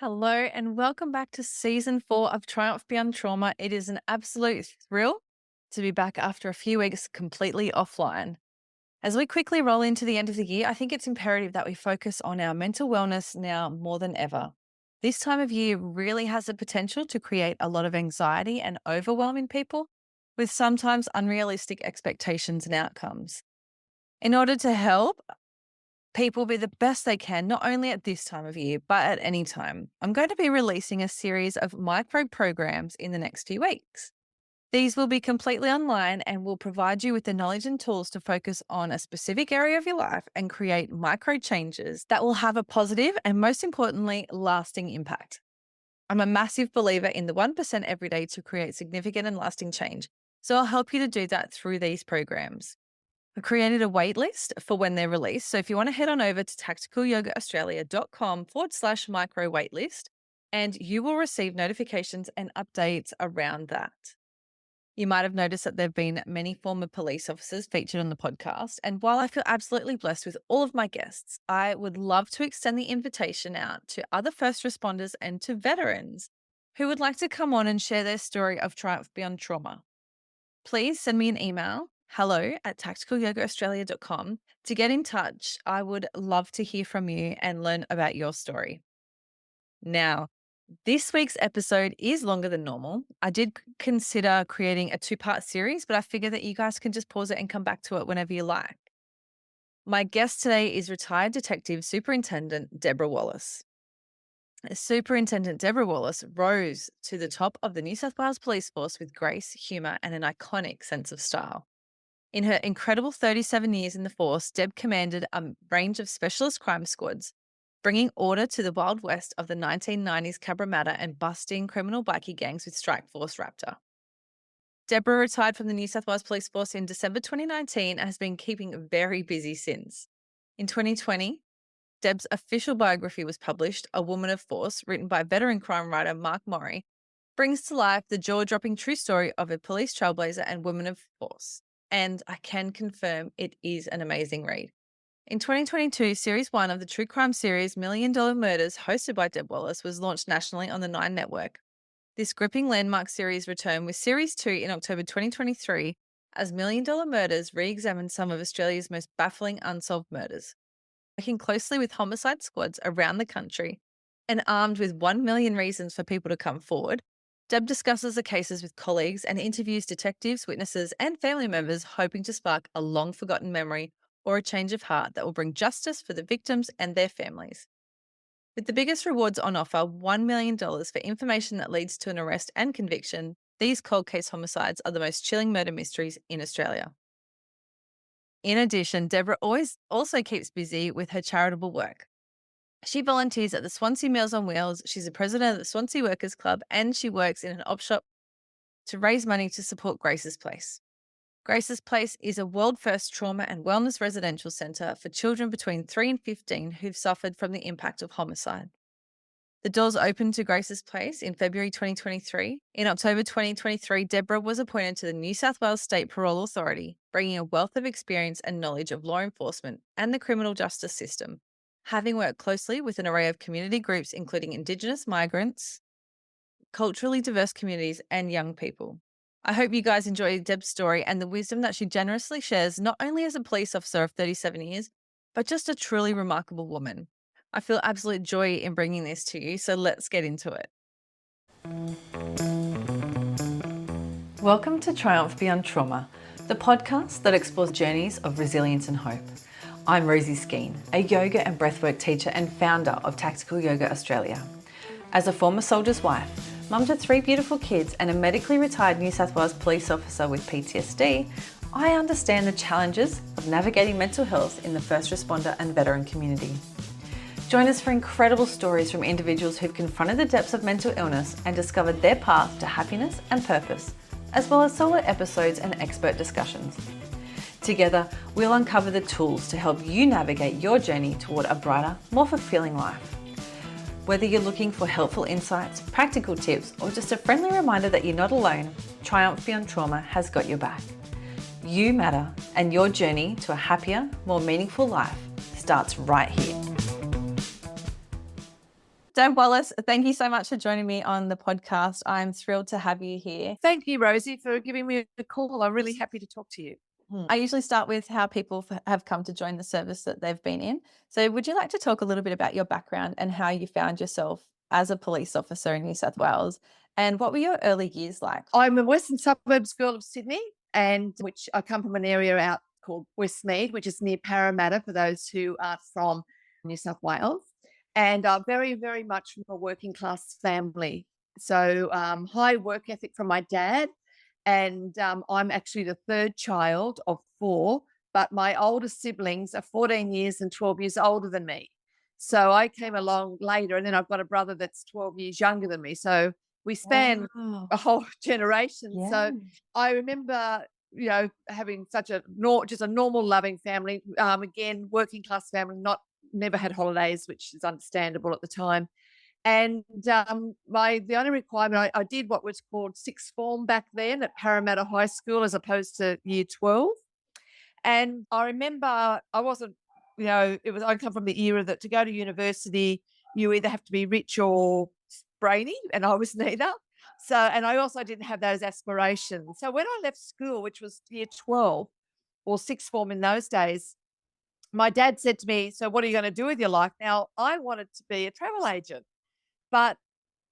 Hello and welcome back to season 4 of Triumph Beyond Trauma. It is an absolute thrill to be back after a few weeks completely offline. As we quickly roll into the end of the year, I think it's imperative that we focus on our mental wellness now more than ever. This time of year really has the potential to create a lot of anxiety and overwhelm in people with sometimes unrealistic expectations and outcomes. In order to help, people be the best they can, not only at this time of year, but at any time. I'm going to be releasing a series of micro programs in the next few weeks. These will be completely online and will provide you with the knowledge and tools to focus on a specific area of your life and create micro changes that will have a positive and, most importantly, lasting impact. I'm a massive believer in the 1% every day to create significant and lasting change. So I'll help you to do that through these programs. I created a wait list for when they're released. So if you want to head on over to tacticalyogaaustralia.com/micro waitlist, and you will receive notifications and updates around that. You might have noticed that there have been many former police officers featured on the podcast. And while I feel absolutely blessed with all of my guests, I would love to extend the invitation out to other first responders and to veterans who would like to come on and share their story of triumph beyond trauma. Please send me an email, hello@tacticalyogaaustralia.com, to get in touch. I would love to hear from you and learn about your story. Now, this week's episode is longer than normal. I did consider creating a two-part series, but I figure that you guys can just pause it and come back to it whenever you like. My guest today is retired Detective Superintendent Deborah Wallace. Superintendent Deborah Wallace rose to the top of the New South Wales Police Force with grace, humour, and an iconic sense of style. In her incredible 37 years in the force, Deb commanded a range of specialist crime squads, bringing order to the Wild West of the 1990s Cabramatta and busting criminal bikie gangs with Strike Force Raptor. Deborah retired from the New South Wales Police Force in December 2019 and has been keeping very busy since. In 2020, Deb's official biography was published, A Woman of Force, written by veteran crime writer Mark Morey, brings to life the jaw-dropping true story of a police trailblazer and woman of force. And I can confirm it is an amazing read. In 2022, Series 1 of the true crime series Million Dollar Murders, hosted by Deb Wallace, was launched nationally on the Nine Network. This gripping landmark series returned with Series 2 in October 2023 as Million Dollar Murders re-examined some of Australia's most baffling unsolved murders. Working closely with homicide squads around the country and armed with 1 million reasons for people to come forward, Deb discusses the cases with colleagues and interviews detectives, witnesses, and family members, hoping to spark a long forgotten memory or a change of heart that will bring justice for the victims and their families. With the biggest rewards on offer, $1 million for information that leads to an arrest and conviction, these cold case homicides are the most chilling murder mysteries in Australia. In addition, Deborah always also keeps busy with her charitable work. She volunteers at the Swansea Meals on Wheels, she's the president of the Swansea Workers Club, and she works in an op shop to raise money to support Grace's Place. Grace's Place is a world-first trauma and wellness residential centre for children between 3 and 15 who've suffered from the impact of homicide. The doors opened to Grace's Place in February 2023. In October 2023, Deborah was appointed to the New South Wales State Parole Authority, bringing a wealth of experience and knowledge of law enforcement and the criminal justice system, having worked closely with an array of community groups including Indigenous migrants, culturally diverse communities, and young people. I hope you guys enjoy Deb's story and the wisdom that she generously shares, not only as a police officer of 37 years, but just a truly remarkable woman. I feel absolute joy in bringing this to you, so let's get into it. Welcome to Triumph Beyond Trauma, the podcast that explores journeys of resilience and hope. I'm Rosie Skeen, a yoga and breathwork teacher and founder of Tactical Yoga Australia. As a former soldier's wife, mum to 3 beautiful kids, and a medically retired New South Wales police officer with PTSD, I understand the challenges of navigating mental health in the first responder and veteran community. Join us for incredible stories from individuals who've confronted the depths of mental illness and discovered their path to happiness and purpose, as well as solo episodes and expert discussions. Together, we'll uncover the tools to help you navigate your journey toward a brighter, more fulfilling life. Whether you're looking for helpful insights, practical tips, or just a friendly reminder that you're not alone, Triumph Beyond Trauma has got your back. You matter, and your journey to a happier, more meaningful life starts right here. Deb Wallace, thank you so much for joining me on the podcast. I'm thrilled to have you here. Thank you, Rosie, for giving me a call. I'm really happy to talk to you. I usually start with how people have come to join the service that they've been in. So, would you like to talk a little bit about your background and how you found yourself as a police officer in New South Wales? And what were your early years like? I'm a Western Suburbs girl of Sydney, and which I come from an area out called Westmead, which is near Parramatta for those who are from New South Wales. And very, very much from a working class family. So high work ethic from my dad. And I'm actually the third child of four, but my older siblings are 14 years and 12 years older than me. So I came along later, and then I've got a brother that's 12 years younger than me. So we span Wow. a whole generation. Yeah. So I remember, having such just a normal, loving family. Again, working class family, never had holidays, which is understandable at the time. And the only requirement I did what was called sixth form back then at Cabramatta High School as opposed to year 12. And I remember I wasn't, I come from the era that to go to university, you either have to be rich or brainy, and I was neither. So, and I also didn't have those aspirations. So when I left school, which was year 12 or sixth form in those days, my dad said to me, "So what are you going to do with your life?" Now, I wanted to be a travel agent, but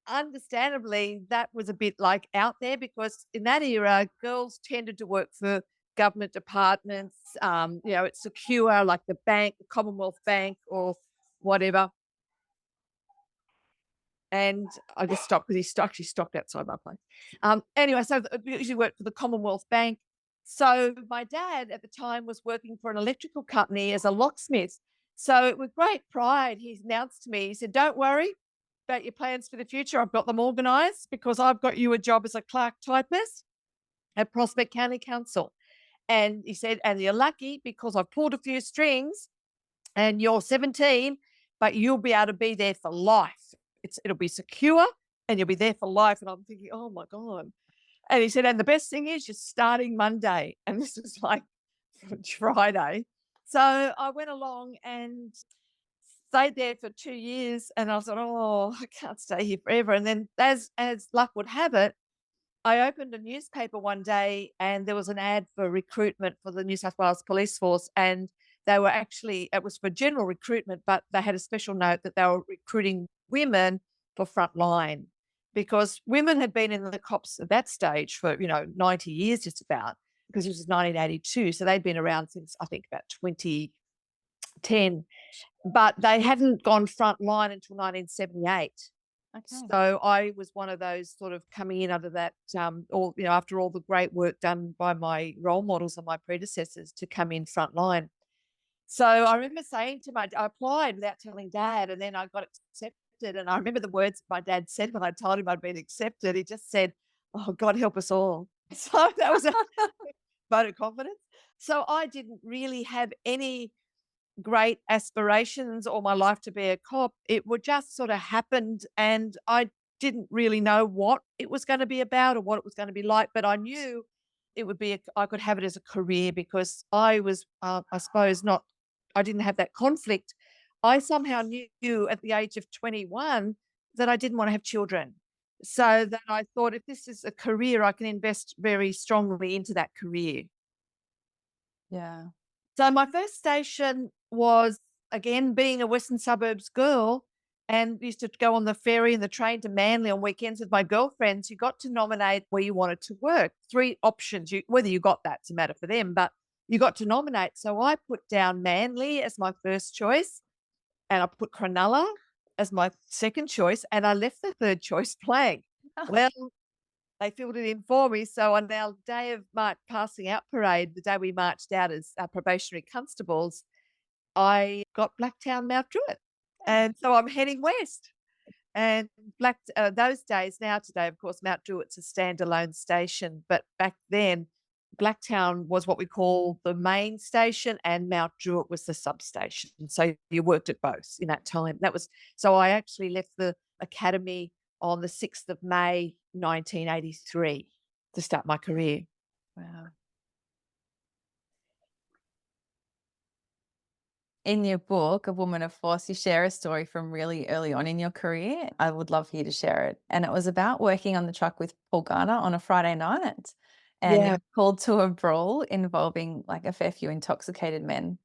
understandably, that was a bit like out there because in that era, girls tended to work for government departments. It's secure, like the bank, the Commonwealth Bank, or whatever. And I just stopped because actually stopped outside my place. Anyway, so I usually worked for the Commonwealth Bank. So my dad at the time was working for an electrical company as a locksmith. So with great pride, he announced to me, he said, "Don't worry about your plans for the future. I've got them organised because I've got you a job as a clerk typist at Prospect County Council." And he said, "And you're lucky because I've pulled a few strings and you're 17, but you'll be able to be there for life. It'll be secure and you'll be there for life." And I'm thinking, oh my God. And he said, "And the best thing is you're starting Monday." And this was like Friday. So I went along and stayed there for 2 years, and I thought, "Oh, I can't stay here forever." And then as luck would have it, I opened a newspaper one day and there was an ad for recruitment for the New South Wales Police Force. And it was for general recruitment, but they had a special note that they were recruiting women for frontline because women had been in the cops at that stage for, 90 years just about, because this was 1982. So they'd been around since I think about 2010, but they hadn't gone frontline until 1978. Okay. So I was one of those sort of coming in under that, after all the great work done by my role models and my predecessors to come in frontline. So I remember saying I applied without telling Dad, and then I got accepted. And I remember the words my dad said when I told him I'd been accepted. He just said, "Oh, God help us all." So that was a vote of confidence. So I didn't really have any great aspirations all my life to be a cop. It would just sort of happened, and I didn't really know what it was going to be about or what it was going to be like, but I knew it would be I could have it as a career because I was, I suppose, not. I didn't have that conflict. I somehow knew at the age of 21 that I didn't want to have children. So that I thought, if this is a career, I can invest very strongly into that career. Yeah. So my first station was, again, being a Western Suburbs girl, and used to go on the ferry and the train to Manly on weekends with my girlfriends. You got to nominate where you wanted to work. 3 options. Whether you got that's a matter for them, but you got to nominate. So I put down Manly as my first choice, and I put Cronulla as my second choice, and I left the third choice blank. Well, they filled it in for me. So on our day of passing out parade, the day we marched out as probationary constables, I got Blacktown Mount Druitt. And so I'm heading west. And those days, now today, of course, Mount Druitt's a standalone station. But back then, Blacktown was what we call the main station and Mount Druitt was the substation. So you worked at both in that time. So I actually left the academy on the 6th of May, 1983 to start my career. Wow. In your book, A Woman of Force, you share a story from really early on in your career. I would love for you to share it. And it was about working on the truck with Paul Garner on a Friday night. And you Yeah, were called to a brawl involving like a fair few intoxicated men.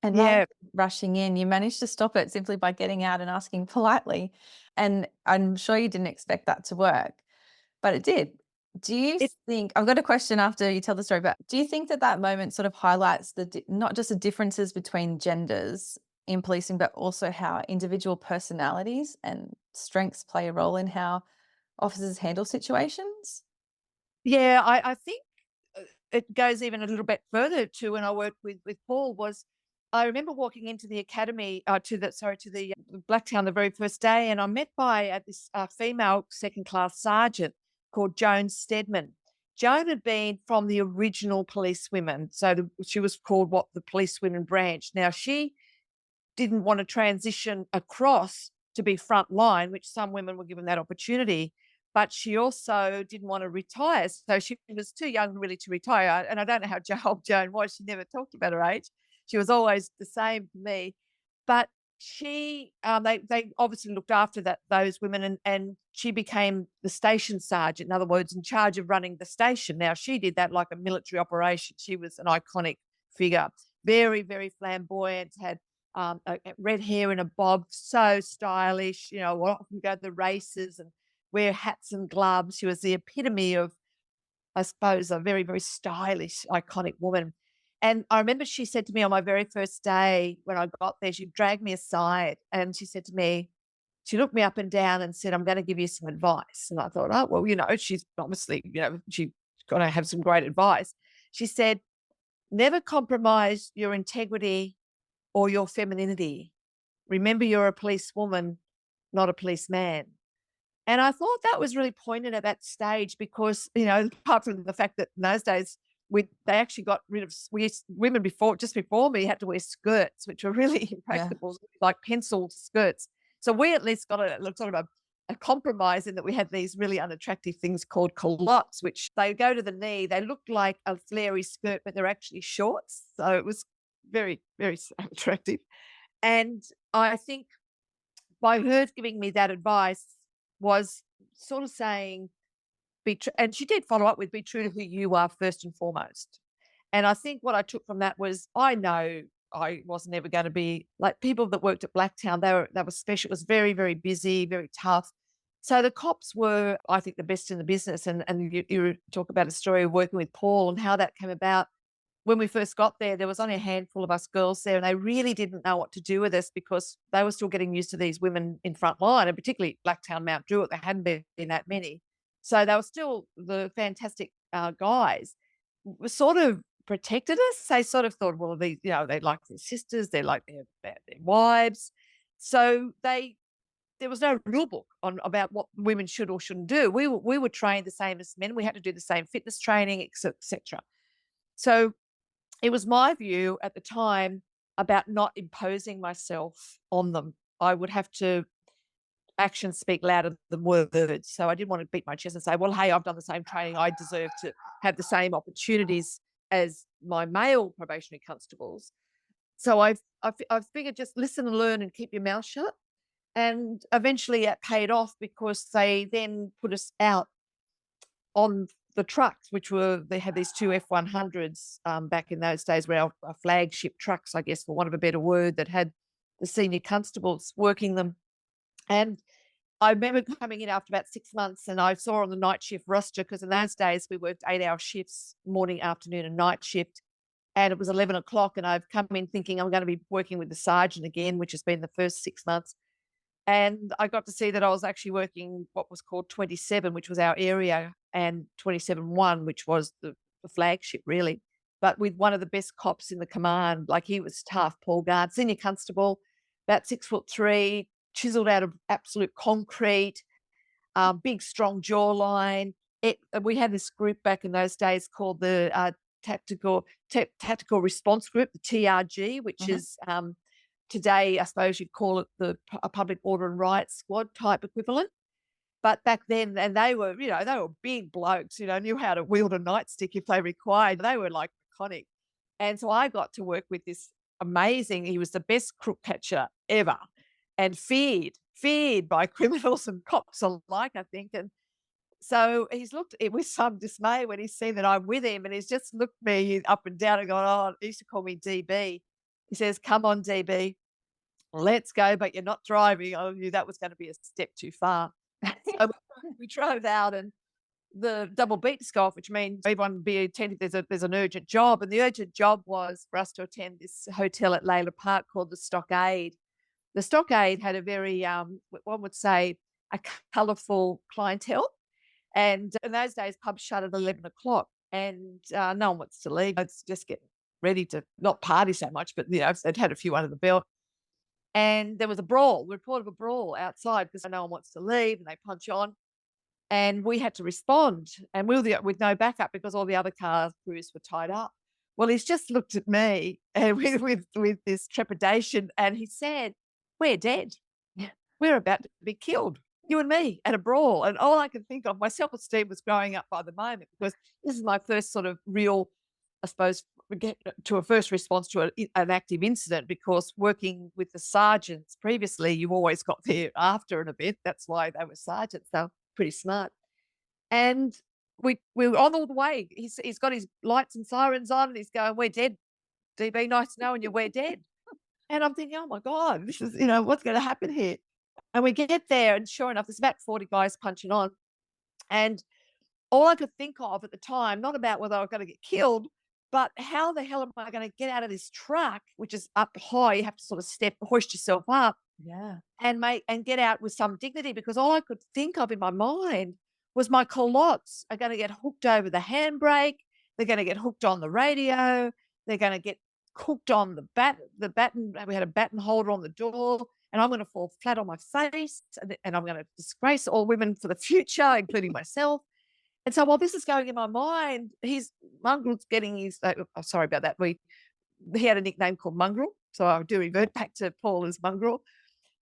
And rather yeah. than rushing in, you managed to stop it simply by getting out and asking politely. And I'm sure you didn't expect that to work, but it did. Do you It think I've got a question after you tell the story, but do you think that that moment sort of highlights not just the differences between genders in policing, but also how individual personalities and strengths play a role in how officers handle situations? Yeah, I think it goes even a little bit further to when I worked with Paul. Was I remember walking into the academy, to the Blacktown the very first day, and I'm met by this female second class sergeant called Joan Stedman. Joan had been from the original police women, so she was called what the police women branch. Now she didn't want to transition across to be front line, which some women were given that opportunity. But she also didn't want to retire. So she was too young really to retire. And I don't know how old Joan was. She never talked about her age. She was always the same to me. But they obviously looked after those women, and she became the station sergeant, in other words, in charge of running the station. Now she did that like a military operation. She was an iconic figure, very, very flamboyant, had red hair in a bob, so stylish, would often go to the races and wear hats and gloves. She was the epitome of, I suppose, a very, very stylish, iconic woman. And I remember she said to me on my very first day when I got there, she dragged me aside and she said to me, she looked me up and down and said, I'm going to give you some advice. And I thought, oh, well, she's obviously, she's going to have some great advice. She said, never compromise your integrity or your femininity. Remember, you're a policewoman, not a policeman. And I thought that was really poignant at that stage because, apart from the fact that in those days, they actually got rid of women just before me had to wear skirts, which were really Yeah. impractical, like pencil skirts. So we at least got a sort of a compromise in that we had these really unattractive things called culottes, which they go to the knee. They look like a flary skirt, but they're actually shorts. So it was very, very attractive. And I think by her giving me that advice was sort of saying, and she did follow up with, be true to who you are first and foremost. And I think what I took from that was, I know I wasn't ever going to be like people that worked at Blacktown. They were special. It was very, very busy, very tough. So the cops were, I think, the best in the business. And you talk about a story of working with Paul and how that came about. When we first got there was only a handful of us girls there, and they really didn't know what to do with us because they were still getting used to these women in front line, and particularly Blacktown, Mount Druitt. There hadn't been that many. So they were still the fantastic guys. Sort of protected us. They sort of thought, well, they like their sisters, they like their wives. So there was no rule book on about what women should or shouldn't do. We were trained the same as men. We had to do the same fitness training, etc. So it was my view at the time about not imposing myself on them. I would have to actions speak louder than words. So I didn't want to beat my chest and say, well, hey, I've done the same training. I deserve to have the same opportunities as my male probationary constables. So I figured just listen and learn and keep your mouth shut. And eventually it paid off because they then put us out on the trucks, they had these two F100s back in those days, were our flagship trucks, I guess, for want of a better word, that had the senior constables working them. And I remember coming in after about 6 months, and I saw on the night shift roster, because in those days we worked 8-hour shifts, morning, afternoon, and night shift. And it was 11 o'clock, and I've come in thinking I'm going to be working with the sergeant again, which has been the first 6 months. And I got to see that I was actually working what was called 27, which was our area, and 27-1, which was the flagship, really. But with one of the best cops in the command, like he was tough, Paul Guard, senior constable, about 6'3", chiseled out of absolute concrete, big, strong jawline. We had this group back in those days called the Tactical Response Group, the TRG, which Mhm. is today, I suppose you'd call it a public order and rights squad type equivalent. But back then, and they were, they were big blokes, knew how to wield a nightstick if they required. They were like iconic. And so I got to work with this amazing. He was the best crook catcher ever and feared by criminals and cops alike, I think. And so he's looked at it with some dismay when he's seen that I'm with him, and he's just looked me up and down and gone, "Oh," he used to call me DB. He says, "Come on, DB, let's go, but you're not driving." I knew that was going to be a step too far. So we drove out, and the double beats go off, which means everyone be attentive. There's an urgent job, and the urgent job was for us to attend this hotel at Layla Park called the Stockade. The Stockade had a very one would say a colourful clientele, and in those days pubs shut at 11 o'clock, and no one wants to leave. It's just getting ready to not party so much, but they'd had a few under the belt. And there was a brawl, report of a brawl outside because no one wants to leave, and they punch on. And we had to respond, and we were with no backup because all the other car crews were tied up. Well, he's just looked at me and with this trepidation, and he said, "We're dead. We're about to be killed, you and me, at a brawl." And all I could think of, my self-esteem was growing up by the moment because this is my first sort of real, I suppose, get to a first response to an active incident, because working with the sergeants previously, you always got there after an event. That's why they were sergeants. They're pretty smart. And we were on all the way. He's got his lights and sirens on, and he's going, "We're dead, DB. Nice knowing you. We're dead." And I'm thinking, "Oh my God, this is what's going to happen here." And we get there, and sure enough, there's about 40 guys punching on. And all I could think of at the time, not about whether I was going to get killed, but how the hell am I going to get out of this truck, which is up high? You have to sort of hoist yourself up Yeah. and get out with some dignity, because all I could think of in my mind was my culottes are going to get hooked over the handbrake. They're going to get hooked on the radio. They're going to get hooked on the batten. We had a batten holder on the door, and I'm going to fall flat on my face, and I'm going to disgrace all women for the future, including myself. And so while this is going in my mind, his mongrel's getting his, oh, sorry about that. He had a nickname called Mongrel. So I do revert back to Paul as Mongrel.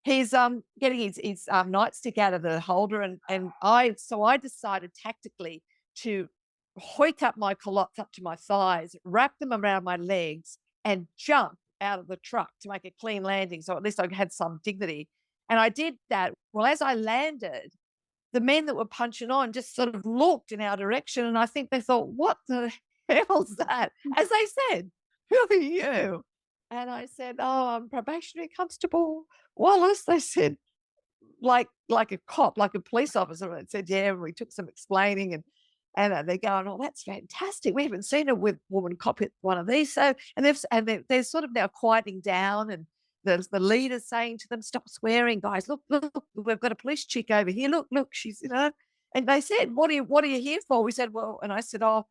He's getting his nightstick out of the holder, and I decided tactically to hoik up my culottes up to my thighs, wrap them around my legs, and jump out of the truck to make a clean landing. So at least I had some dignity. And I did that. Well, as I landed, the men that were punching on just sort of looked in our direction, and I think they thought, "What the hell's that?" As they said, "Who are you?" And I said, "Oh, I'm probationary constable Wallace." They said, like a cop, like a police officer. And I said, "Yeah." We took some explaining, and they're going, "Oh, that's fantastic. We haven't seen a woman cop hit one of these." So, they're sort of now quieting down, and the leader's saying to them, "Stop swearing, guys. Look, we've got a police chick over here. Look, she's." And they said, "What are you here for?" We said, "Well," and I said, "Oh,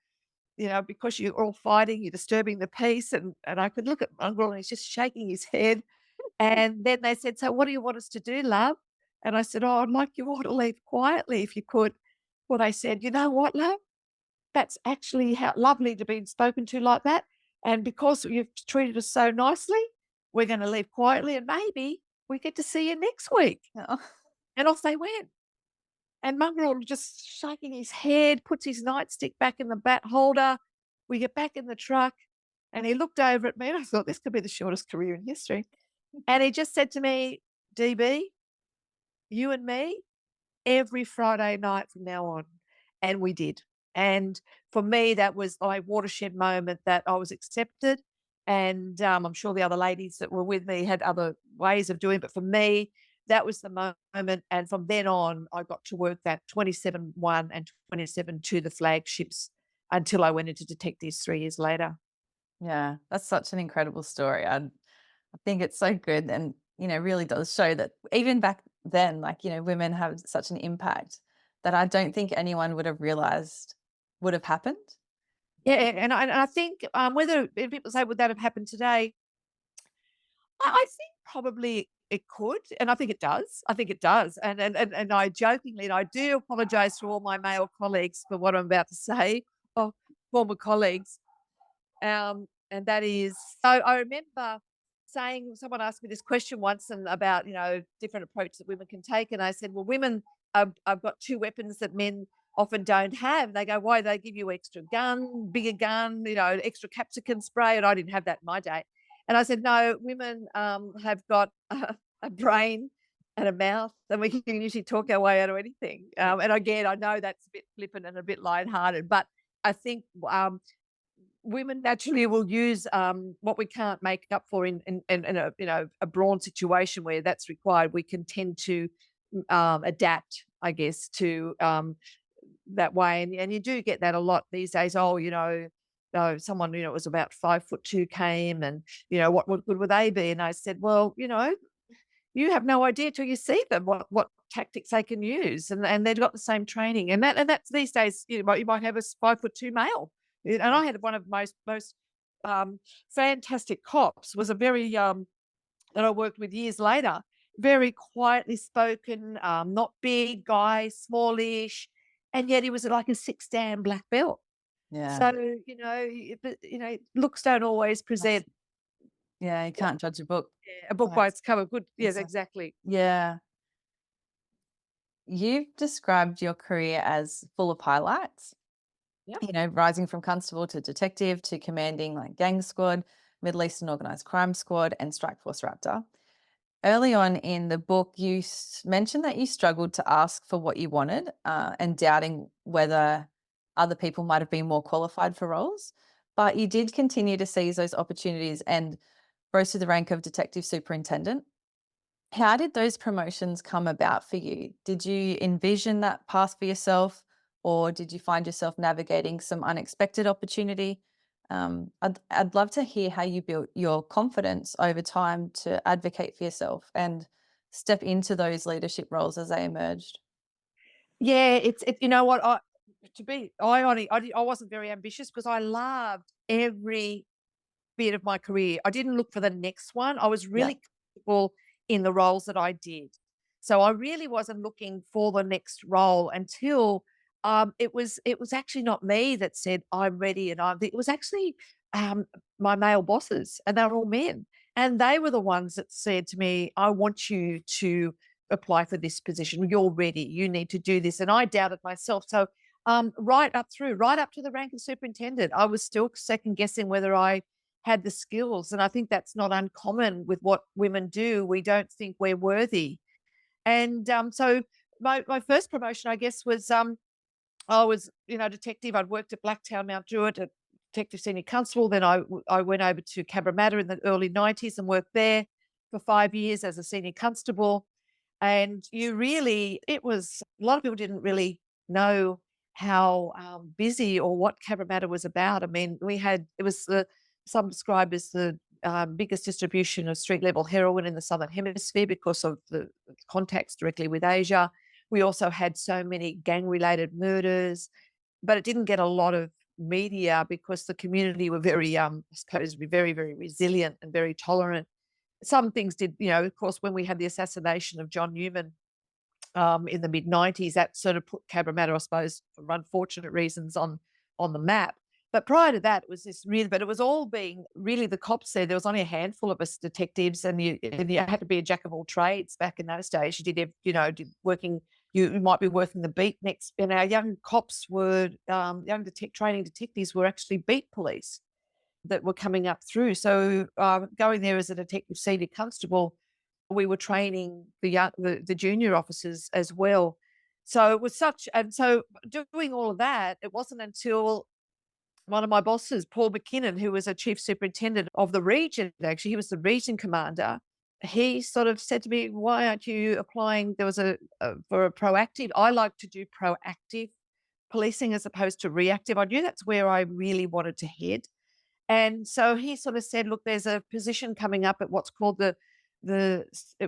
because you're all fighting, you're disturbing the peace." And I could look at Mongrel, and he's just shaking his head. And then they said, "So what do you want us to do, love?" And I said, "Oh, I'd like you all to leave quietly if you could." Well, they said, "You know what, love? That's actually how lovely to be spoken to like that. And because you've treated us so nicely, we're going to leave quietly, and maybe we get to see you next week." Oh, And off they went. And Mongrel just shaking his head, puts his nightstick back in the bat holder. We get back in the truck, and he looked over at me, and I thought, this could be the shortest career in history. And he just said to me, "DB, you and me, every Friday night from now on." And we did. And for me, that was my watershed moment, that I was accepted. And I'm sure the other ladies that were with me had other ways of doing it. But for me, that was the moment. And from then on, I got to work that 27-1 and 27-2, the flagships, until I went into detectives 3 years later. yeah. That's such an incredible story. I think it's so good, and, really does show that even back then, like, women have such an impact that I don't think anyone would have realized would have happened. Yeah. And I think whether if people say, would that have happened today? I think probably it could, and I think it does. I think it does. And I jokingly, and I do apologize to all my male colleagues for what I'm about to say, or former colleagues. And that is, so I remember saying, someone asked me this question once, and about, different approaches that women can take. And I said, "Well, women, I've got two weapons that men often don't have." They go, "Why?" They give you extra gun, bigger gun, extra capsicum spray. And I didn't have that in my day. And I said, no, women have got a brain and a mouth, and we can usually talk our way out of anything. And again, I know that's a bit flippant and a bit lighthearted, but I think women naturally will use what we can't make up for in a a brawn situation where that's required. We can tend to adapt, I guess, to that way, and you do get that a lot these days. Oh, someone was about 5'2" came, and what good would they be? And I said, well, you have no idea till you see them what tactics they can use, and they've got the same training, and that's these days. You might have a 5'2" male, and I had one of the most fantastic cops. Was a very that I worked with years later. Very quietly spoken, not big guy, smallish, and yet he was like a 6-dan black belt. Yeah. So looks don't always That's present yeah, you what can't judge a book a book by by its its cover. Good, yes, exact exactly. yeah. You've described your career as full of highlights, Yep. rising from constable to detective to commanding like gang squad, Middle Eastern organized crime squad, and Strike Force Raptor. Early on in the book, you mentioned that you struggled to ask for what you wanted and doubting whether other people might have been more qualified for roles. But you did continue to seize those opportunities and rose to the rank of detective superintendent. How did those promotions come about for you? Did you envision that path for yourself, or did you find yourself navigating some unexpected opportunity? I'd love to hear how you built your confidence over time to advocate for yourself and step into those leadership roles as they emerged. Yeah, you know what, I wasn't very ambitious because I loved every bit of my career. I didn't look for the next one. I was Yeah, really comfortable in the roles that I did. So I really wasn't looking for the next role until it was actually not me that said I'm ready, and it was actually um, my male bosses, and they're all men, and they were the ones that said to me, "I want you to apply for this position. You're ready. You need to do this." And I doubted myself. So right up to the rank of superintendent, I was still second guessing whether I had the skills, and I think that's not uncommon with what women do. We don't think we're worthy. And so my first promotion, I guess, was I was, detective. I'd worked at Blacktown, Mount Druitt, at detective senior constable. Then I went over to Cabramatta in the early 90s and worked there for 5 years as a senior constable. And it was a lot of people didn't really know how busy or what Cabramatta was about. I mean, it was some described as the biggest distribution of street level heroin in the Southern Hemisphere because of the contacts directly with Asia. We also had so many gang related murders, but it didn't get a lot of media because the community were very, supposed to be very, very resilient and very tolerant. Some things did, of course, when we had the assassination of John Newman in the mid 90s, that sort of put Cabramatta, I suppose, for unfortunate reasons, on the map. But prior to that, it was but it was all being really, the cops said there was only a handful of us detectives, and you had to be a jack of all trades back in those days. You did, did working, you might be working the beat next, and our young cops were, training detectives were actually beat police that were coming up through. So going there as a detective senior constable, we were training the junior officers as well. So it was and so doing all of that, it wasn't until one of my bosses, Paul McKinnon, who was a chief superintendent of the region, actually, he was the region commander. He sort of said to me, "Why aren't you applying?" There was for a proactive. I like to do proactive policing as opposed to reactive. I knew that's where I really wanted to head. And so he sort of said, "Look, there's a position coming up at what's called it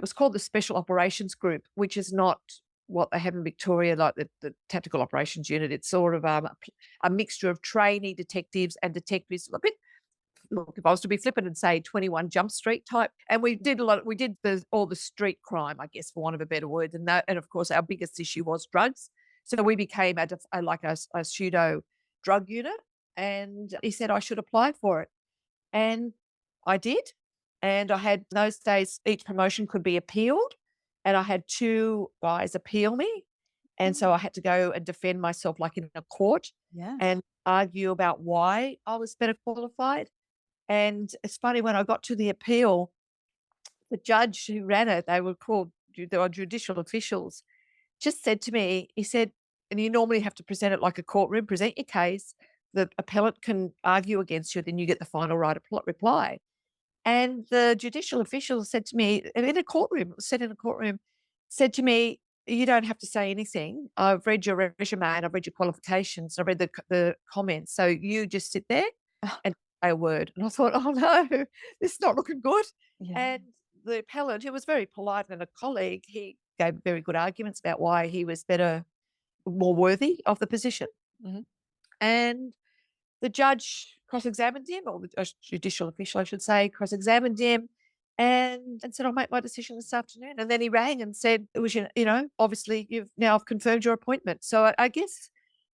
was called the Special Operations Group, which is not what they have in Victoria, like the Tactical Operations Unit. It's sort of a mixture of trainee detectives and detectives, a bit. Look, if I was to be flippant and say 21 Jump Street type, and we did a lot. We did all the street crime, I guess, for want of a better word, and that, and of course, our biggest issue was drugs. So we became like a pseudo drug unit, and he said I should apply for it. And I did. And I had those days, each promotion could be appealed. And I had two guys appeal me. And so Mm. I had to go and defend myself like in a court Yeah. and argue about why I was better qualified. And it's funny, when I got to the appeal, the judge who ran it, they were judicial officials, just said to me, he said, and you normally have to present it like a courtroom, present your case, the appellant can argue against you, then you get the final right of reply. And the judicial official said to me, and in a courtroom, it was said in a courtroom, said to me, "You don't have to say anything. I've read your resume and I've read your qualifications. I've read the comments. So you just sit there and say a word." And I thought, "Oh no, this is not looking good." Yeah. And the appellant, who was very polite and a colleague, he gave very good arguments about why he was better, more worthy of the position. Mhm. And the judge cross-examined him, or the judicial official, I should say, cross-examined him and said, "I'll make my decision this afternoon." And then he rang and said, "It was, obviously I've confirmed your appointment." So I guess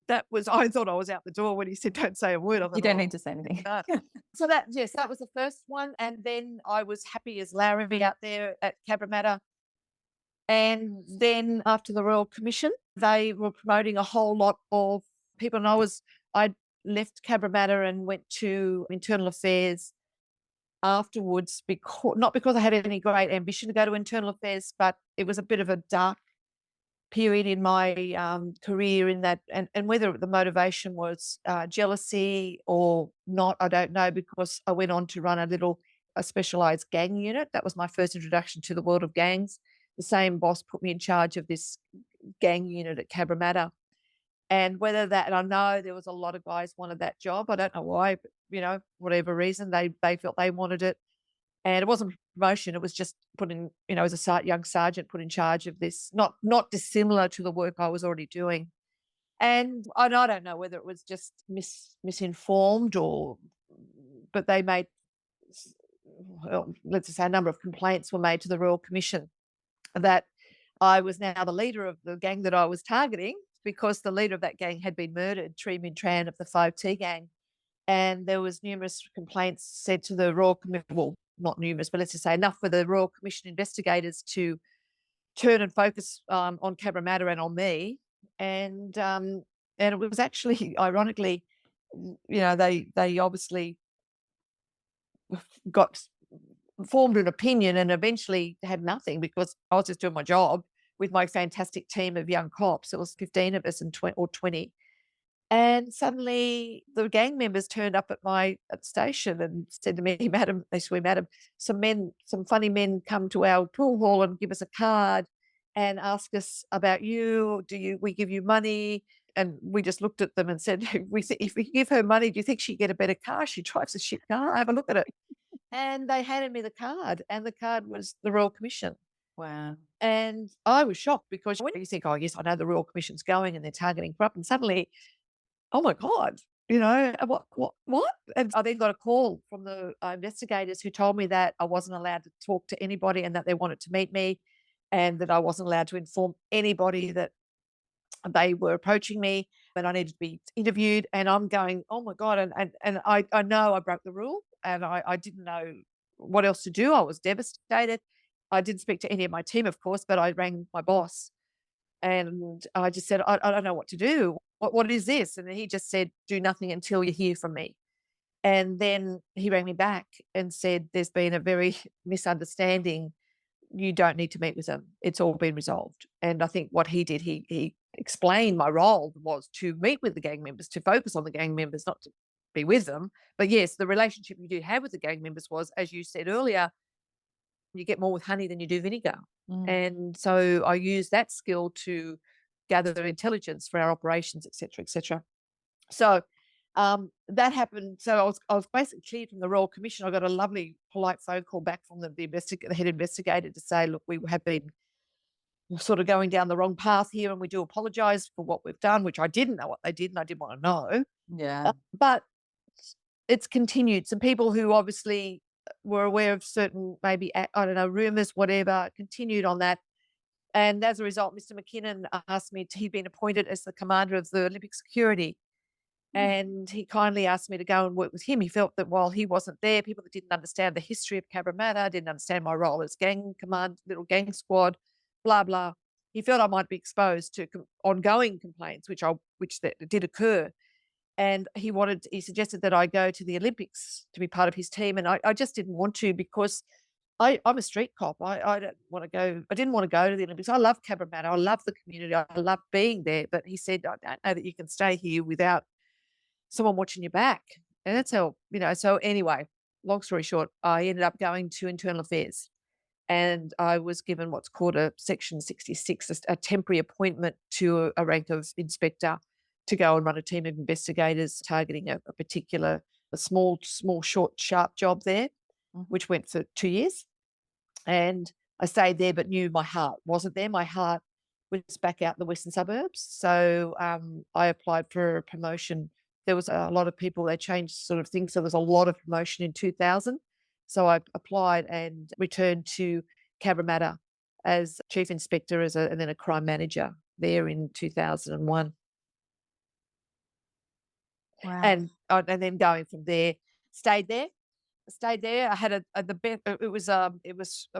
I thought I was out the door when he said, "Don't say a word." I You thought, don't "Oh, need to say anything. God." So yes, that was the first one. And then I was happy as Larry out there at Cabramatta. And then after the Royal Commission, they were promoting a whole lot of people. And I left Cabramatta and went to internal affairs afterwards, because not because I had any great ambition to go to internal affairs, but it was a bit of a dark period in my career, in that, and whether the motivation was jealousy or not, I don't know, because I went on to run a specialized gang unit. That was my first introduction to the world of gangs. The same boss put me in charge of this gang unit at Cabramatta. And and I know there was a lot of guys wanted that job. I don't know why, but whatever reason, they felt they wanted it. And it wasn't promotion, it was just put in, as a young sergeant, put in charge of this, not dissimilar to the work I was already doing. And I don't know whether it was just misinformed, but they made, well, let's just say, a number of complaints were made to the Royal Commission that I was now the leader of the gang that I was targeting, because the leader of that gang had been murdered, Tree Min Tran of the 5T gang. And there was numerous complaints said to the Royal Commission, well, not numerous, but let's just say enough for the Royal Commission investigators to turn and focus on Cabramatta and on me. And it was actually, ironically, they obviously got formed an opinion and eventually had nothing, because I was just doing my job with my fantastic team of young cops. It was 15 of us, and 20. And suddenly the gang members turned up at the station and said to me, "Madam," they said, "Madam, some funny men come to our pool hall and give us a card and ask us about you. We give you money?" And we just looked at them and said, "If we give her money, do you think she'd get a better car? She drives a shit car. Have a look at it." And they handed me the card, and the card was the Royal Commission. Wow. And I was shocked, because when you think, "Oh, yes, I know the Royal Commission's going and they're targeting corrupt," and suddenly, "Oh my God, what?" And I then got a call from the investigators, who told me that I wasn't allowed to talk to anybody and that they wanted to meet me, and that I wasn't allowed to inform anybody that they were approaching me, but I needed to be interviewed. And I'm going, "Oh my God." And I know I broke the rule, and I didn't know what else to do. I was devastated. I didn't speak to any of my team, of course, but I rang my boss and I just said, I don't know what to do. What is this?" And he just said, "Do nothing until you hear from me." And then he rang me back and said, "There's been a very misunderstanding. You don't need to meet with them. It's all been resolved." And I think what he did, he explained my role was to meet with the gang members, to focus on the gang members, not to be with them. But yes, the relationship you do have with the gang members was, as you said earlier, you get more with honey than you do vinegar. Mm. And so I used that skill to gather intelligence for our operations, et cetera, et cetera. So that happened. So I was basically cleared from the Royal Commission. I got a lovely, polite phone call back from the head investigator to say, "Look, we have been sort of going down the wrong path here, and we do apologise for what we've done," which I didn't know what they did, and I didn't want to know. Yeah. But it's continued. Some people who obviously were aware of certain, maybe, I don't know, rumours, whatever, continued on that. And as a result, Mr. McKinnon asked me he'd been appointed as the commander of the Olympic security. Mm. And he kindly asked me to go and work with him. He felt that while he wasn't there, people that didn't understand the history of Cabramatta, didn't understand my role as gang command, little gang squad, blah, blah. He felt I might be exposed to ongoing complaints, which that did occur. and he suggested that I go to the Olympics to be part of his team, and I just didn't want to because I'm a street cop. I don't want to go. I didn't want to go to the Olympics. I love Cabramatta. I love the community. I love being there. But he said, I don't know that you can stay here without someone watching your back. And that's how, so anyway, long story short, I ended up going to internal affairs and I was given what's called a Section 66, a temporary appointment to a rank of inspector to go and run a team of investigators targeting a particular, a small, short, sharp job there, which went for 2 years. And I stayed there, but knew my heart wasn't there. My heart was back out in the western suburbs. So I applied for a promotion. There was a lot of people, they changed sort of things. So there's a lot of promotion in 2000. So I applied and returned to Cabramatta as chief inspector and then a crime manager there in 2001. Wow. And then going from there, stayed there stayed there. I had the best. It was a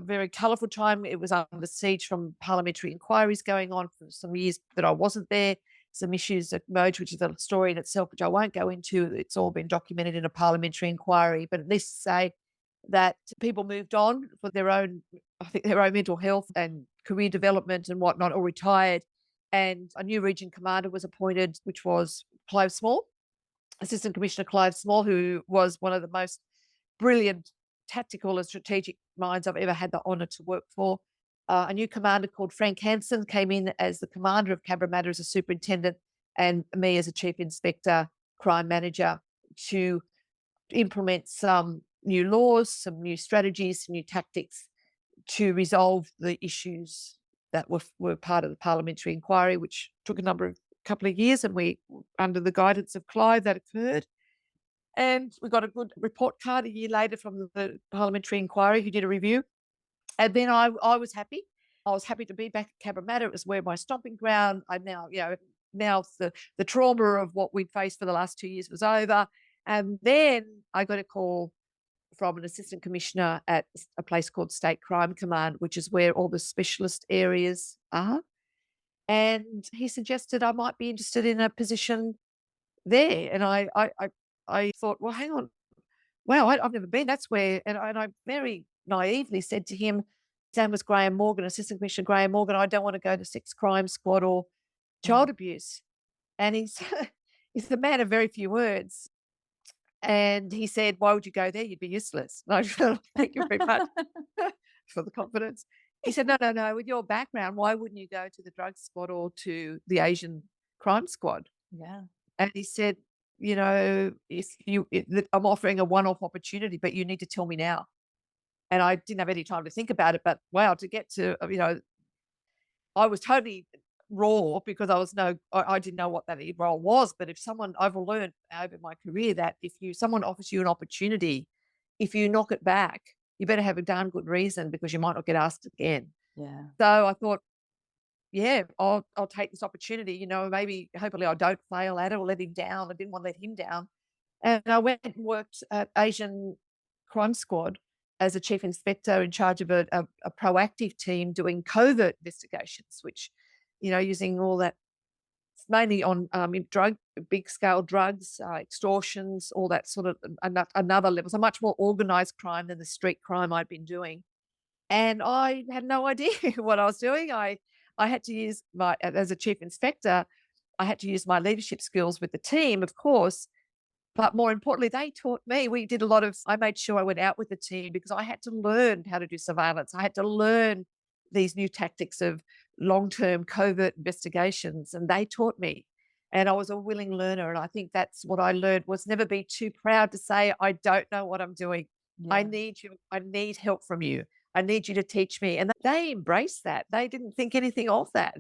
very colourful time. It was under siege from parliamentary inquiries going on for some years that I wasn't there. Some issues emerged, which is a story in itself, which I won't go into. It's all been documented in a parliamentary inquiry. But at least to say that people moved on for their own, I think, their own mental health and career development and whatnot, or retired. And a new region commander was appointed, which was Clive Small, Assistant Commissioner Clive Small, who was one of the most brilliant tactical and strategic minds I've ever had the honour to work for. A new commander called Frank Hansen came in as the commander of Cabramatta as a superintendent, and me as a chief inspector, crime manager, to implement some new laws, some new strategies, some new tactics to resolve the issues that were part of the parliamentary inquiry, which took a couple of years, and we, under the guidance of Clive, that occurred. And we got a good report card a year later from the parliamentary inquiry who did a review. And then I was happy. I was happy to be back at Cabramatta. It was where my stomping ground. I now, now the trauma of what we'd faced for the last 2 years was over. And then I got a call from an assistant commissioner at a place called State Crime Command, which is where all the specialist areas are. And he suggested I might be interested in a position there. And I thought, well, hang on. Wow, I've never been. That's where, and I very naively said to him, his name was Graham Morgan, Assistant Commissioner Graham Morgan, I don't want to go to sex crime squad or child abuse. And he's the man of very few words. And he said, why would you go there? You'd be useless. And I felt, thank you very much for the confidence. He said, no, with your background, why wouldn't you go to the drug squad or to the Asian crime squad? Yeah. And he said, I'm offering a one-off opportunity, but you need to tell me now. And I didn't have any time to think about it, but wow, to get to, I was totally raw because I didn't know what that role was. But I've learned over my career that if someone offers you an opportunity, if you knock it back, you better have a darn good reason because you might not get asked again. Yeah. So I thought, yeah, I'll take this opportunity. Maybe hopefully I don't fail at it or let him down. I didn't want to let him down. And I went and worked at Asian Crime Squad as a chief inspector in charge of a proactive team doing covert investigations, which, using all that, mainly on big scale drugs, extortions, all that sort of another level. So much more organised crime than the street crime I'd been doing. And I had no idea what I was doing. I had to use as a chief inspector, I had to use my leadership skills with the team, of course, but more importantly, they taught me. I made sure I went out with the team because I had to learn how to do surveillance. I had to learn these new tactics of long-term covert investigations, and they taught me. And I was a willing learner. And I think that's what I learned, was never be too proud to say, I don't know what I'm doing. Yeah. I need you. I need help from you. I need you to teach me. And they embraced that. They didn't think anything of that.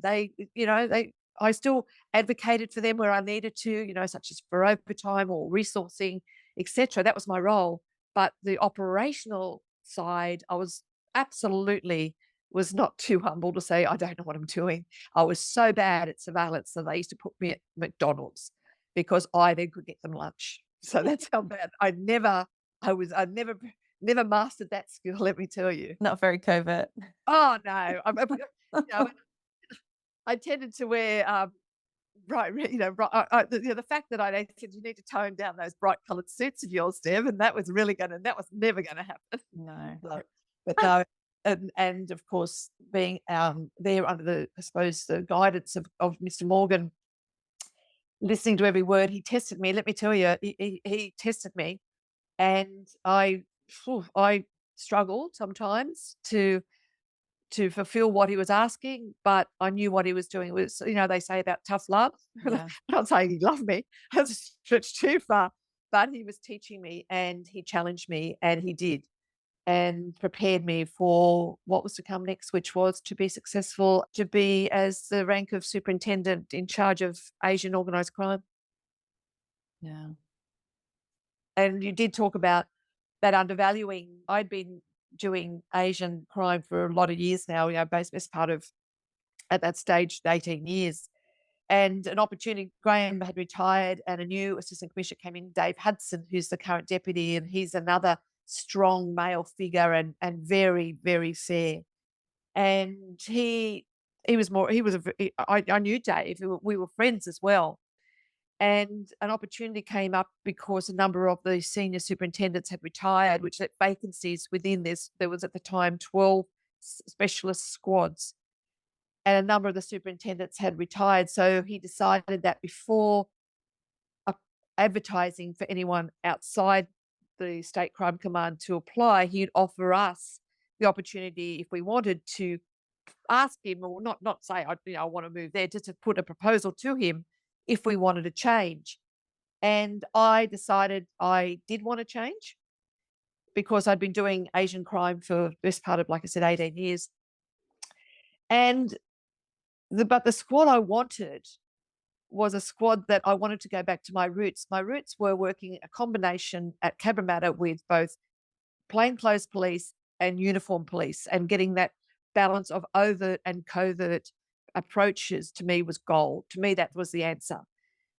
I still advocated for them where I needed to, such as for overtime or resourcing, etc. That was my role. But the operational side, I was not too humble to say, I don't know what I'm doing. I was so bad at surveillance that they used to put me at McDonald's because I then could get them lunch. So that's how bad. I never mastered that skill, let me tell you. Not very covert. Oh, no. I tended to wear Right, right. The fact that I said you need to tone down those bright coloured suits of yours, Deb, and that was never going to happen. No. No, but no, and of course, being there under I suppose, the guidance of Mr. Morgan, listening to every word, he tested me. Let me tell you, he tested me, and I struggled sometimes to fulfill what he was asking, but I knew what he was doing. It was, they say about tough love. I'm Yeah. not saying he loved me, that's a stretch too far, but he was teaching me and he challenged me and he did and prepared me for what was to come next, which was to be successful, to be as the rank of superintendent in charge of Asian organised crime. Yeah. And you did talk about that undervaluing. I'd been doing Asian crime for a lot of years now, best part of, at that stage, 18 years. And an opportunity, Graham had retired and a new assistant commissioner came in, Dave Hudson, who's the current deputy, and he's another strong male figure and very, very fair. And he was more, he was, I knew Dave, we were friends as well. And an opportunity came up because a number of the senior superintendents had retired, which left vacancies within this. There was at the time 12 specialist squads, and a number of the superintendents had retired. So he decided that before uh, advertising for anyone outside the State Crime Command to apply, he'd offer us the opportunity, if we wanted, to ask him, or not say, I want to move there, just to put a proposal to him if we wanted to change. And I decided I did want to change because I'd been doing Asian crime for the best part of, like I said, 18 years. And but the squad I wanted was a squad that I wanted to go back to my roots. My roots were working a combination at Cabramatta with both plainclothes police and uniform police, and getting that balance of overt and covert approaches to me was gold. To me, that was the answer.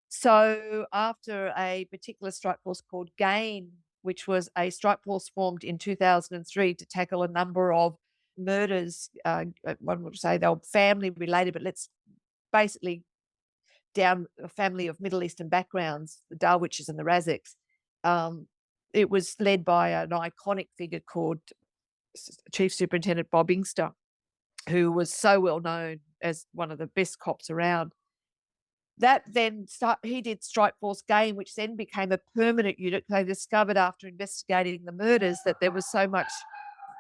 So after a particular strike force called GAIN, which was a strike force formed in 2003 to tackle a number of murders, one would say they were family related, but let's basically down a family of Middle Eastern backgrounds, the Darwiches and the Raziks. It was led by an iconic figure called Chief Superintendent Bob Inkster, who was so well known as one of the best cops around. That then he did Strike Force GAIN, which then became a permanent unit. They discovered after investigating the murders that there was so much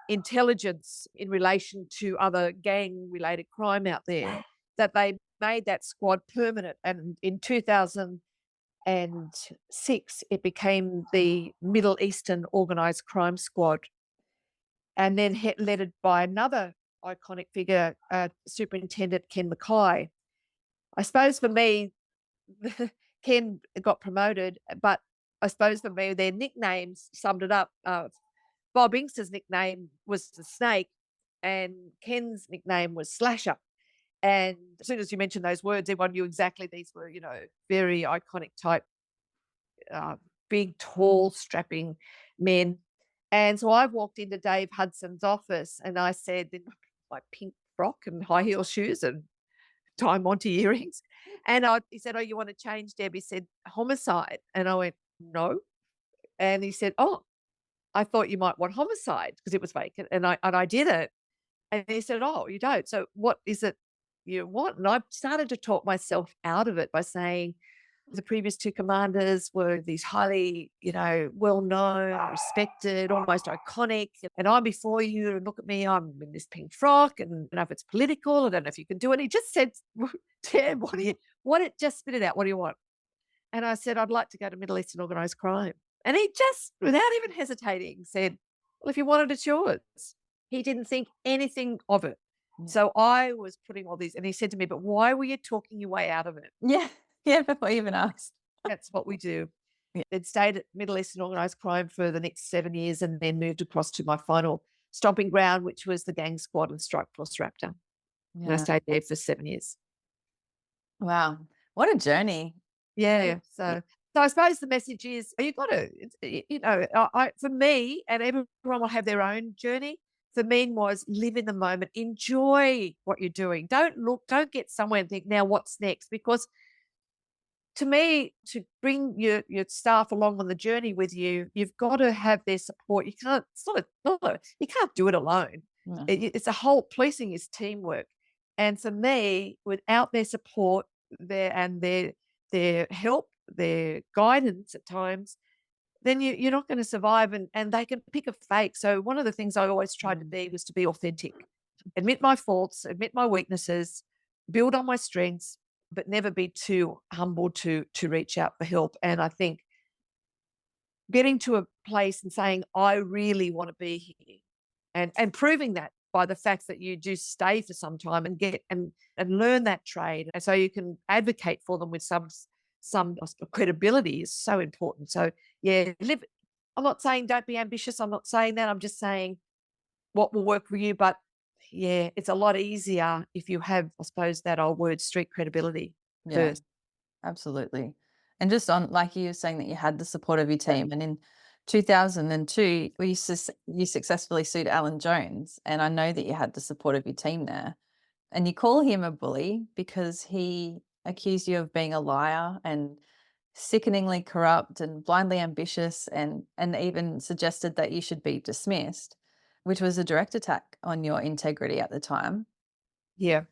intelligence in relation to other gang-related crime out there that they made that squad permanent. And in 2006, it became the Middle Eastern Organised Crime Squad, and then led by another iconic figure, Superintendent Ken Mackay. I suppose for me, Ken got promoted, but I suppose for me, their nicknames summed it up. Bob Inkster's nickname was the Snake, and Ken's nickname was Slasher. And as soon as you mentioned those words, everyone knew exactly these were, very iconic type, uh, big, tall, strapping men. And so I walked into Dave Hudson's office and I said, in my pink frock and high heel shoes and Monty earrings. And he said, "Oh, you want to change, Deb?" He said, "Homicide." And I went, "No." And he said, "Oh, I thought you might want homicide because it was vacant." And I did it. And he said, "Oh, you don't. So what is it you want?" And I started to talk myself out of it by saying the previous two commanders were these highly, well known, respected, almost iconic. And I'm before you, and look at me, I'm in this pink frock, and I don't know if it's political, I don't know if you can do it. He just said, "Ted, just spit it out. What do you want?" And I said, "I'd like to go to Middle Eastern organised crime." And he just, without even hesitating, said, "Well, if you want it, it's yours." He didn't think anything of it. So I was putting all these, and he said to me, "But why were you talking your way out of it?" Yeah. Yeah, before you even asked. That's what we do. Then stayed at Middle Eastern organised crime for the next 7 years and then moved across to my final stomping ground, which was the gang squad and Strike Force Raptor. And I Yeah. stayed there for 7 years. Wow. What a journey. Yeah. Y So I suppose the message is you got to, for me, and everyone will have their own journey. For me was live in the moment, enjoy what you're doing. Don't get somewhere and think, now what's next? Because to me, to bring your staff along on the journey with you, you've got to have their support. You can't, you can't do it alone. Yeah. It's a whole, policing is teamwork. And for me, without their support, their help, their guidance at times, then you're not going to survive, and they can pick a fake. So one of the things I always tried to Mm. be was to be authentic, admit my faults, admit my weaknesses, build on my strengths, but never be too humble to reach out for help. And I think getting to a place and saying, I really want to be here, and proving that by the fact that you do stay for some time and get and learn that trade. And so you can advocate for them with some credibility is so important. So yeah, live. I'm not saying don't be ambitious. I'm not saying that. I'm just saying what will work for you. But yeah, it's a lot easier if you have, I suppose, that old word, street credibility Yeah. first. Absolutely. And just on, like you were saying that you had the support of your team, and in 2002, you successfully sued Alan Jones, and I know that you had the support of your team there. And you call him a bully because he accused you of being a liar and sickeningly corrupt and blindly ambitious, and even suggested that you should be dismissed, which was a direct attack on your integrity at the time. Yeah.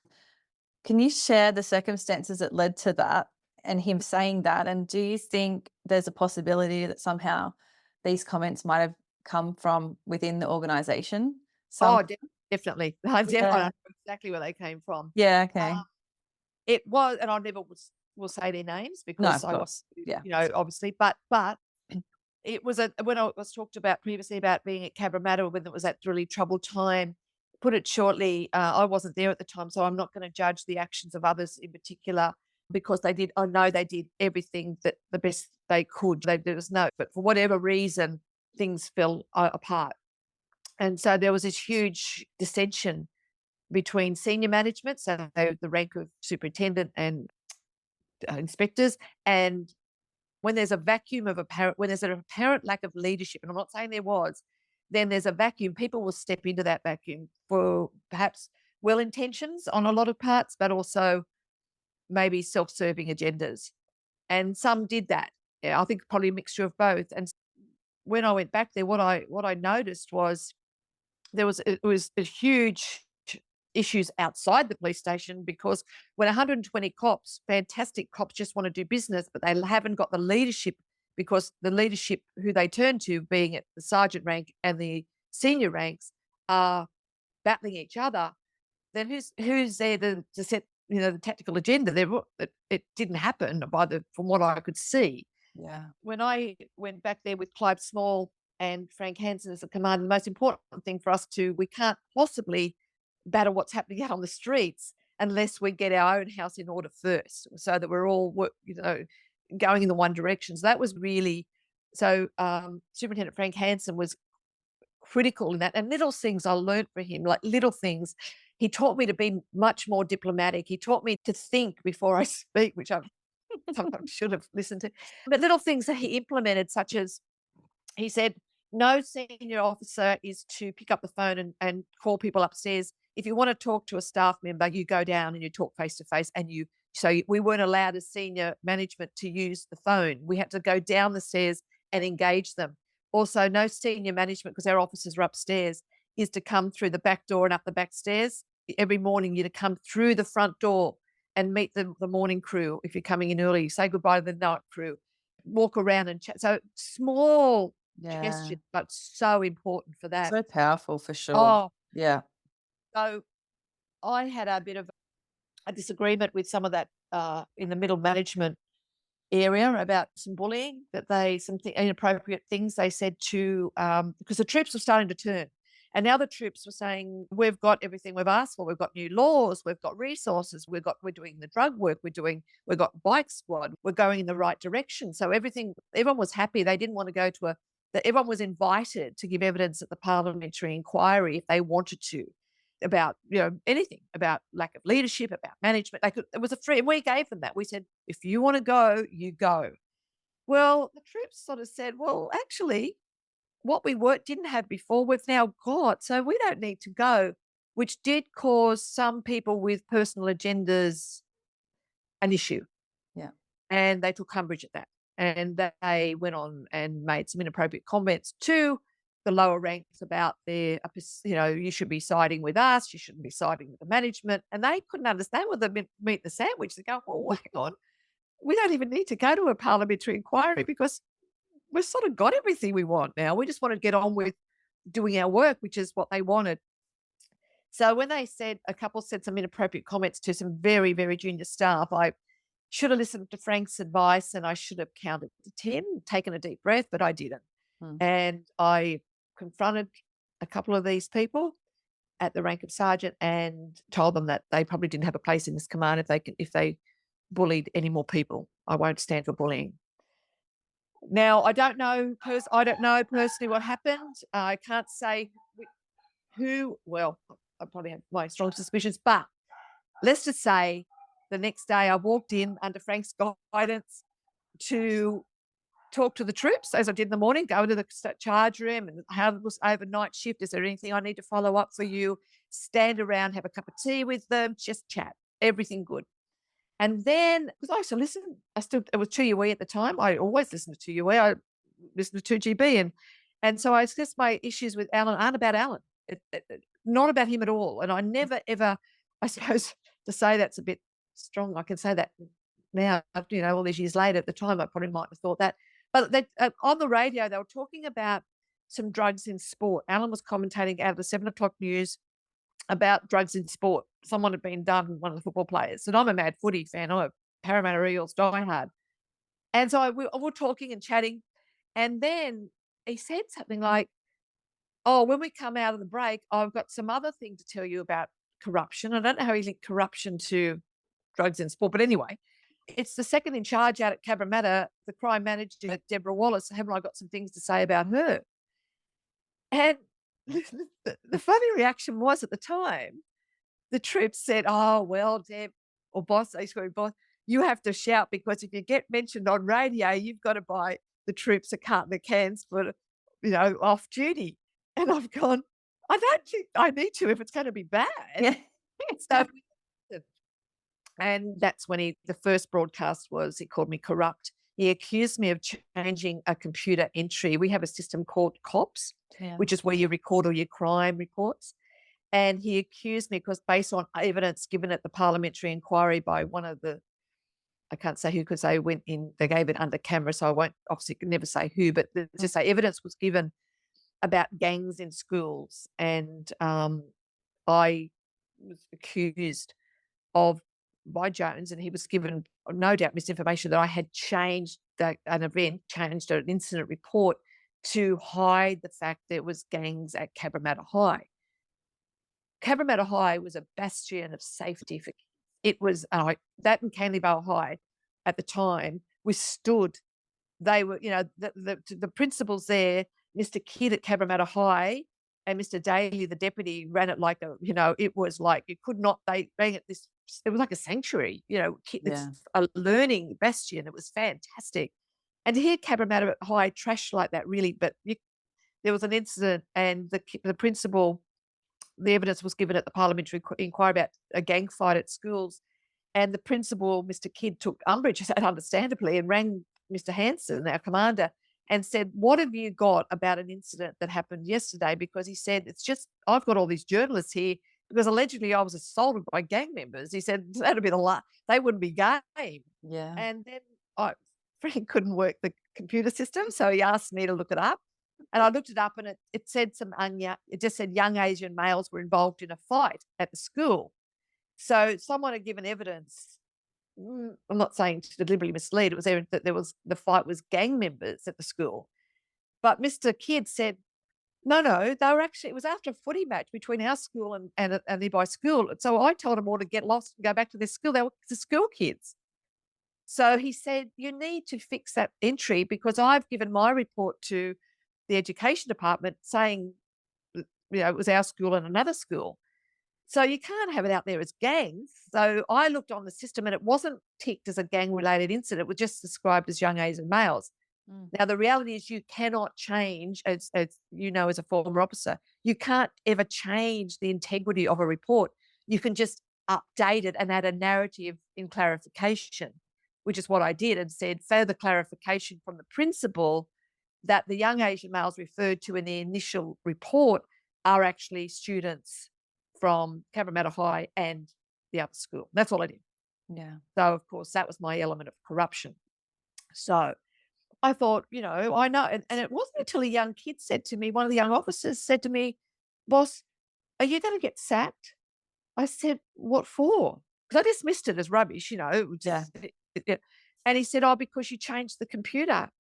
Can you share the circumstances that led to that and him saying that? And do you think there's a possibility that somehow these comments might have come from within the organization? Some Oh, definitely. I Yeah. know exactly where they came from. Yeah, Uh, okay. it was, and I never will say their names No, because of I want course. to, Yeah. obviously, but it was when I was talked about previously about being at Cabramatta when it was that really troubled time. Put it shortly, I wasn't there at the time, so I'm not going to judge the actions of others in particular because they did. I know they did everything that the best they could. There was no, but for whatever reason, things fell apart, and so there was this huge dissension between senior management, so the rank of superintendent and inspectors, and when there's an apparent lack of leadership, and I'm not saying there was, then there's a vacuum. People will step into that vacuum for perhaps well intentions on a lot of parts, but also maybe self-serving agendas. And some did that. Yeah, I think probably a mixture of both. And when I went back there, what I noticed was it was a huge issues outside the police station because when 120 cops, fantastic cops, just want to do business, but they haven't got the leadership because the leadership who they turn to, being at the sergeant rank and the senior ranks, are battling each other. Then who's there to set the tactical agenda? It didn't happen from what I could see. Yeah. When I went back there with Clive Small and Frank Hansen as a commander, the most important thing for us we can't possibly battle what's happening out on the streets unless we get our own house in order first, so that we're all going in the one direction. So that was really so. Superintendent Frank Hansen was critical in that, and little things I learned from him, like little things. He taught me to be much more diplomatic. He taught me to think before I speak, which I sometimes should have listened to. But little things that he implemented, such as he said, no senior officer is to pick up the phone and call people upstairs. If you want to talk to a staff member, you go down and you talk face to face. We weren't allowed as senior management to use the phone. We had to go down the stairs and engage them. Also, no senior management, because our officers are upstairs, is to come through the back door and up the back stairs. Every morning, you're to come through the front door and meet the morning crew. If you're coming in early, say goodbye to the night crew, walk around and chat. So small Yeah. gestures, but so important for that. So powerful for sure. Oh, Yeah. so I had a bit of a disagreement with some of that in the middle management area about some bullying, inappropriate things they said to because the troops were starting to turn. And now the troops were saying, we've got everything we've asked for. We've got new laws, we've got resources, we're doing the drug work, we've got bike squad, we're going in the right direction. So everyone was happy. They didn't want to go to that everyone was invited to give evidence at the parliamentary inquiry if they wanted to about anything about lack of leadership, about management. It was a free, and we gave them that. We said, if you want to go, you go. Well, the troops sort of said, well, actually, what didn't have before, we've now got, so we don't need to go, which did cause some people with personal agendas an issue. Yeah. and they took umbrage at that. And they went on and made some inappropriate comments to the lower ranks about you should be siding with us, you shouldn't be siding with the management. And they couldn't understand what the meat in the sandwich. They go, well, hang on, we don't even need to go to a parliamentary inquiry because we've sort of got everything we want now. We just want to get on with doing our work, which is what they wanted. So when they said a couple said some inappropriate comments to some very, very junior staff, I should have listened to Frank's advice and I should have counted to 10, taken a deep breath, but I didn't. Mm. And I confronted a couple of these people at the rank of sergeant and told them that they probably didn't have a place in this command if they bullied any more people. I won't stand for bullying. Now, I don't know personally what happened. I can't say who, well, I probably have my strong suspicions, but let's just say the next day I walked in under Frank's guidance to talk to the troops as I did in the morning, go to the charge room and how it was overnight shift. Is there anything I need to follow up for you? Stand around, have a cup of tea with them, just chat. Everything good. And then, because I used to listen, it was 2UE at the time. I always listened to 2UE. I listened to 2GB. And so I discussed my issues with Alan aren't about Alan, not about him at all. And I never, ever, I suppose to say that's a bit strong. I can say that now, all these years later. At the time, I probably might have thought that. But on the radio, they were talking about some drugs in sport. Alan was commentating out of the 7 o'clock news about drugs in sport. Someone had been done, one of the football players. And I'm a mad footy fan. I'm a Cabramatta Eels diehard. And so we're talking and chatting. And then he said something like, oh, when we come out of the break, I've got some other thing to tell you about corruption. I don't know how he linked corruption to drugs in sport. But anyway, it's the second in charge out at Cabramatta, the crime manager, Deborah Wallace. Haven't I got some things to say about her? And the funny reaction was at the time, the troops said, oh, well, Deb, or boss, they screamed, boss, you have to shout because if you get mentioned on radio, you've got to buy the troops a carton of cans for, off duty. And I've gone, I don't think I need to if it's going to be bad. Yeah. So, and that's when the first broadcast was, he called me corrupt. He accused me of changing a computer entry. We have a system called COPS, Yeah. which is where you record all your crime reports. And he accused me because based on evidence given at the parliamentary inquiry by one of I can't say who because they went in, they gave it under camera, so I won't obviously never say who, but just say evidence was given about gangs in schools. And I was accused of by Jones, and he was given no doubt misinformation that I had changed an incident report to hide the fact there was gangs at Cabramatta High. Cabramatta High was a bastion of safety for kids. It was that and Canley Vale High at the time withstood. They were, the principals there, Mr. Kidd at Cabramatta High and Mr. Daly, the deputy, ran it like it was like you could not. They ran it this. It was like a sanctuary, it's a learning bastion. It was fantastic. And to hear Cabramatta High trash like that, really, but there was an incident, and the principal. The evidence was given at the parliamentary inquiry about a gang fight at schools, and the principal, Mr. Kidd, took umbrage, understandably, and rang Mr. Hanson, our commander, and said, what have you got about an incident that happened yesterday? Because he said, it's just, I've got all these journalists here because allegedly I was assaulted by gang members. He said, that'd be they wouldn't be game. Yeah. And then Frank couldn't work the computer system, so he asked me to look it up. And I looked it up, and it said it just said young Asian males were involved in a fight at the school. So someone had given evidence. I'm not saying to deliberately mislead. It was evidence that the fight was gang members at the school. But Mr. Kidd said, no, they were actually, it was after a footy match between our school and a nearby school. So I told them all to get lost and go back to their school. They were the school kids. So he said, you need to fix that entry because I've given my report to the education department saying, it was our school and another school. So you can't have it out there as gangs. So I looked on the system and it wasn't ticked as a gang-related incident. It was just described as young Asian males. Now, the reality is you cannot change, as as a former officer, you can't ever change the integrity of a report. You can just update it and add a narrative in clarification. which is what I did, and said, further clarification from the principal that the young Asian males referred to in the initial report are actually students from Cabramatta High and the other school. That's all I did. Yeah. So, of course, that was my element of corruption. So I thought, I know. And it wasn't until a young kid said to me, one of the young officers said to me, "Boss, are you going to get sacked?" I said, "What for?" Because I dismissed it as rubbish, Yeah. and he said, "Oh, because you changed the computer."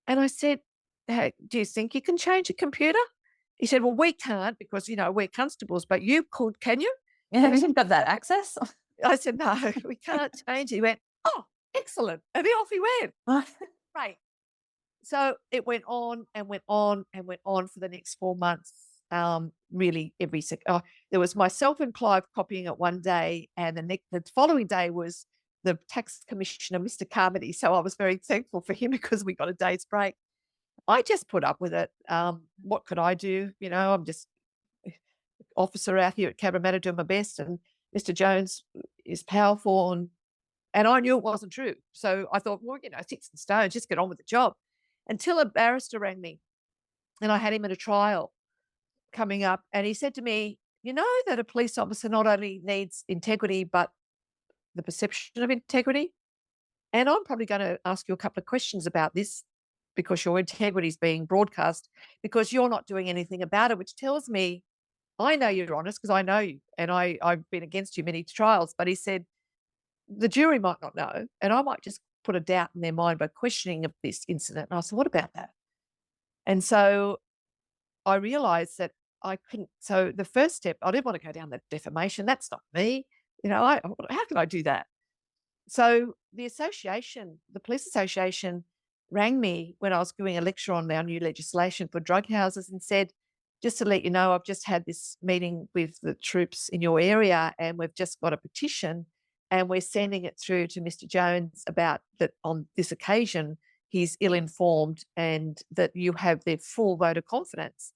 And I said, "Hey, do you think you can change a computer?" He said, "Well, we can't because, we're constables, but you could, can you?" Yeah, And have you got that access? I said, "No, we can't change it." He went, "Oh, excellent." And then off he went. Right. So it went on and went on and went on for the next 4 months. Really every there was myself and Clive copying it one day, and the following day was the tax commissioner, Mr. Carmody. So I was very thankful for him because we got a day's break. I just put up with it. What could I do? I'm just officer out here at Cabramatta doing my best, and Mr. Jones is powerful, and I knew it wasn't true. So I thought, well, sticks and stones, just get on with the job. Until a barrister rang me, and I had him at a trial coming up, and he said to me, "You know that a police officer not only needs integrity, but the perception of integrity? And I'm probably going to ask you a couple of questions about this because your integrity is being broadcast because you're not doing anything about it, which tells me I know you're honest because I know you and I've been against you many trials." But he said, "The jury might not know, and I might just put a doubt in their mind by questioning of this incident." And I said, "What about that?" And so I realized that I couldn't. So the first step, I didn't want to go down the defamation. That's not me. How can I do that? So the police association rang me when I was giving a lecture on our new legislation for drug houses and said, "Just to let you know, I've just had this meeting with the troops in your area and we've just got a petition and we're sending it through to Mr. Jones about that on this occasion, he's ill informed and that you have their full vote of confidence."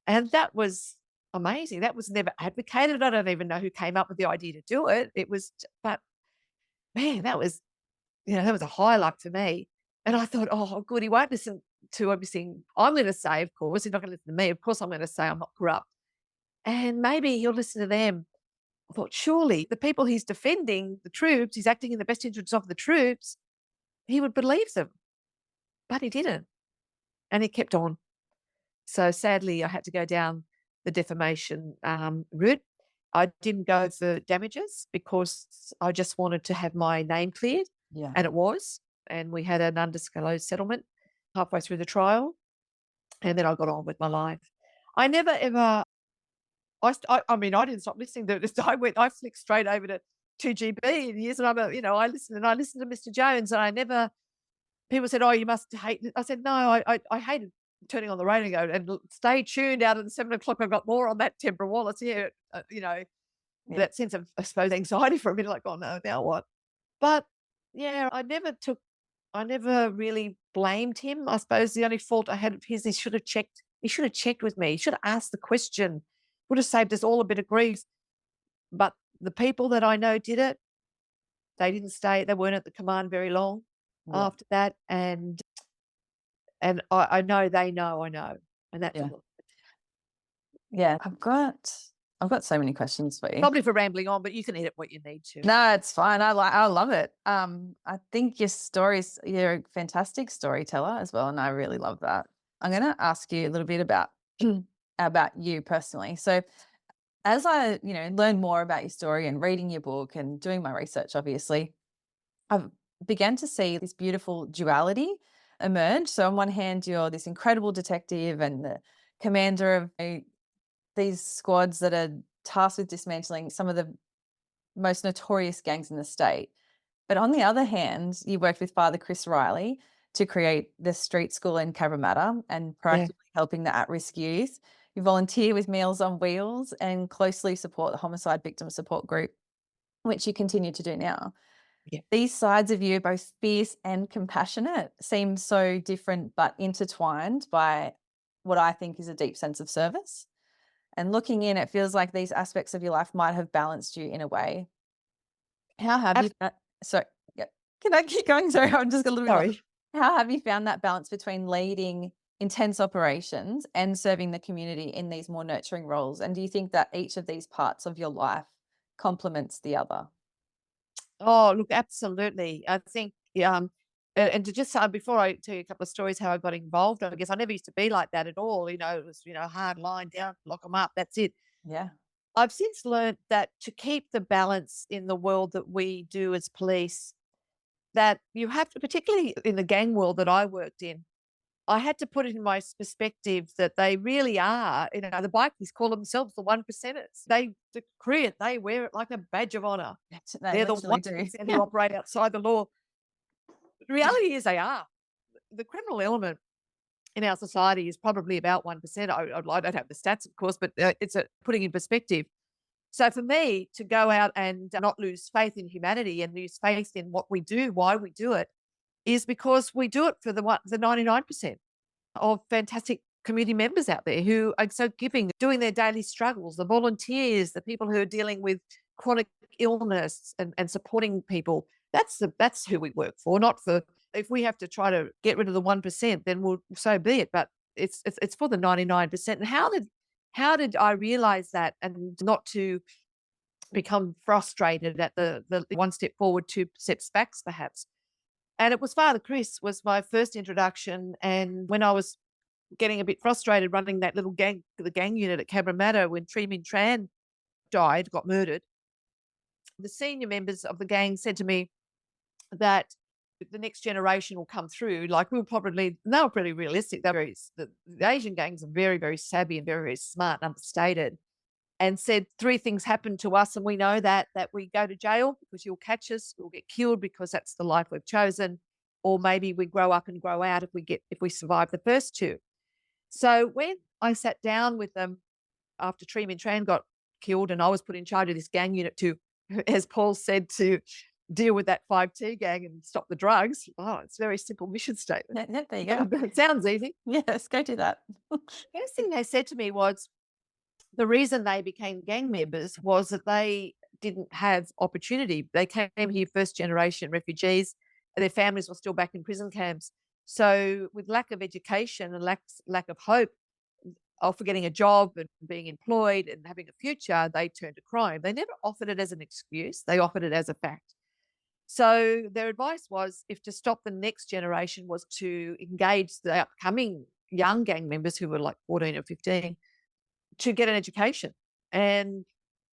And that was amazing. That was never advocated. I don't even know who came up with the idea to do it. But man, that was a highlight for me. And I thought, oh, good, he won't listen to everything I'm going to say, of course. He's not going to listen to me. Of course, I'm going to say I'm not corrupt. And maybe he'll listen to them. I thought, surely the people he's defending, the troops, he's acting in the best interests of the troops, he would believe them. But he didn't. And he kept on. So sadly, I had to go down the defamation route. I didn't go for damages because I just wanted to have my name cleared, Yeah. and it was. And we had an undisclosed settlement halfway through the trial, and then I got on with my life. I never ever. I mean, I didn't stop listening to this. I flicked straight over to 2GB in years, and I listened to Mr. Jones, and I never. People said, "Oh, you must hate it." I said, "No, I hated turning on the radio and stay tuned out at the 7 o'clock. I've got more on that Deborah Wallace here." Yeah. That sense of, I suppose, anxiety for a minute, like, "Oh no, now what?" But yeah, I never really blamed him. I suppose the only fault I had of his, he should have checked. He should have checked with me. He should have asked the question. Would have saved us all a bit of grief. But the people that I know did it, they didn't stay. They weren't at the command very long Yeah. after that, and I know they know I know, and that's a Yeah. lot. Yeah. I've got so many questions for you. Probably for rambling on, but you can edit what you need to. No, it's fine. I love it. I think you're a fantastic storyteller as well, and I really love that. I'm gonna ask you a little bit about about you personally. So as I, learn more about your story and reading your book and doing my research, obviously, I've began to see this beautiful duality emerge. So on one hand, you're this incredible detective and the commander of these squads that are tasked with dismantling some of the most notorious gangs in the state. But on the other hand, you worked with Father Chris Riley to create the street school in Cabramatta and Yeah. proactively helping the at-risk youth. You volunteer with Meals on Wheels and closely support the homicide victim support group, which you continue to do now. Yeah. These sides of you, both fierce and compassionate, seem so different but intertwined by what I think is a deep sense of service. And looking in, it feels like these aspects of your life might have balanced you in a way. How have you Abs so yeah. Can I keep going? Sorry, I'm just a little bit lost. Sorry. How have you found that balance between leading intense operations and serving the community in these more nurturing roles? And do you think that each of these parts of your life complements the other? Oh, look, absolutely. I think, and to just before I tell you a couple of stories how I got involved, I guess I never used to be like that at all. It was, hard line down, lock them up. That's it. Yeah. I've since learned that to keep the balance in the world that we do as police, that you have to, particularly in the gang world that I worked in, I had to put it in my perspective that they really are, the bikies call themselves the one percenters. They decree it, they wear it like a badge of honor. They They're the literally one do. percent who Yeah. operate outside the law. The reality is they are. The criminal element in our society is probably about 1%. I don't have the stats, of course, but it's putting in perspective. So for me to go out and not lose faith in humanity and lose faith in what we do, why we do it, is because we do it for the 99% of fantastic community members out there who are so giving, doing their daily struggles, the volunteers, the people who are dealing with chronic illness and supporting people. That's who we work for, not for, if we have to try to get rid of the 1%, then so be it. But it's for the 99%. And how did I realize that and not to become frustrated at the one step forward, two steps back, perhaps? And it was Father Chris was my first introduction. And when I was getting a bit frustrated running that little gang, the gang unit at Cabramatta, when Tri Min Tran got murdered, the senior members of the gang said to me that the next generation will come through. Like they were pretty realistic. The Asian gangs are very, very savvy and very, very smart and understated. And said three things happen to us, and we know that we go to jail because you'll catch us, we'll get killed because that's the life we've chosen, or maybe we grow up and grow out if we survive the first two. So when I sat down with them after Tri Min Tran got killed and I was put in charge of this gang unit to, as Paul said, to deal with that 5T gang and stop the drugs. Oh, it's a very simple mission statement. Yeah, there you go. It sounds easy. Yes, go do that. First thing they said to me was the reason they became gang members was that they didn't have opportunity. They came here first generation refugees, and their families were still back in prison camps. So with lack of education and lack of hope of getting a job and being employed and having a future, they turned to crime. They never offered it as an excuse. They offered it as a fact. So their advice was, if to stop the next generation was to engage the upcoming young gang members who were like 14 or 15 to get an education. And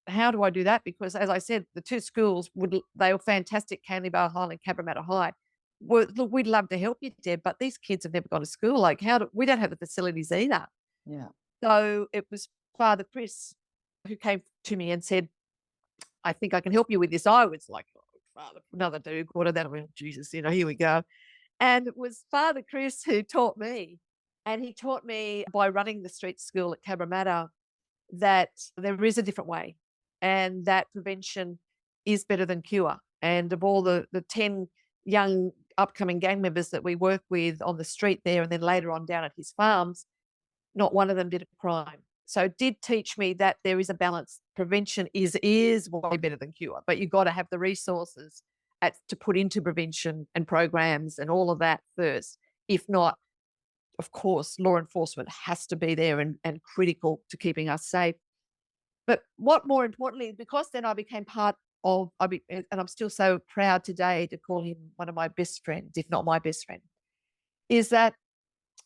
how do I do that? Because as I said, the two schools they were fantastic, Canley Bar High and Cabramatta High. Look, we'd love to help you, Deb, but these kids have never gone to school. Like, we don't have the facilities either. Yeah. So it was Father Chris who came to me and said, I think I can help you with this. I was like, oh, Father, another do quarter that. I mean, Jesus, here we go. And it was Father Chris who taught me. And he taught me by running the street school at Cabramatta that there is a different way and that prevention is better than cure. And of all the 10 young upcoming gang members that we work with on the street there and then later on down at his farms, not one of them did a crime. So it did teach me that there is a balance. Prevention is way better than cure, but you've got to have the resources to put into prevention and programs and all of that first. If not, of course, law enforcement has to be there and critical to keeping us safe. But what more importantly, because then I became part of, and I'm still so proud today to call him one of my best friends, if not my best friend, is that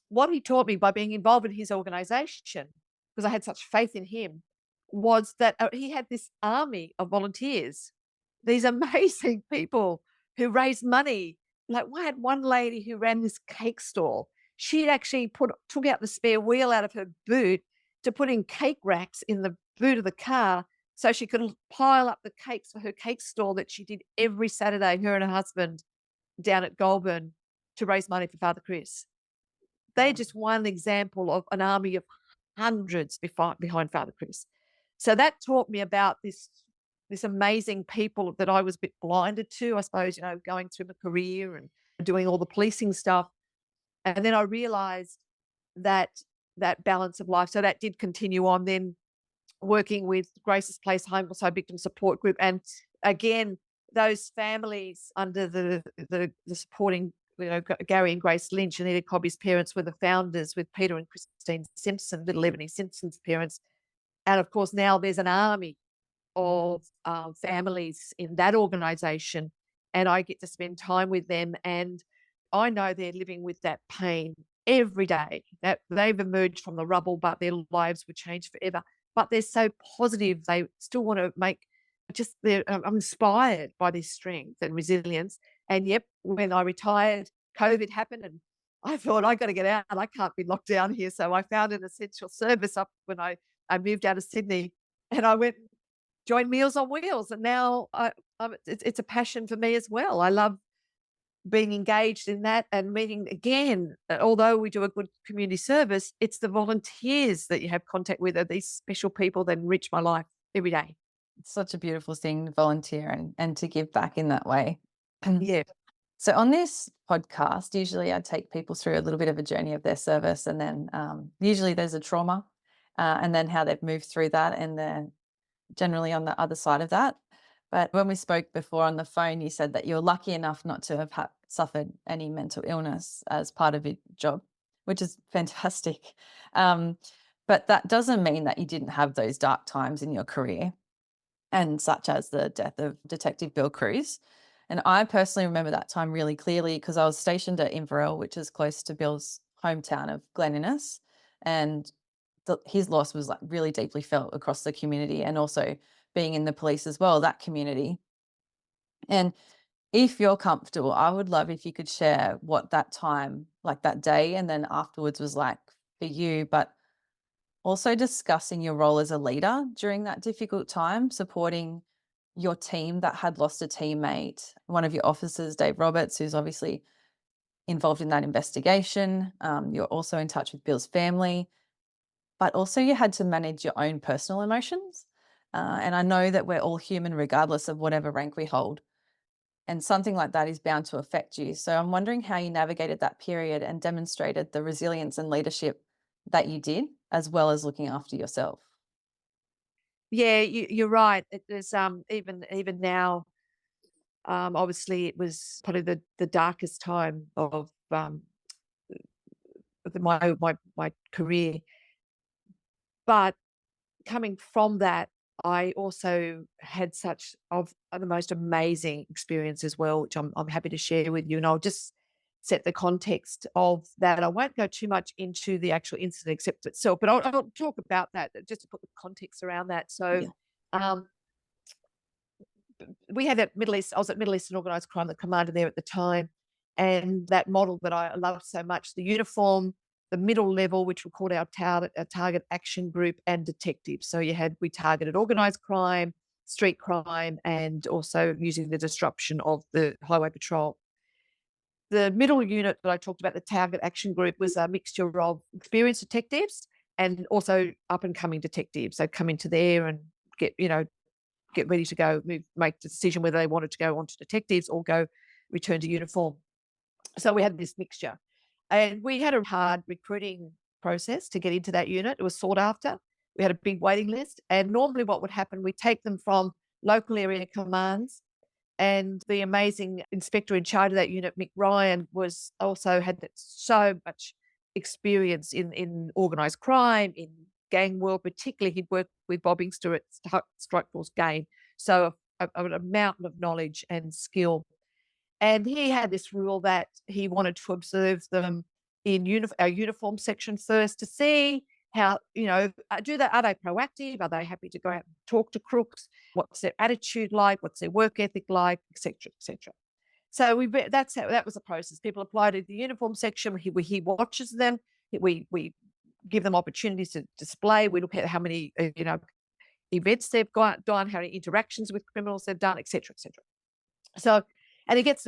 what he taught me by being involved in his organization, because I had such faith in him, was that he had this army of volunteers, these amazing people who raised money. Like, I had one lady who ran this cake stall. She'd actually took out the spare wheel out of her boot to put in cake racks in the boot of the car so she could pile up the cakes for her cake stall that she did every Saturday, her and her husband, down at Goulburn, to raise money for Father Chris. They're just one example of an army of hundreds behind Father Chris. So that taught me about this amazing people that I was a bit blinded to, I suppose, going through my career and doing all the policing stuff. And then I realized that balance of life. So that did continue on then working with Grace's Place Homicide Victim Support Group. And again, those families under the supporting, Gary and Grace Lynch, and Edith Cobby's parents were the founders with Peter and Christine Simpson, little Ebony Simpson's parents. And of course, now there's an army of families in that organisation, and I get to spend time with them. And I know they're living with that pain every day. That they've emerged from the rubble, but their lives were changed forever. But they're so positive. They still want to make just. I'm inspired by this strength and resilience. And yep, when I retired, COVID happened, and I thought I got to get out. I can't be locked down here. So I found an essential service up when I moved out of Sydney, and I went joined Meals on Wheels, and now it's a passion for me as well. I love being engaged in that and meeting again. Although we do a good community service, it's the volunteers that you have contact with are these special people that enrich my life every day. It's such a beautiful thing to volunteer and to give back in that way. Yeah. So on this podcast, usually I take people through a little bit of a journey of their service, and then usually there's a trauma, and then how they've moved through that, and they're generally on the other side of that. But when we spoke before on the phone, you said that you're lucky enough not to have suffered any mental illness as part of your job, which is fantastic. Um, but that doesn't mean that you didn't have those dark times in your career, and such as the death of Detective Bill Cruz. And I personally remember that time really clearly because I was stationed at Inverell, which is close to Bill's hometown of Glen Innes, and his loss was like really deeply felt across the community, and also being in the police as well, that community. And if you're comfortable, I would love if you could share what that time, like that day and then afterwards, was like for you, but also discussing your role as a leader during that difficult time, supporting your team that had lost a teammate, one of your officers, Dave Roberts, who's obviously involved in that investigation. You're also in touch with Bill's family, but also you had to manage your own personal emotions. And I know that we're all human regardless of whatever rank we hold. And something like that is bound to affect you. So I'm wondering how you navigated that period and demonstrated the resilience and leadership that you did, as well as looking after yourself. Yeah, you're right. There's even now, obviously it was probably the darkest time of my career. But coming from that, I also had such of the most amazing experience as well, which I'm happy to share with you. And I'll just set the context of that. I won't go too much into the actual incident except itself, but I'll talk about that just to put the context around that. So Yeah. um, we had at Middle East, I was at Middle Eastern Organised Crime, the commander there at the time, and that model that I loved so much, the uniform, the middle level, which we called our target action group, and detectives. So we targeted organised crime, street crime, and also using the disruption of the highway patrol. The middle unit that I talked about, the target action group, was a mixture of experienced detectives and also up and coming detectives. They'd come into there and get ready to go, make the decision whether they wanted to go on to detectives or go return to uniform. So we had this mixture. And we had a hard recruiting process to get into that unit. It was sought after. We had a big waiting list. And normally what would happen, we take them from local area commands. And the amazing inspector in charge of that unit, Mick Ryan, was also had so much experience in organised crime, in gang world, particularly he'd worked with Bob Inkster at Strike Force Game. So a mountain of knowledge and skill. And he had this rule that he wanted to observe them in our uniform section first to see how, are they proactive? Are they happy to go out and talk to crooks? What's their attitude like? What's their work ethic like? Et cetera, et cetera. So that was the process. People apply to the uniform section. He watches them. We give them opportunities to display. We look at how many, events they've done, how many interactions with criminals they've done, et cetera, et cetera. So, and he gets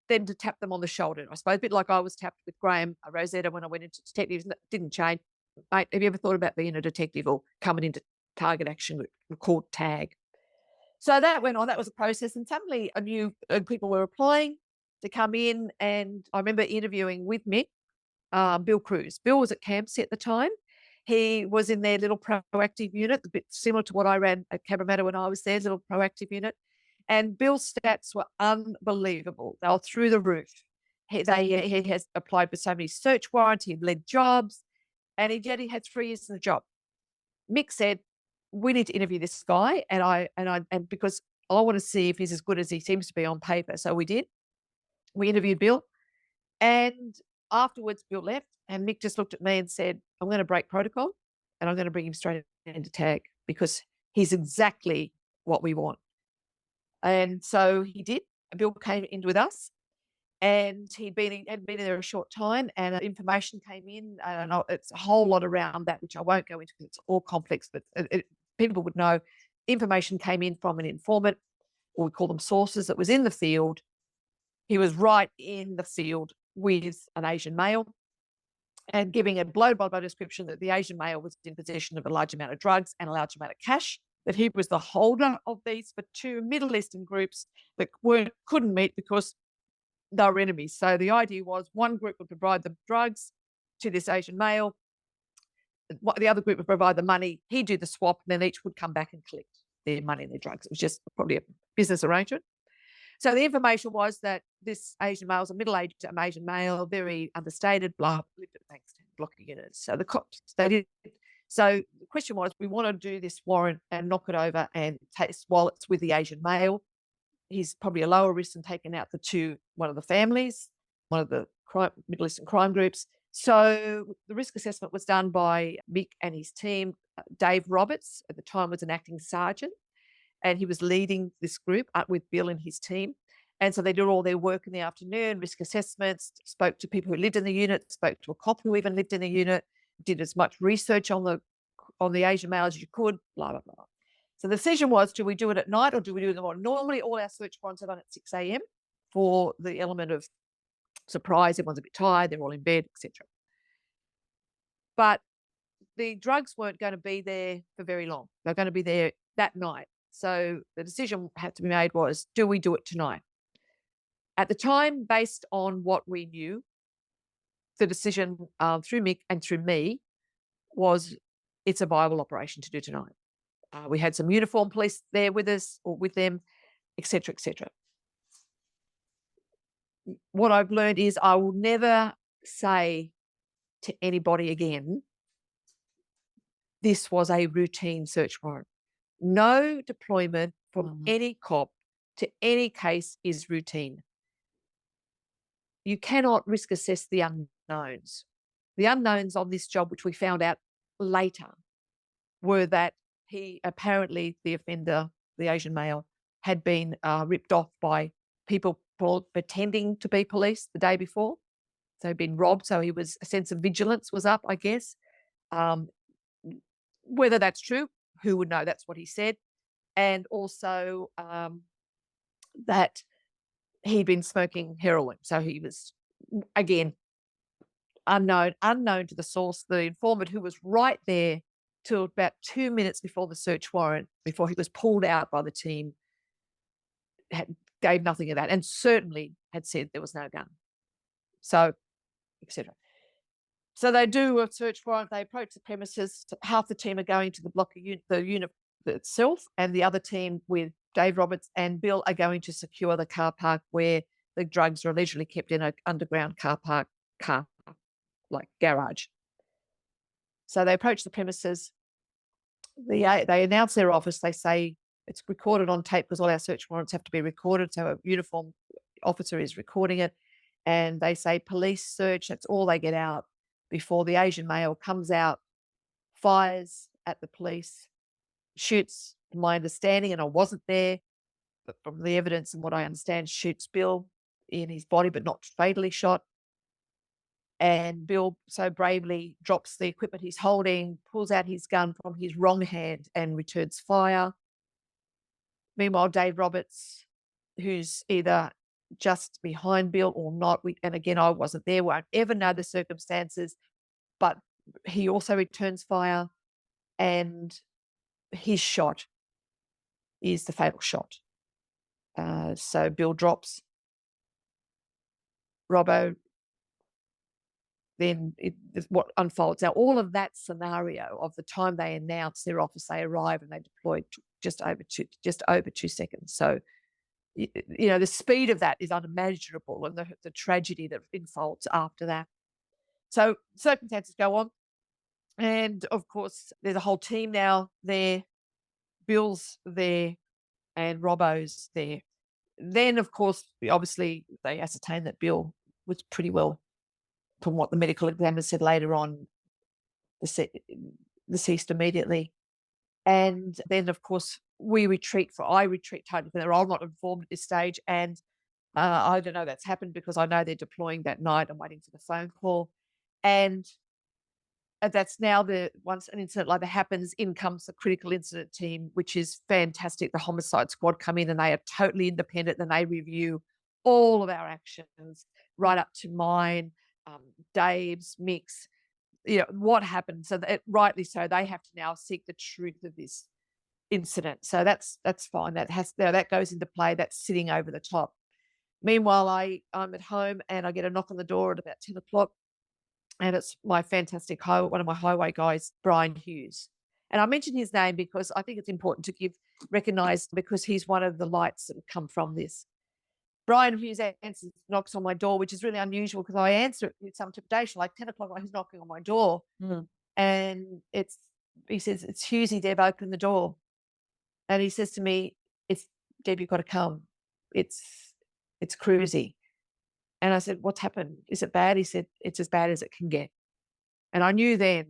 then to tap them on the shoulder. I suppose a bit like I was tapped with Graham Rosetta when I went into detectives. And that didn't change. Mate, have you ever thought about being a detective or coming into target action called TAG? So that went on. That was a process. And suddenly I knew people were applying to come in. And I remember interviewing with Mick, Bill Cruz. Bill was at Campsie at the time. He was in their little proactive unit, a bit similar to what I ran at Cabramatta when I was there, little proactive unit. And Bill's stats were unbelievable. They were through the roof. He has applied for so many search warrants. He led jobs, and yet he had 3 years in the job. Mick said, "We need to interview this guy," and because I want to see if he's as good as he seems to be on paper. So we did. We interviewed Bill, and afterwards Bill left, and Mick just looked at me and said, "I'm going to break protocol, and I'm going to bring him straight into tag because he's exactly what we want." And so he did. Bill came in with us, and hadn't been there a short time, and information came in. And it's a whole lot around that, which I won't go into because it's all complex, but people would know. Information came in from an informant, or we call them sources, that was in the field. He was right in the field with an Asian male and giving a blow-by-blow description that the Asian male was in possession of a large amount of drugs and a large amount of cash, that he was the holder of these for 2 Middle Eastern groups that couldn't meet because they were enemies. So the idea was one group would provide the drugs to this Asian male, the other group would provide the money, he'd do the swap, and then each would come back and collect their money and their drugs. It was just probably a business arrangement. So the information was that this Asian male was a middle-aged Asian male, very understated, blah, lived at Bankstown blocking units. So the cops, they did. So the question was, we want to do this warrant and knock it over and take wallets with the Asian male. He's probably a lower risk than taking out one of the families, one of the Middle Eastern crime groups. So the risk assessment was done by Mick and his team. Dave Roberts at the time was an acting sergeant, and he was leading this group with Bill and his team. And so they did all their work in the afternoon, risk assessments, spoke to people who lived in the unit, spoke to a cop who even lived in the unit, did as much research on the Asian male as you could, blah, blah, blah. So the decision was, do we do it at night or do we do it in the morning? Normally, all our search warrants are done at 6 a.m. for the element of surprise. Everyone's a bit tired, they're all in bed, etc. But the drugs weren't going to be there for very long. They're going to be there that night. So the decision had to be made was, do we do it tonight? At the time, based on what we knew, the decision through Mick and through me was, it's a viable operation to do tonight. We had some uniformed police there with us or with them, etc., etc. What I've learned is I will never say to anybody again, this was a routine search warrant. No deployment from any cop to any case is routine. You cannot risk assess the unknowns. The unknowns on this job, which we found out later, were that he apparently, the offender, the Asian male, had been ripped off by people pretending to be police the day before. So he'd been robbed. So a sense of vigilance was up, I guess. Whether that's true, who would know? That's what he said. And also that he'd been smoking heroin. So he was, again, unknown to the source. The informant, who was right there till about 2 minutes before the search warrant, before he was pulled out by the team, gave nothing of that, and certainly had said there was no gun. So, etc. So they do a search warrant. They approach the premises. Half the team are going to the unit itself, and the other team with Dave Roberts and Bill are going to secure the car park where the drugs are allegedly kept, in an underground car like garage. So they approach the premises. They announce their office. They say it's recorded on tape because all our search warrants have to be recorded. So a uniformed officer is recording it. And they say police search. That's all they get out before the Asian male comes out, fires at the police, shoots, from my understanding, and I wasn't there, but from the evidence and what I understand, shoots Bill in his body, but not fatally shot. And Bill so bravely drops the equipment he's holding, pulls out his gun from his wrong hand and returns fire. Meanwhile, Dave Roberts, who's either just behind Bill or not, and again, I wasn't there, won't ever know the circumstances, but he also returns fire, and his shot is the fatal shot. So Bill drops. Robbo, then what unfolds. Now, all of that scenario of the time they announce their office, they arrive and they deployed just over 2 seconds. So the speed of that is unimaginable, and the tragedy that unfolds after that. So circumstances go on, and of course, there's a whole team now there. Bill's there, and Robbo's there. Then, of course, obviously, they ascertained that Bill was pretty well, from what the medical examiner said later on, dece- deceased immediately. And then, of course, I retreat totally from there. I'm not informed at this stage. And I don't know that's happened because I know they're deploying that night. I'm waiting for the phone call. And that's now once an incident like that happens, in comes the critical incident team, which is fantastic. The homicide squad come in and they are totally independent and they review all of our actions, right up to mine, Dave's, Mick's, what happened. So that, rightly so, they have to now seek the truth of this incident. So that's fine. That goes into play. That's sitting over the top. Meanwhile, I'm at home and I get a knock on the door at about 10 o'clock, and it's my fantastic one of my highway guys, Brian Hughes. And I mention his name because I think it's important to recognise, because he's one of the lights that have come from this. Brian Hughes knocks on my door, which is really unusual because I answer it with some trepidation. Like 10 o'clock, he's knocking on my door, and he says, "It's Hughesy, Deb, open the door." And he says to me, "It's Deb, you've got to come. It's Cruisy." And I said, "What's happened? Is it bad?" He said, "It's as bad as it can get." And I knew then,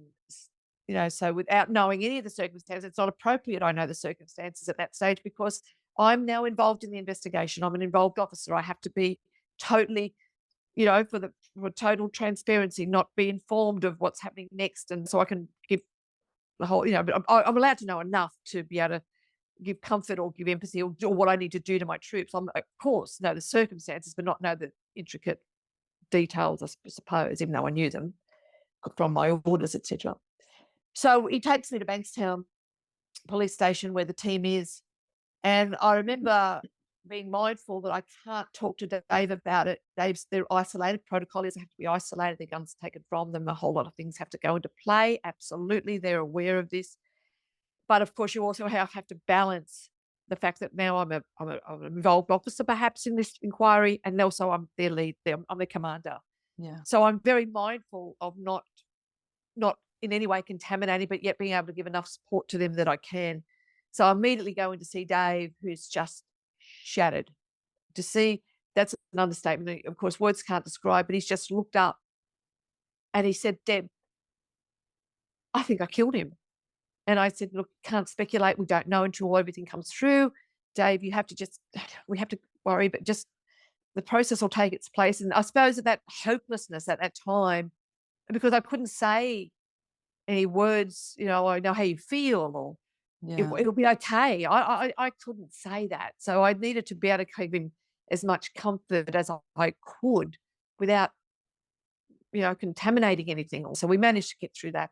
so without knowing any of the circumstances, it's not appropriate I know the circumstances at that stage because I'm now involved in the investigation. I'm an involved officer. I have to be totally, for total transparency, not be informed of what's happening next. And so I can give the whole, but I'm allowed to know enough to be able to give comfort or give empathy or do what I need to do to my troops. I'm, of course, know the circumstances, but not know the intricate details, I suppose, even though I knew them from my orders, etc. So he takes me to Bankstown police station where the team is. And I remember being mindful that I can't talk to Dave about it. They're isolated. Protocol is they have to be isolated. Their guns taken from them. A whole lot of things have to go into play. Absolutely. They're aware of this. But of course, you also have to balance the fact that now I'm an involved officer perhaps in this inquiry, and also I'm their lead. I'm their commander. Yeah. So I'm very mindful of not in any way contaminating, but yet being able to give enough support to them that I can. So I immediately go in to see Dave, who's just shattered. To see, that's an understatement. Of course, words can't describe, but he's just looked up and he said, "Deb, I think I killed him." And I said, "Look, can't speculate. We don't know until everything comes through. Dave, we have to worry, but just the process will take its place." And I suppose that hopelessness at that time, because I couldn't say any words, "I know how you feel," or Yeah. it'll be okay. I couldn't say that. So I needed to be able to give him as much comfort as I could without, contaminating anything. So we managed to get through that.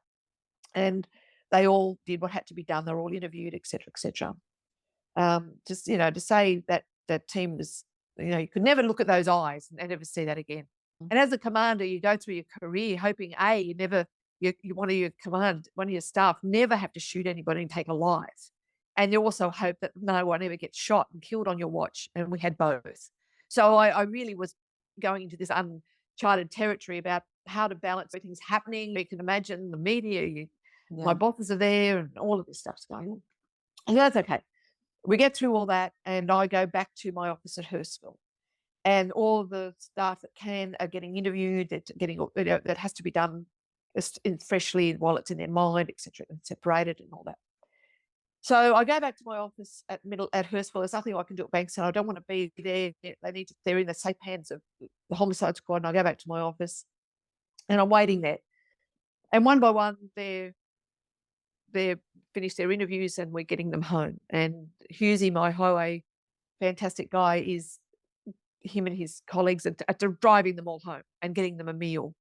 And they all did what had to be done. They're all interviewed, et cetera, et cetera. Just, to say that that team was, you could never look at those eyes and never see that again. And as a commander, you go through your career hoping, you never, one of your staff never have to shoot anybody and take a life. And you also hope that no one ever gets shot and killed on your watch. And we had both. So I really was going into this uncharted territory about how to balance everything's happening. You can imagine the media, my bosses are there and all of this stuff's going on. And that's okay. We get through all that and I go back to my office at Hurstville. And all the staff that are getting interviewed, that has to be done freshly while it's in their mind, etc., and separated and all that. So I go back to my office at Hurstville. There's nothing I can do at Bankstown. I don't want to be there. They're in the safe hands of the homicide squad. And I go back to my office and I'm waiting there. And one by one, they're finished their interviews and we're getting them home. And Hughesy, my highway fantastic guy, him and his colleagues are driving them all home and getting them a meal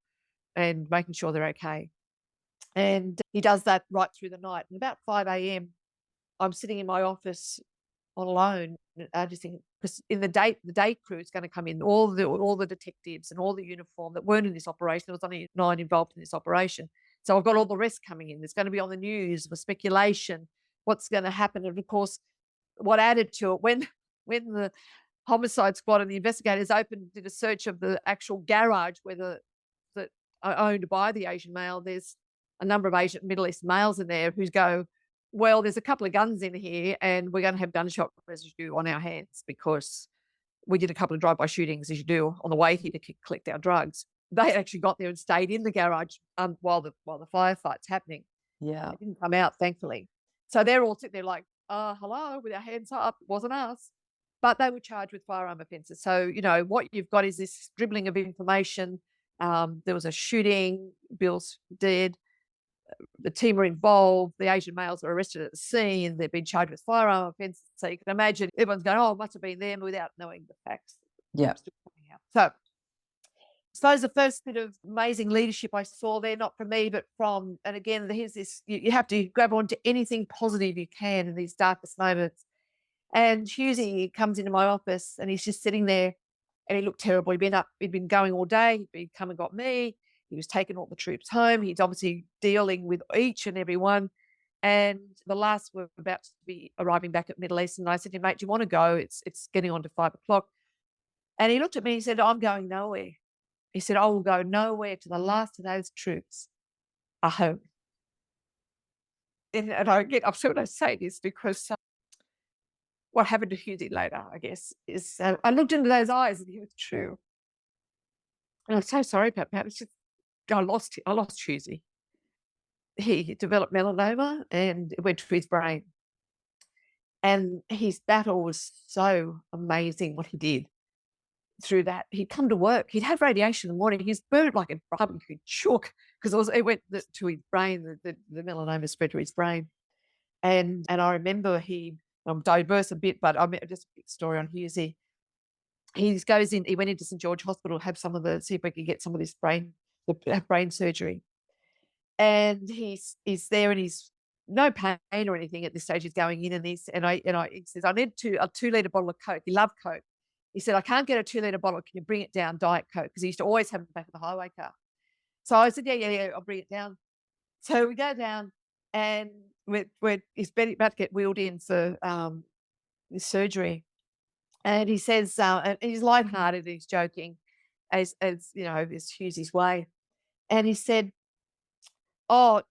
and making sure they're okay. And he does that right through the night. And about 5 a.m., I'm sitting in my office all alone. I just think, because in the day crew is going to come in, all the detectives and all the uniform that weren't in this operation. There was only 9 involved in this operation. So I've got all the rest coming in. There's going to be on the news for speculation, what's going to happen. And of course, what added to it, when the homicide squad and the investigators did a search of the actual garage that are owned by the Asian male. There's a number of Asian Middle East males in there who go, well, there's a couple of guns in here and we're going to have gunshot residue on our hands because we did a couple of drive-by shootings, as you do, on the way here to collect our drugs. They actually got there and stayed in the garage while the firefight's happening. Yeah. They didn't come out, thankfully. So they're all sitting there like, hello, with our hands up. It wasn't us. But they were charged with firearm offences. So, what you've got is this dribbling of information. There was a shooting, Bill's dead. The team were involved. The Asian males were arrested at the scene. They've been charged with firearm offences. So you can imagine everyone's going, oh, it must have been them without knowing the facts. Yeah. So I suppose the first bit of amazing leadership I saw there, not from me, but from, and again, here's this, you have to grab onto anything positive you can in these darkest moments. And Husey comes into my office and he's just sitting there and he looked terrible. He'd been going all day. He'd come and got me. He was taking all the troops home. He's obviously dealing with each and every one. And the last were about to be arriving back at Middle East. And I said to him, mate, do you want to go? It's getting on to 5 o'clock. And he looked at me and he said, I'm going nowhere. He said, I will go nowhere till the last of those troops are home. And I get upset when I say this because what happened to Husey later, I guess, is I looked into those eyes and it was true. And I'm so sorry about that. It's just, I lost Husey. He developed melanoma and it went to his brain. And his battle was so amazing what he did through that. He'd come to work. He'd have radiation in the morning. He's burnt like a barbecue chook because it went to his brain. The melanoma spread to his brain. And I remember I'm diverse a bit, but just a quick story on Husey. He goes in. He went into St George Hospital, see if we could get some of this brain surgery. And he's there, and he's no pain or anything at this stage. He's going in, and he says, I need a 2-litre bottle of Coke. He loved Coke. He said, I can't get a 2-litre bottle. Can you bring it down, Diet Coke? Because he used to always have it back of the highway car. So I said, yeah, I'll bring it down. So we go down, and he's about to get wheeled in for this surgery. And he says, and he's lighthearted, and he's joking, as is Husey's way. And he said, oh,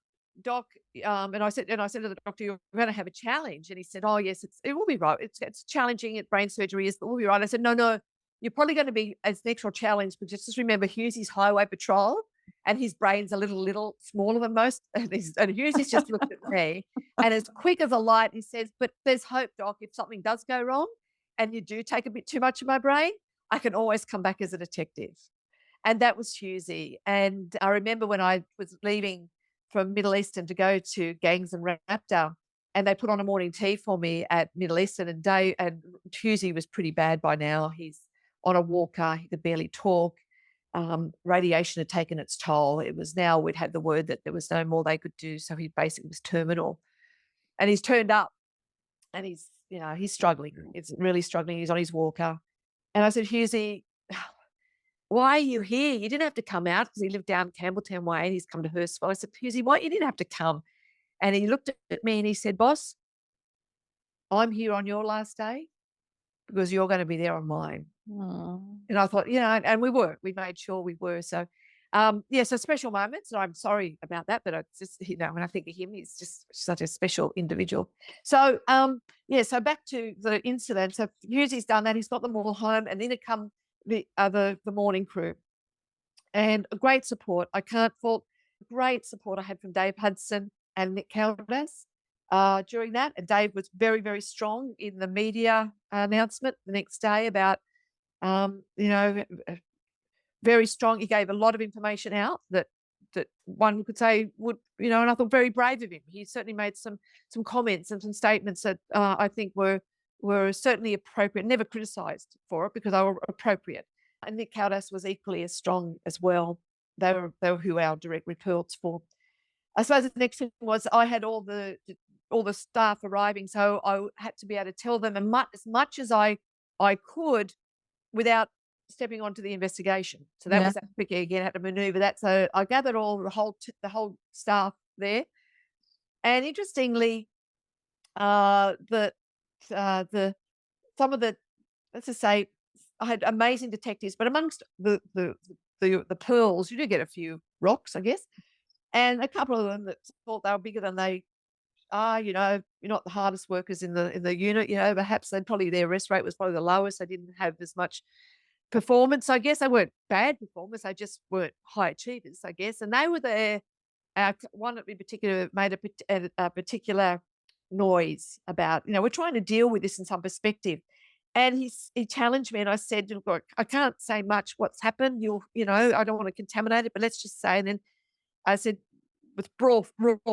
Doc, and I said to the doctor, you're going to have a challenge. And he said, oh, yes, it will be right. It's challenging. Brain surgery is, but we'll be right. I said, no, you're probably going to be as an extra challenge, but just remember Husey's highway patrol and his brain's a little smaller than most. And Husey's just looked at me and as quick as a light, he says, but there's hope, Doc, if something does go wrong and you do take a bit too much of my brain, I can always come back as a detective. And that was Husey. And I remember when I was leaving from Middle Eastern to go to Gangs and Raptor, and they put on a morning tea for me at Middle Eastern, and Husey was pretty bad by now. He's on a walker. He could barely talk. Radiation had taken its toll. We'd had the word that there was no more they could do. So he basically was terminal, and he's turned up and he's struggling. He's really struggling. He's on his walker. And I said, Husey, why are you here? You didn't have to come out, because he lived down Campbelltown Way and he's come to Hurstville. I said, Husey, why you didn't have to come? And he looked at me and he said, boss, I'm here on your last day because you're going to be there on mine. Aww. And I thought, and we made sure we were. So, so special moments. And I'm sorry about that, but it's just, when I think of him, he's just such a special individual. So, so back to the incident. So Husey's done that. He's got them all home, and then it come the morning crew, and a great support. I can't fault great support I had from Dave Hudson and Nick Caldas during that. And Dave was very, very strong in the media announcement the next day about, very strong. He gave a lot of information out that one could say would, and I thought very brave of him. He certainly made some comments and some statements that I think were certainly appropriate, never criticised for it because they were appropriate. And Nick Caldas was equally as strong as well. They were who our direct reports for. I suppose the next thing was I had all the staff arriving, so I had to be able to tell them as much as I could without stepping onto the investigation. So that was that tricky again. I had to manoeuvre that. So I gathered all the whole staff there, and interestingly, some of the let's just say I had amazing detectives, but amongst the pearls, you do get a few rocks, I guess, and a couple of them that thought they were bigger than they are. You're not the hardest workers in the unit. Perhaps they probably their arrest rate was probably the lowest. They didn't have as much performance. So I guess they weren't bad performers. They just weren't high achievers, I guess. And they were there. One in particular made a particular noise about, we're trying to deal with this in some perspective. And he challenged me, and I said, "Look, I can't say much what's happened. I don't want to contaminate it, but let's just say." And then I said, with raw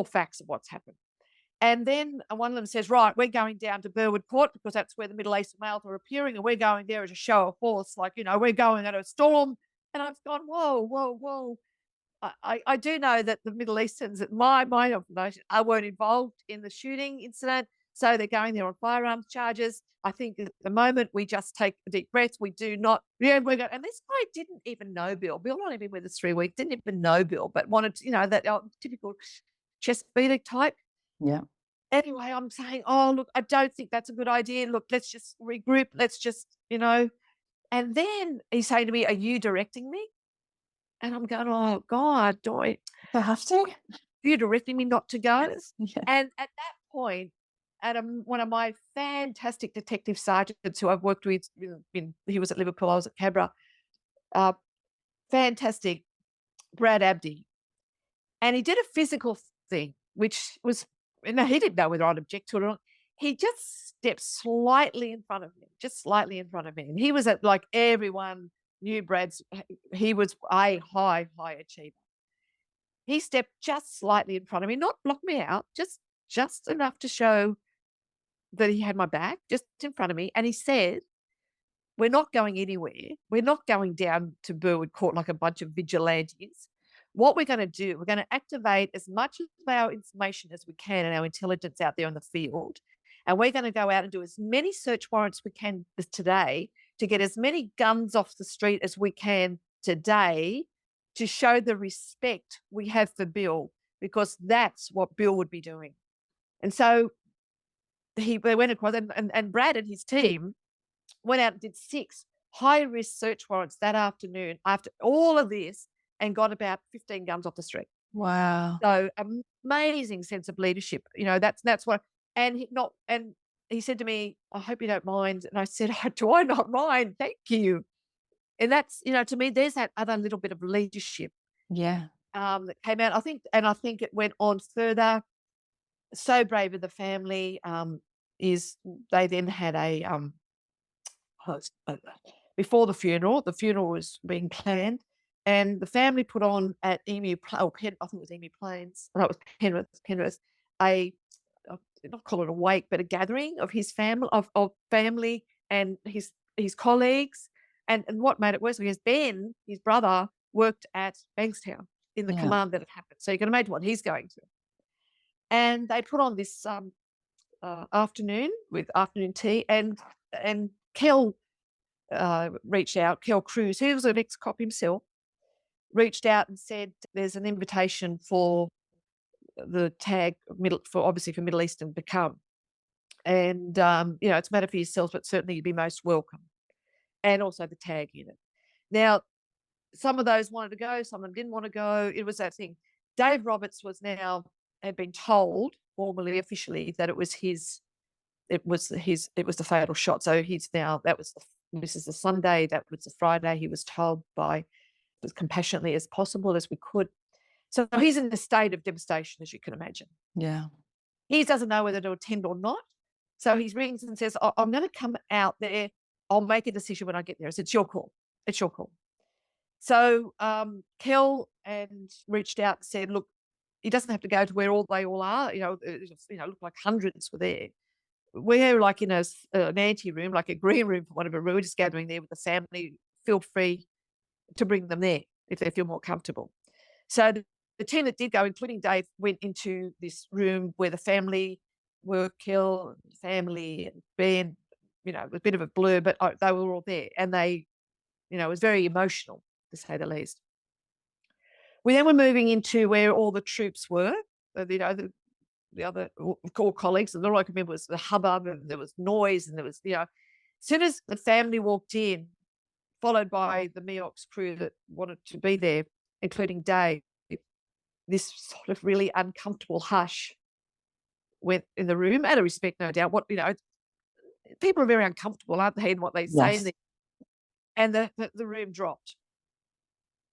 facts of what's happened. And then one of them says, "Right, we're going down to Burwood Court because that's where the Middle Eastern males are appearing, and we're going there as a show of force, like, we're going at a storm." And I've gone, "Whoa, whoa, whoa." I do know that the Middle Easterns, at my observation, weren't involved in the shooting incident, so they're going there on firearms charges. I think at the moment we just take a deep breath. We do not, yeah, we're going. And this guy didn't even know Bill. Bill not even with us 3 weeks, didn't even know Bill, but wanted, that typical chest beater type. Yeah. Anyway, I'm saying, "Oh, look, I don't think that's a good idea. Look, let's just regroup. Let's just. And then he's saying to me, "Are you directing me?" And I'm going, "Oh, God, They have to? you directing me not to go?" Yeah. And at that point, one of my fantastic detective sergeants who I've worked with, he was at Liverpool, I was at Cabra, uh, fantastic, Brad Abdi. And he did a physical thing, which was, he didn't know whether I'd object to it or not. He just stepped slightly in front of me, just slightly in front of me. And he was at, like, everyone knew he was a high achiever. He stepped just slightly in front of me, not block me out, just enough to show that he had my back, just in front of me. And he said, "We're not going anywhere. We're not going down to Burwood Court like a bunch of vigilantes. What we're going to do, we're going to activate as much of our information as we can and our intelligence out there in the field. And we're going to go out and do as many search warrants we can today to get as many guns off the street as we can today to show the respect we have for Bill, because that's what Bill would be doing." And so they went across, and Brad and his team went out and did 6 high-risk search warrants that afternoon after all of this, and got about 15 guns off the street. Wow. So amazing sense of leadership. That's what. And he said to me, "I hope you don't mind." And I said, "Do I not mind? Thank you." And that's, to me, there's that other little bit of leadership Yeah. that came out. I think it went on further. So brave of the family, is they then had oh, it's, uh, before the funeral was being planned, and the family put on at I think it was Emu Plains, no, it was Penrith, a, not call it a wake, but a gathering of his family, of family and his colleagues. And what made it worse, because Ben, his brother, worked at Bankstown in the Yeah. command that had happened. So you can imagine what he's going through. And they put on this afternoon with afternoon tea, and Kel reached out. Kel Cruz, who was an ex-cop himself, reached out and said, "There's an invitation for the tag obviously for Middle Eastern to come, and it's a matter for yourselves, but certainly you'd be most welcome, and also the tag unit." Now, some of those wanted to go, some of them didn't want to go. It was that thing. Dave Roberts had been told formally, officially, that it was the fatal shot. So this is the Sunday, that was the Friday. He was told as compassionately as possible as we could. So he's in a state of devastation, as you can imagine. Yeah. He doesn't know whether to attend or not. So he rings and says, "I'm going to come out there. I'll make a decision when I get there." I said, "It's your call. It's your call." So Kel and reached out and said, "Look, he doesn't have to go to where they all are. It looked like hundreds were there. We're like in an ante room, like a green room for whatever. We're just gathering there with the family. Feel free to bring them there if they feel more comfortable." So the team that did go, including Dave, went into this room where the family were, Kel, family, and Ben. A bit of a blur, but they were all there, and it was very emotional, to say the least. We then were moving into where all the troops were, the other all colleagues, and all I can remember was the hubbub, and there was noise, and there was. Soon as the family walked in, followed by the MEOX crew that wanted to be there, including Dave, this sort of really uncomfortable hush went in the room, out of respect, no doubt. People are very uncomfortable, aren't they, in what they say, Yes. and the room dropped.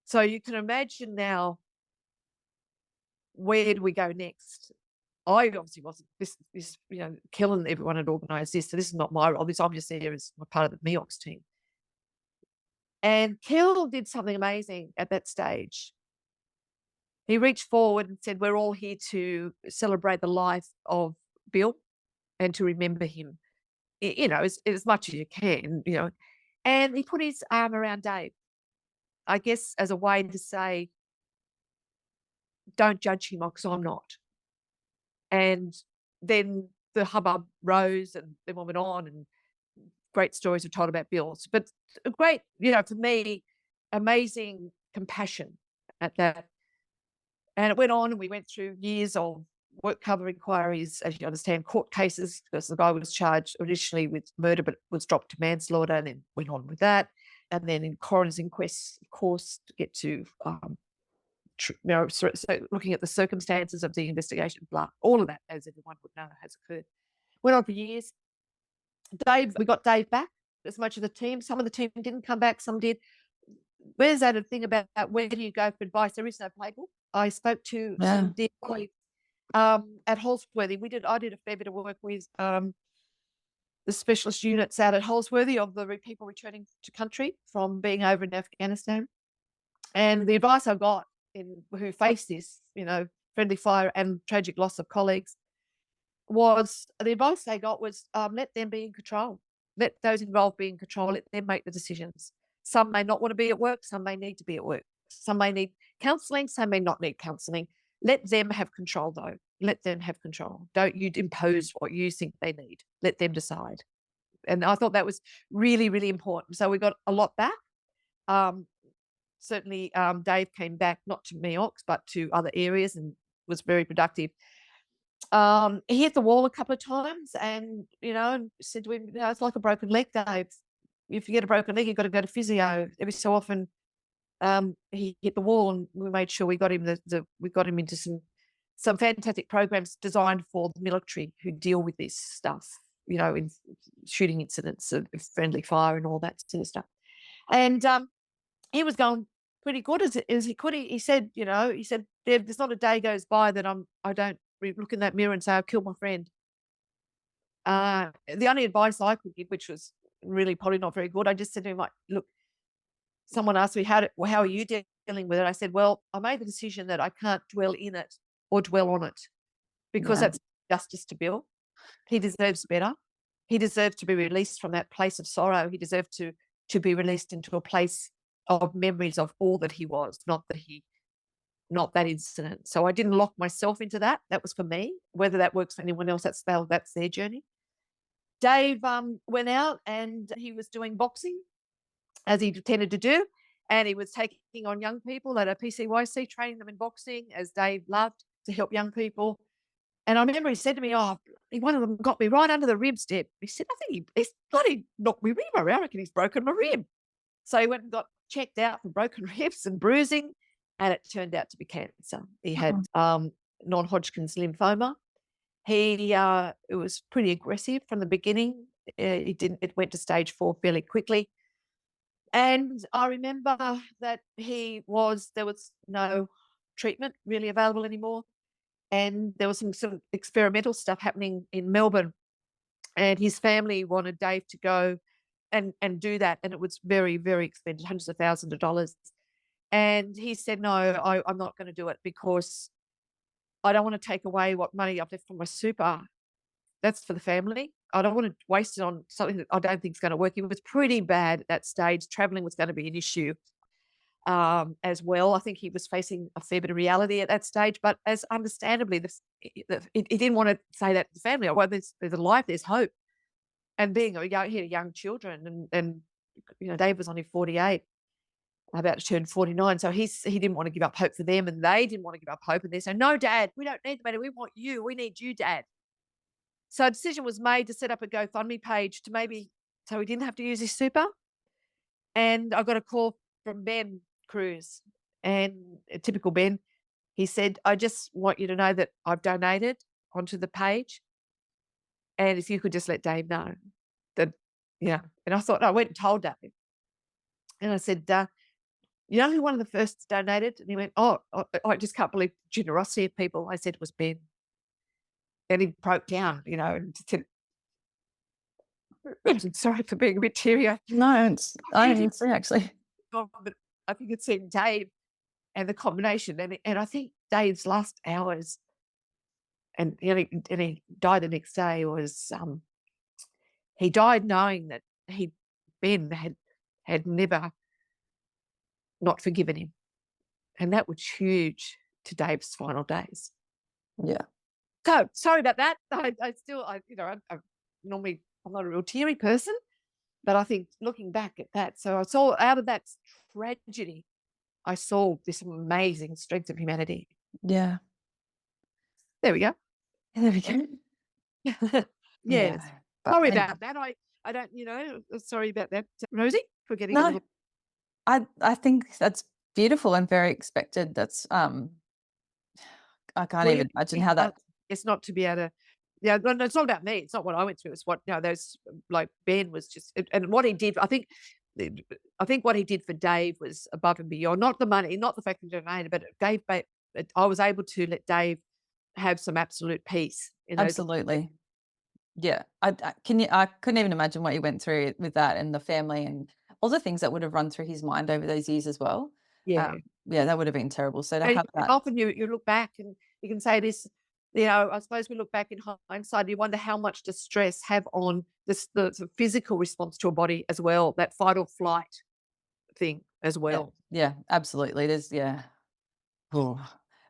So you can imagine now, where do we go next? I obviously wasn't killing everyone had organised this, so this is not my role. I'm just there as a part of the MEOX team. And Kel did something amazing at that stage. He reached forward and said, "We're all here to celebrate the life of Bill and to remember him, as much as you can, And he put his arm around Dave, I guess, as a way to say, "Don't judge him because I'm not." And then the hubbub rose, and then we went on, and great stories were told about Bill's. But a great, for me, amazing compassion at that. And it went on, and we went through years of work cover inquiries, as you understand, court cases, because the guy was charged initially with murder, but was dropped to manslaughter, and then went on with that. And then in coroner's inquests, of course, to get to so looking at the circumstances of the investigation, blah, all of that, as everyone would know, has occurred. Went on for years. We got Dave back, as much of the team. Some of the team didn't come back, some did. Where's that thing about where do you go for advice? There is no playbook. I spoke to Yeah. some dear colleagues at Holsworthy. I did a fair bit of work with the specialist units out at Holsworthy of the people returning to country from being over in Afghanistan. And the advice I got who faced this, friendly fire and tragic loss of colleagues, was the advice they got was let them be in control. Let those involved be in control. Let them make the decisions. Some may not want to be at work. Some may need to be at work. Some may need counselling. Some may not need counselling. Let them have control, though. Let them have control. Don't you impose what you think they need. Let them decide. And I thought that was really, really important. So we got a lot back. Certainly, Dave came back, not to MEOX, but to other areas, and was very productive. He hit the wall a couple of times, and said to him, it's like a broken leg, Dave. If you get a broken leg, you've got to go to physio. Every so often, he hit the wall, and we made sure we got him we got him into some fantastic programs designed for the military who deal with this stuff, in shooting incidents of friendly fire and all that sort of stuff. And he was going pretty good as he could. He said, there's not a day goes by that I don't look in that mirror and say, I killed my friend. The only advice I could give, which was really probably not very good, I just said to him, like, look, someone asked me, how are you dealing with it? I said, well, I made the decision that I can't dwell in it or dwell on it, because Yeah. that's justice to Bill. He deserves better. He deserves to be released from that place of sorrow. He deserved to be released into a place of memories of all that he was, not that incident. So I didn't lock myself into that. That was for me. Whether that works for anyone else, that's their journey. Dave went out and he was doing boxing, as he tended to do, and he was taking on young people at a PCYC, training them in boxing, as Dave loved to help young people. And I remember he said to me, one of them got me right under the ribs, Deb. He said, I think he's bloody knocked my rib around. I reckon he's broken my rib. So he went and got checked out for broken ribs and bruising, and it turned out to be cancer. He had non-Hodgkin's lymphoma. It was pretty aggressive from the beginning. It went to stage 4 fairly quickly. And I remember that there was no treatment really available anymore. And there was some sort of experimental stuff happening in Melbourne. And his family wanted Dave to go and do that. And it was very, very expensive, hundreds of thousands of dollars. And he said, no, I'm not going to do it, because I don't want to take away what money I've left from my super. That's for the family. I don't want to waste it on something that I don't think is going to work. It was pretty bad at that stage. Traveling was going to be an issue as well. I think he was facing a fair bit of reality at that stage, but as understandably, he didn't want to say that to the family. Well, there's a life, there's hope. And being he had young children, and Dave was only 48, about to turn 49. So he didn't want to give up hope for them, and they didn't want to give up hope. And they said, no, Dad, we don't need the money. We want you. We need you, Dad. So a decision was made to set up a GoFundMe page to maybe so he didn't have to use his super. And I got a call from Ben Cruz, and typical Ben, he said, "I just want you to know that I've donated onto the page, and if you could just let Dave know that," yeah. And I thought, I went and told Dave, and I said, "You know who one of the first donated?" And he went, "Oh, I just can't believe the generosity of people." I said, "It was Ben." And he broke down, and said, "I'm sorry for being a bit teary. No, I I am too, actually. but I think it's in Dave and the combination." And I think Dave's last hours, and he died the next day, was he died knowing that Ben had never not forgiven him, and that was huge to Dave's final days. Yeah. So sorry about that. I still, I'm normally, I'm not a real teary person, but I think looking back at that, so I saw out of that tragedy, I saw this amazing strength of humanity. Yeah. There we go. There we go. Yeah. Yes. But Sorry thank about that. I don't, sorry about that, Rosie, for getting a no, little. I think that's beautiful and very expected. That's, I can't Well, even imagine how uh, that. it's not to be able to. Yeah, no, it's not about me. It's not what I went through. It's what, those, like, Ben was just, and what he did. I think what he did for Dave was above and beyond. Not the money, not the fact that he donated, but it gave. I was able to let Dave have some absolute peace in those. Absolutely. Yeah. I couldn't even imagine what you went through with that and the family and all the things that would have run through his mind over those years as well. Yeah. Yeah, that would have been terrible. So to And have that. often you look back and you can say this, I suppose we look back in hindsight, you wonder how much does stress have on the physical response to a body as well, that fight or flight thing as Yeah. well. Yeah, absolutely. Yeah. Oh,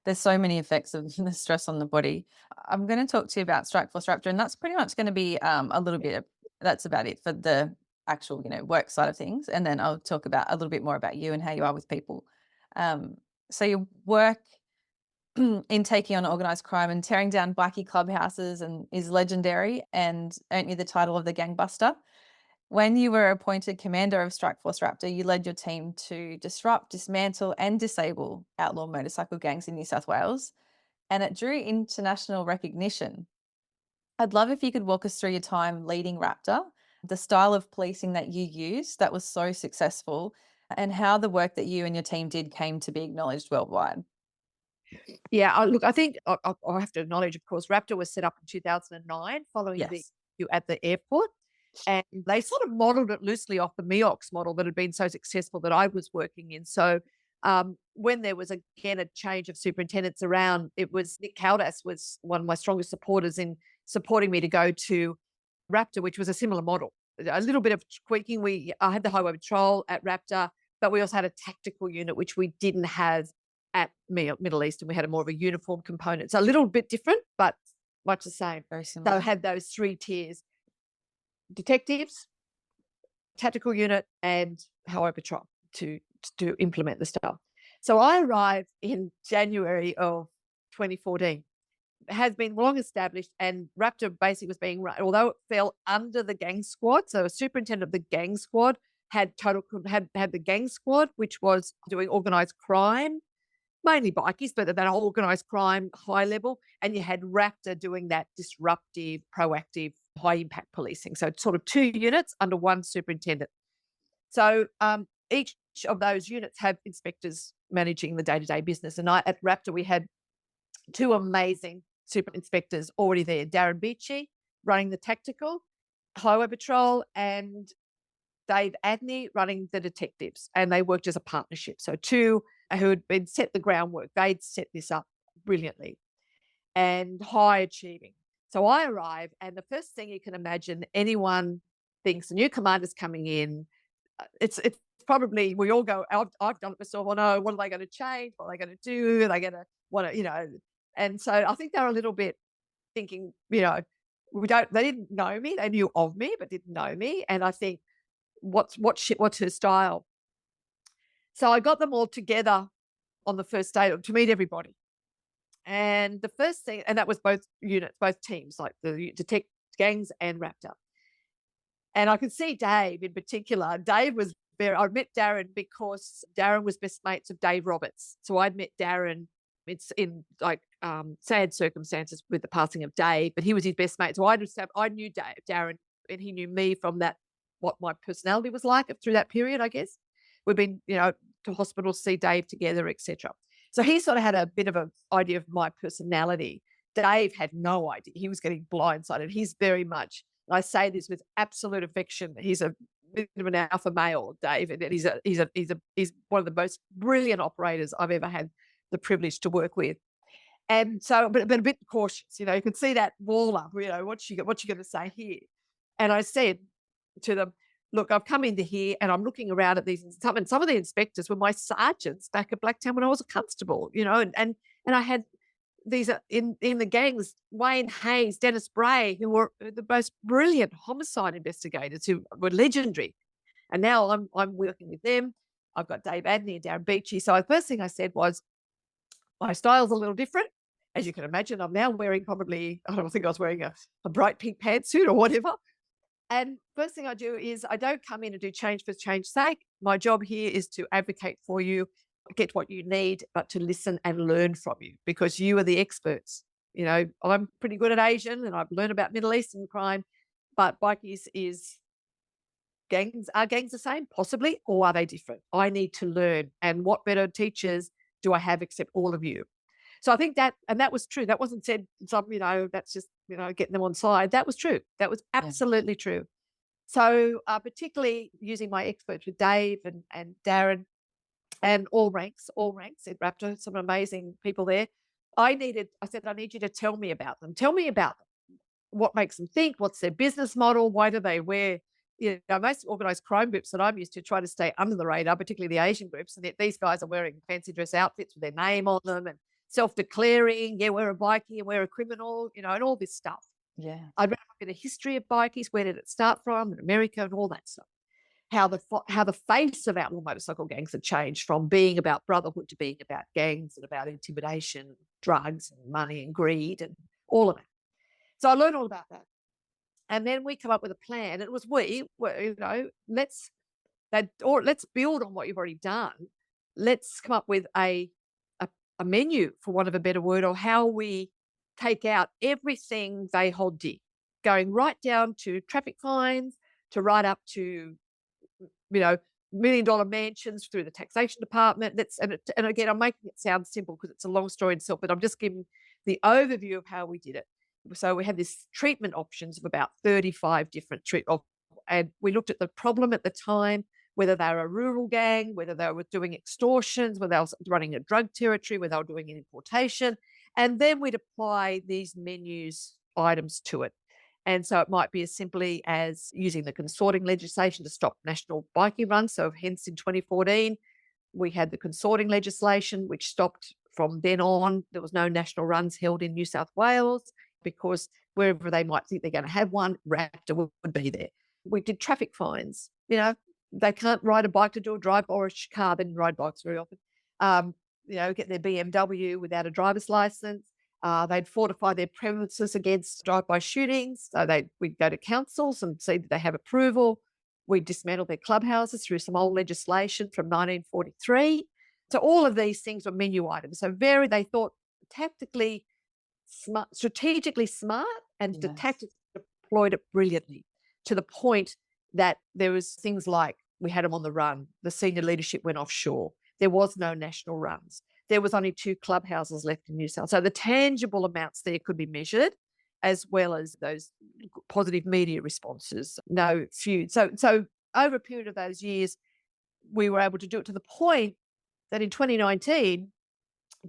there's so many effects of the stress on the body. I'm going to talk to you about Strike Force Raptor, and that's pretty much going to be a little bit. That's about it for the actual, work side of things, and then I'll talk about a little bit more about you and how you are with people. Um, so your work in taking on organized crime and tearing down bikie clubhouses and is legendary, and earned you the title of the gangbuster. When you were appointed commander of Strike Force Raptor, you led your team to disrupt, dismantle, and disable outlaw motorcycle gangs in New South Wales, and it drew international recognition. I'd love if you could walk us through your time leading Raptor, the style of policing that you used that was so successful, and how the work that you and your team did came to be acknowledged worldwide. Yeah, look, I think I have to acknowledge, of course, Raptor was set up in 2009 following the Yes, you at the airport. And they sort of modeled it loosely off the MEOX model that had been so successful that I was working in. So when there was again a change of superintendents around, it was Nick Caldas was one of my strongest supporters in supporting me to go to Raptor, which was a similar model. A little bit of tweaking. I had the highway patrol at Raptor, but we also had a tactical unit, which we didn't have at Middle East, and we had a more of a uniform component. So a little bit different, but much the same. very So I similar. had those three tiers: detectives, tactical unit, and highway patrol to implement the stuff. So I arrived in January of 2014. It has been long established, and Raptor basically was being run, although it fell under the gang squad. So a superintendent of the gang squad had had the gang squad, which was doing organized crime, mainly bikies, but that whole organized crime high level. And you had Raptor doing that disruptive, proactive, high impact policing. So it's sort of two units under one superintendent. So each of those units have inspectors managing the day-to-day business. And at Raptor, we had two amazing super inspectors already there: Darren Beachy running the tactical highway patrol, and Dave Adney running the detectives. And they worked as a partnership. So two who had been set the groundwork. They'd set this up brilliantly and high achieving. So I arrive, and the first thing you can imagine, anyone thinks a new commander's coming in. It's probably, we all go, I've done it myself. Oh no, what are they going to change? What are they going to do? Are they going to want to, And so I think they're a little bit thinking, they didn't know me. They knew of me, but didn't know me. And I think, what's her style? So I got them all together on the first day to meet everybody. And the first thing, and that was both units, both teams, like the detect gangs and Raptor. And I could see Dave in particular. Dave was very, I met Darren because Darren was best mates of Dave Roberts. So I'd met Darren. It's in like sad circumstances with the passing of Dave, but he was his best mate. So I knew Darren, and he knew me from that, what my personality was like through that period, I guess. We've been, to hospital, see Dave together, etc. So he sort of had a bit of an idea of my personality. Dave had no idea. He was getting blindsided. He's very much, I say this with absolute affection, he's a bit of an alpha male, Dave, and he's one of the most brilliant operators I've ever had the privilege to work with. And so, but a bit cautious, you can see that wall up, what you going to say here? And I said to them, look, I've come into here and I'm looking around at these, and some of the inspectors were my sergeants back at Blacktown when I was a constable, and I had these in the gangs, Wayne Hayes, Dennis Bray, who were the most brilliant homicide investigators who were legendary. And now I'm working with them. I've got Dave Adney and Darren Beachy. So the first thing I said was, my style's a little different. As you can imagine, I'm now wearing probably, I don't think I was wearing a bright pink pantsuit or whatever. And first thing I do is I don't come in and do change for change's sake. My job here is to advocate for you, get what you need, but to listen and learn from you because you are the experts. I'm pretty good at Asian and I've learned about Middle Eastern crime, but bikies are gangs the same? Possibly, or are they different? I need to learn. And what better teachers do I have except all of you? So I think that was true. That wasn't said that's just, getting them on side. That was true. That was Yeah. absolutely true. So particularly using my experts with Dave and Darren and all ranks at Raptor, some amazing people there. I said, I need you to tell me about them. Tell me about them. What makes them think? What's their business model? Why do they wear, most organised crime groups that I'm used to try to stay under the radar, particularly the Asian groups. And yet these guys are wearing fancy dress outfits with their name on them and self-declaring, we're a bikie and we're a criminal, and all this stuff. Yeah. I'd read up in the history of bikies, where did it start from, in America and all that stuff. How the face of outlaw motorcycle gangs had changed from being about brotherhood to being about gangs and about intimidation, drugs and money and greed and all of that. So I learned all about that. And then we come up with a plan. It was let's build on what you've already done. Let's come up with a menu, for want of a better word, or how we take out everything they hold dear, going right down to traffic fines, to right up to, $1 million mansions through the taxation department. And again, I'm making it sound simple because it's a long story in itself, but I'm just giving the overview of how we did it. So we had this treatment options of about 35 different and we looked at the problem at the time, whether they were a rural gang, whether they were doing extortions, whether they were running a drug territory, whether they were doing an importation. And then we'd apply these menus items to it. And so it might be as simply as using the consorting legislation to stop national biking runs. So hence in 2014, we had the consorting legislation, which stopped from then on. There was no national runs held in New South Wales because wherever they might think they're going to have one, Raptor would be there. We did traffic fines. They can't ride a bike to do a drive or a car. They didn't ride bikes very often. Get their BMW without a driver's license. They'd fortify their premises against drive-by shootings. So we'd go to councils and see that they have approval. We'd dismantle their clubhouses through some old legislation from 1943. So all of these things were menu items. So they thought tactically smart, strategically smart, and the Yes. tactics deployed it brilliantly to the point that there was things like we had them on the run. The senior leadership went offshore. There was no national runs. There was only 2 clubhouses left in New South. So the tangible amounts there could be measured, as well as those positive media responses. No feud. So over a period of those years, we were able to do it to the point that in 2019,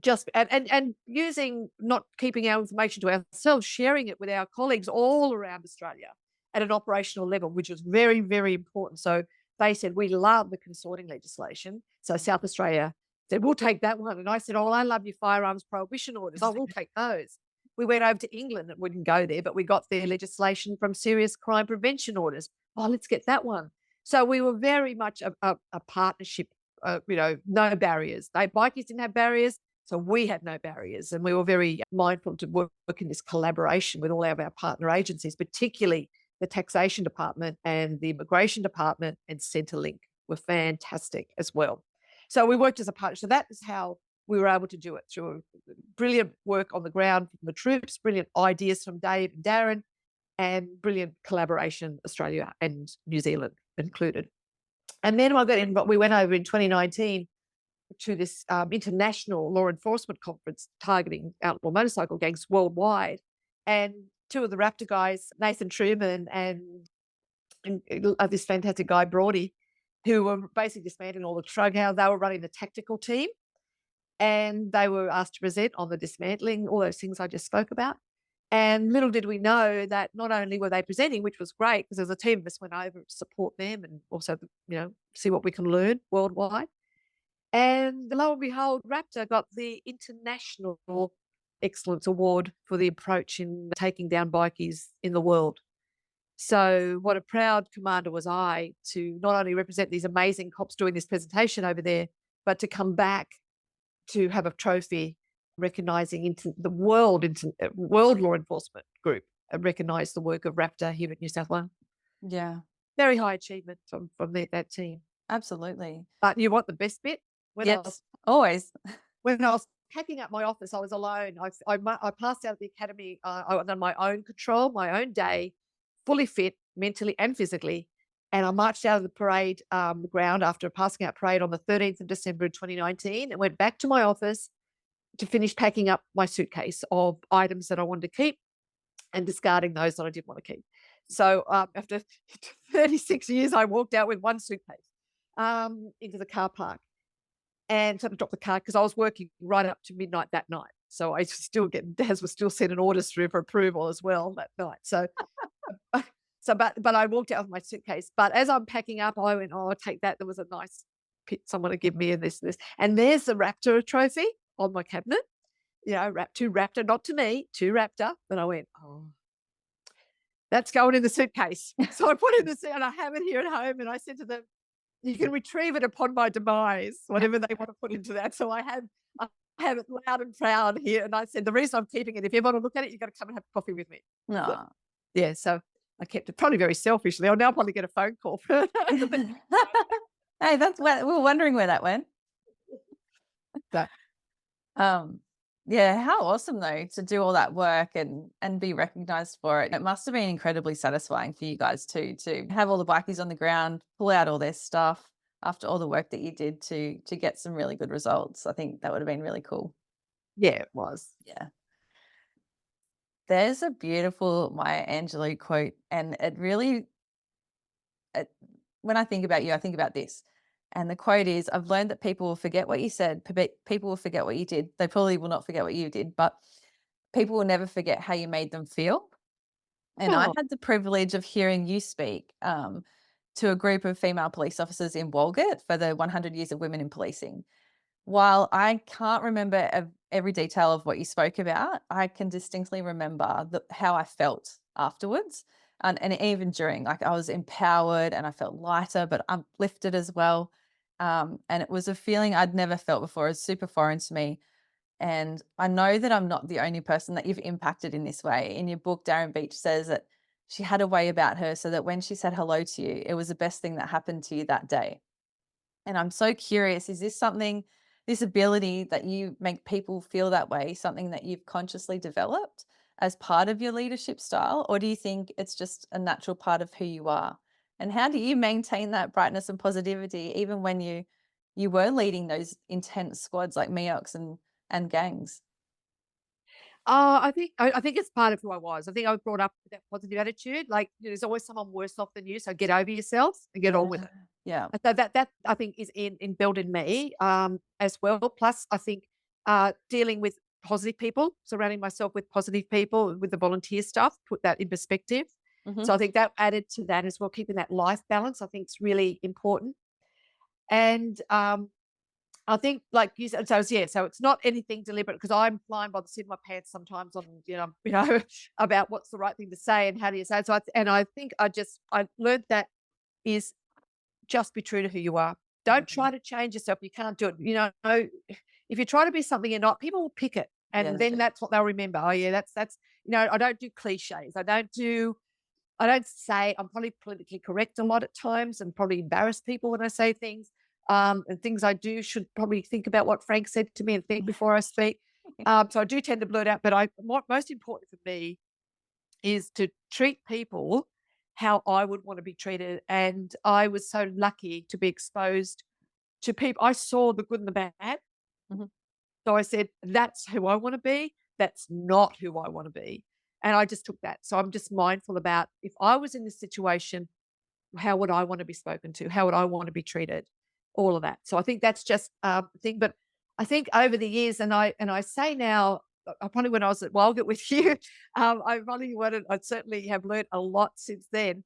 just and using, not keeping our information to ourselves, sharing it with our colleagues all around Australia at an operational level, which was very, very important. So they said, we love the consorting legislation. So South Australia said, we'll take that one. And I said, I love your firearms prohibition orders. Oh, we'll take those. We went over to England. It wouldn't go there, but we got their legislation from serious crime prevention orders. Oh, let's get that one. So we were very much a partnership, no barriers. Bikies didn't have barriers, so we had no barriers. And we were very mindful to work in this collaboration with all of our partner agencies, particularly the taxation department and the immigration department and Centrelink were fantastic as well. So we worked as a partner. So that is how we were able to do it, through brilliant work on the ground from the troops, brilliant ideas from Dave and Darren, and brilliant collaboration, Australia and New Zealand included. And then we went over in 2019 to this international law enforcement conference targeting outlaw motorcycle gangs worldwide. And two of the Raptor guys, Nathan Truman and this fantastic guy, Brody, who were basically dismantling all the drug house. They were running the tactical team, and they were asked to present on the dismantling, all those things I just spoke about. And little did we know that not only were they presenting, which was great because as a team of us went over to support them and also, see what we can learn worldwide. And lo and behold, Raptor got the International Excellence Award for the approach in taking down bikies in the world. So what a proud commander was I to not only represent these amazing cops doing this presentation over there, but to come back to have a trophy recognising into the world law enforcement group and recognise the work of Raptor here at New South Wales. Yeah, Very high achievement from that team. absolutely. But you want the best bit? Yes, always. When I was packing up my office, I was alone. I passed out of the academy. I was on my own control, my own day, fully fit mentally and physically. And I marched out of the parade ground after a passing out parade on the 13th of December 2019 and went back to my office to finish packing up my suitcase of items that I wanted to keep and discarding those that I didn't want to keep. So after 36 years, I walked out with one suitcase into the car park. And sort of dropped the car because I was working right up to midnight that night. So I still Daz was still sending orders through for approval as well that night. So, but I walked out with my suitcase. But as I'm packing up, I went, oh, I'll take that. There was a nice pit someone to give me and this. And there's the Raptor trophy on my cabinet. To Raptor, not to me, to Raptor. And I went, oh, that's going in the suitcase. So I put it in the suit and I have it here at home. And I said to them, you can retrieve it upon my demise, whatever they want to put into that. So I have it loud and proud here. And I said, the reason I'm keeping it, if you want to look at it, you've got to come and have coffee with me. No. Yeah, so I kept it probably very selfishly. I'll now probably get a phone call. Hey, that's we were wondering where that went. So, yeah, how awesome though to do all that work and be recognized for it. It must have been incredibly satisfying for you guys too, to have all the bikies on the ground, pull out all their stuff after all the work that you did to get some really good results. I think that would have been really cool. yeah, it was. Yeah. There's a beautiful Maya Angelou quote, and when I think about you, I think about this. And the quote is, I've learned that people will forget what you said, people will forget what you did. They probably will not forget what you did, but people will never forget how you made them feel. And I Oh, had the privilege of hearing you speak to a group of female police officers in Walgett for the 100 Years of Women in Policing. While I can't remember every detail of what you spoke about, I can distinctly remember how I felt afterwards. And even during, like I was empowered and I felt lighter, but uplifted as well. And it was a feeling I'd never felt before. It was super foreign to me. And I know that I'm not the only person that you've impacted in this way. In your book, Darren Beach says that she had a way about her so that when she said hello to you, it was the best thing that happened to you that day. And I'm so curious, is this something, this ability that you make people feel that way, something that you've consciously developed as part of your leadership style? Or do you think it's just a natural part of who you are? And how do you maintain that brightness and positivity even when you were leading those intense squads like MEOCs and gangs? I think it's part of who I was. I think I was brought up with that positive attitude. Like there's always someone worse off than you, so get over yourself and get on with it. Yeah. And so that I think is inbuilt in me as well. Plus, I think dealing with positive people, surrounding myself with positive people, with the volunteer stuff, put that in perspective. Mhm. So I think that added to that as well, keeping that life balance. I think is really important. And I think, like you said, so it's not anything deliberate because I'm flying by the seat of my pants sometimes on, about what's the right thing to say and how do you say it. So I think I learned that is just be true to who you are. Don't try to change yourself. You can't do it. If you try to be something you're not, people will pick it. Yeah, And they then do. that's what they'll remember. Oh yeah, that's I don't do cliches. I don't do I don't say I'm probably politically correct a lot at times and probably embarrass people when I say things. And things I do should probably think about what Frank said to me and think before I speak. So I do tend to blurt out, but what most important for me is to treat people how I would want to be treated. And I was so lucky to be exposed to people. I saw the good and the bad. Mhm. So I said, that's who I want to be. That's not who I want to be. And I just took that. So I'm just mindful about if I was in this situation, how would I want to be spoken to? How would I want to be treated? All of that. So I think that's just a thing. But I think over the years, and I say now, probably when I was at Wildgat with you, I probably would I'd certainly have learned a lot since then.